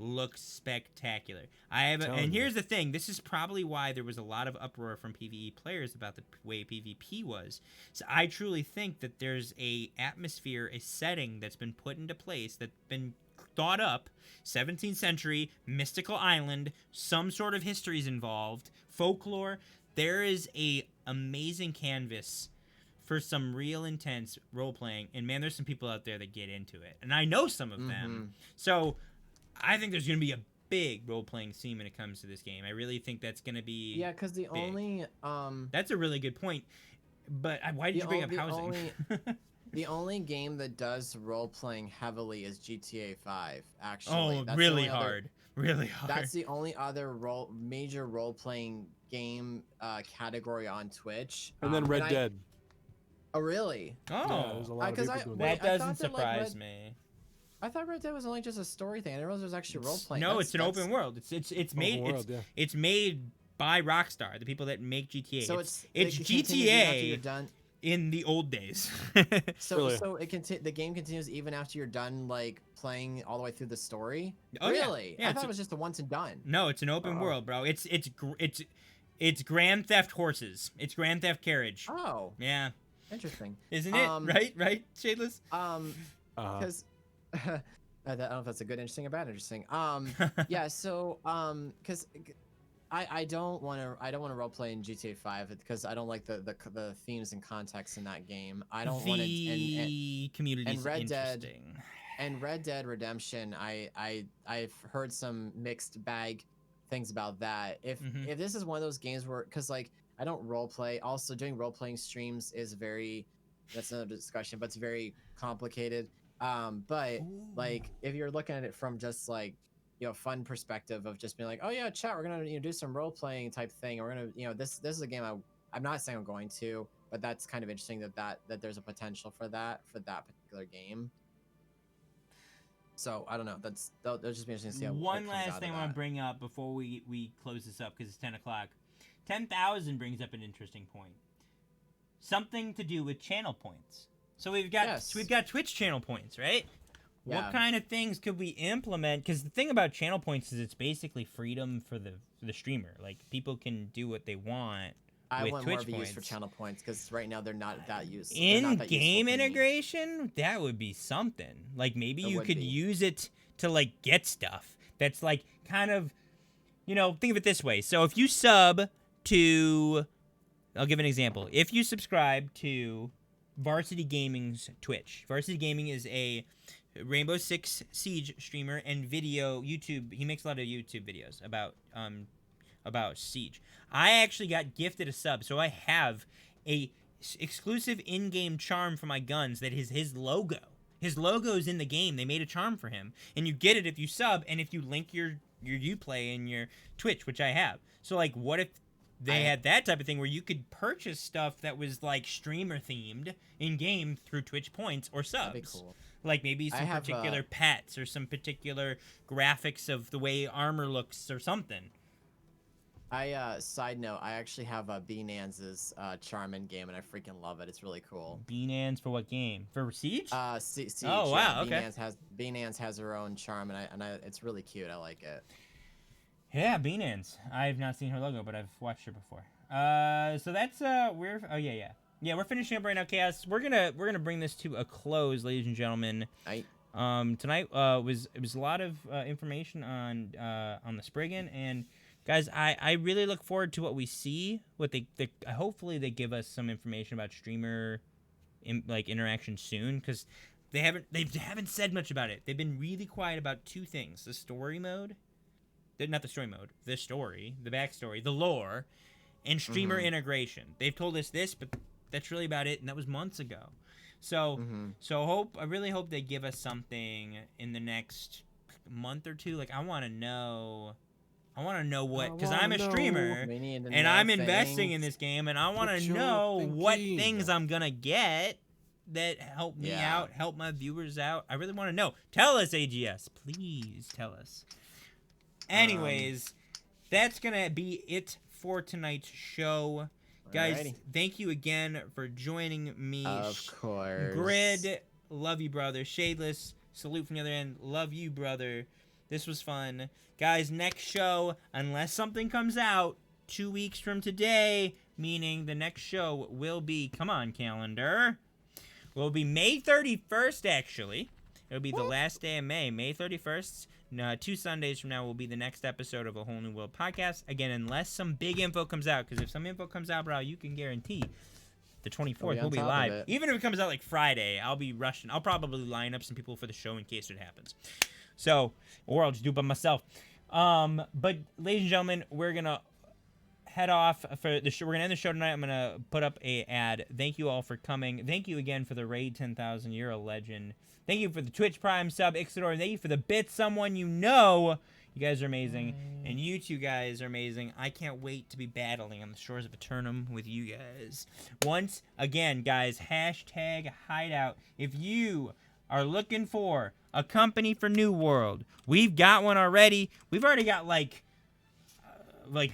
looks spectacular. And here's the thing, this is probably why there was a lot of uproar from PvE players about the way PvP was. So I truly think that there's a atmosphere, a setting that's been put into place, that's been thought up, 17th century, mystical island, some sort of history's involved, folklore. There is a amazing canvas for some real intense role playing, and man, there's some people out there that get into it, and I know some of them. So I think there's going to be a big role playing scene when it comes to this game. I really think that's going to be because the big. only That's a really good point. But why did you bring up housing? The only game that does role playing heavily is GTA 5. Actually, Oh, that's really the only hard. Really hard. That's the only other major role playing game category on Twitch. And then Red Dead. Oh, really? Yeah, Oh, there's a lot of 'cause people doing that I thought doesn't that, like, surprise me. I thought Red Dead was only just a story thing. I didn't realize it was actually role playing. No, it's an open world. It's made Open world, yeah. it's made by Rockstar, the people that make GTA. So it's it continues even after you're GTA done. in the old days. So Really? so the game continues even after you're done like playing all the way through the story. Oh, yeah. Really? Yeah, I it's thought a- it was just a once and done. No, it's an open world, bro. It's Grand Theft Horses. It's Grand Theft Carriage. Oh, Yeah, interesting. isn't it? Right, Shadeless. Because I don't know if that's a good interesting or bad interesting. Yeah. So because I don't want to role play in GTA 5 because I don't like the themes and context in that game. I don't want to. The community is Red Dead- interesting. And Red Dead Redemption, I've heard some mixed bag things about that. If this is one of those games where, because like I don't role play, also doing role playing streams is that's another discussion, but it's very complicated. But like if you're looking at it from just like fun perspective of just being like, oh yeah, chat, we're gonna do some role playing type thing. We're gonna this is a game I'm not saying I'm going to, but that's kind of interesting that there's a potential for that particular game. So I don't know. That'll just be interesting to see how One what comes last out thing of I want that. to bring up before we close this up because it's 10 o'clock. 10,000 brings up an interesting point. Something to do with channel points. So we've got Twitch channel points, right? Yeah. What kind of things could we implement? Because the thing about channel points is it's basically freedom for the streamer. Like people can do what they want. I with want Twitch more views points. for channel points because right now they're not that useful. In-game integration, that would be something. Like maybe you could use it to like get stuff. That's like kind of, think of it this way. So if you sub to, I'll give an example. If you subscribe to Varsity Gaming's Twitch, Varsity Gaming is a Rainbow Six Siege streamer and YouTube. He makes a lot of YouTube videos about Siege. I actually got gifted a sub, so I have a exclusive in-game charm for my guns that is his logo. His logo's in the game. They made a charm for him, and you get it if you sub and if you link your Uplay and your Twitch, which I have. So like, what if they had that type of thing where you could purchase stuff that was like streamer themed in game through Twitch points or subs? That'd be cool. Like maybe some particular pets or some particular graphics of the way armor looks or something. Side note, I actually have Beanan's charm in game, and I freaking love it. It's really cool. Beanans for what game? For Siege? Siege. Oh wow, okay. Beanans has her own charm, and it's really cute. I like it. Yeah, Beanans. I've not seen her logo, but I've watched her before. So that's we're finishing up right now, Chaos. We're gonna bring this to a close, ladies and gentlemen. Tonight was a lot of information on the Spriggan, and guys, I really look forward to what we see. What they hopefully they give us some information about streamer interaction soon, because they haven't said much about it. They've been really quiet about two things: the story mode, not the story mode, the story, the backstory, the lore, and streamer integration. They've told us this, but that's really about it, and that was months ago. So I really hope they give us something in the next month or two. Like I want to know what, because I'm a streamer We need to and know I'm investing things. in this game, and I want Put to your know what thinking. things I'm gonna get that help me Yeah. out, help my viewers out. I really want to know. Tell us, AGS, please tell us. Anyways, that's gonna be it for tonight's show, guys. Alrighty. Thank you again for joining me. Of course. Grid, love you, brother. Shadeless, salute from the other end. Love you, brother. This was fun. Guys, next show, unless something comes out 2 weeks from today, meaning the next show will be, come on, calendar, will be May 31st, actually. It'll be the last day of May, May 31st. 2 Sundays from now will be the next episode of A Whole New World podcast. Again, unless some big info comes out, because if some info comes out, bro, you can guarantee the 24th will be live. Even if it comes out like Friday, I'll be rushing. I'll probably line up some people for the show in case it happens. So, or I'll just do it by myself. But ladies and gentlemen, we're gonna head off for the show. We're gonna end the show tonight. I'm gonna put up a ad. Thank you all for coming. Thank you again for the raid 10,000. You're a legend. Thank you for the Twitch Prime sub, Ixidor. Thank you for the bit, someone you know. You guys are amazing, and you two guys are amazing. I can't wait to be battling on the shores of Eternum with you guys. Once again, guys, hashtag hideout. If you are looking for a company for New World, we've got one already. We've already got like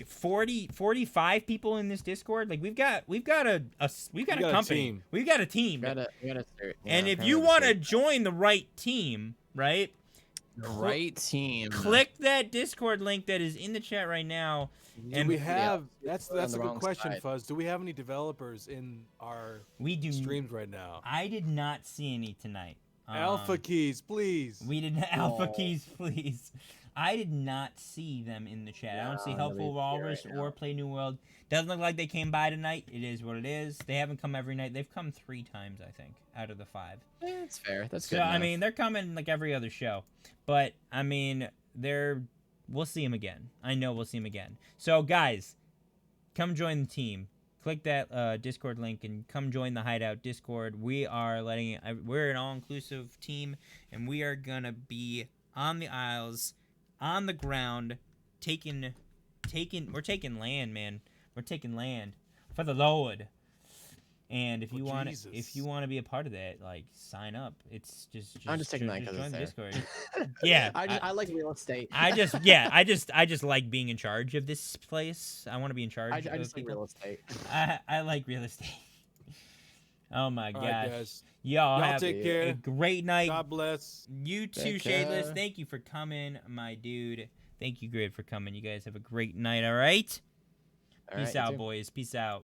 40, 45 people in this Discord. Like we've got a company. Team. We've got a team. We gotta start, And if you want to join the right team, right? the right team, Click that Discord link that is in the chat right now. Do we have? That's on a the good wrong question, side. Fuzz. Do we have any developers in our We do. streams right now? I did not see any tonight. Alpha keys, please. We didn't. Alpha Oh. keys, please. I did not see them in the chat. I don't see Yeah, Helpful they- Walrus right or now. Play New World. Doesn't look like they came by tonight. It is what it is. They haven't come every night. They've come 3 times, I think, out of the 5. That's fair. That's So good. I enough. mean, they're coming like every other show, but I mean, we'll see them again. I know we'll see them again. So guys, come join the team. Click that Discord link and come join the Hideout Discord. We're an all-inclusive team, and we are gonna be on the Isles, on the ground, we're taking land, man. We're taking land for the Lord. And if you want to be a part of that, like sign up. It's just I'm just taking that just because join it's the there. Discord. Yeah, I like real estate. I just like being in charge of this place. I want to be in charge I of just like people. real estate. I like real estate. Oh my All gosh. right, guys. Y'all Y'all have take a care. great night. God bless. You too, Take Shadeless. care. Thank you for coming, my dude. Thank you, Grid, for coming. You guys have a great night, all right? All right, Peace you out, too. boys. Peace out.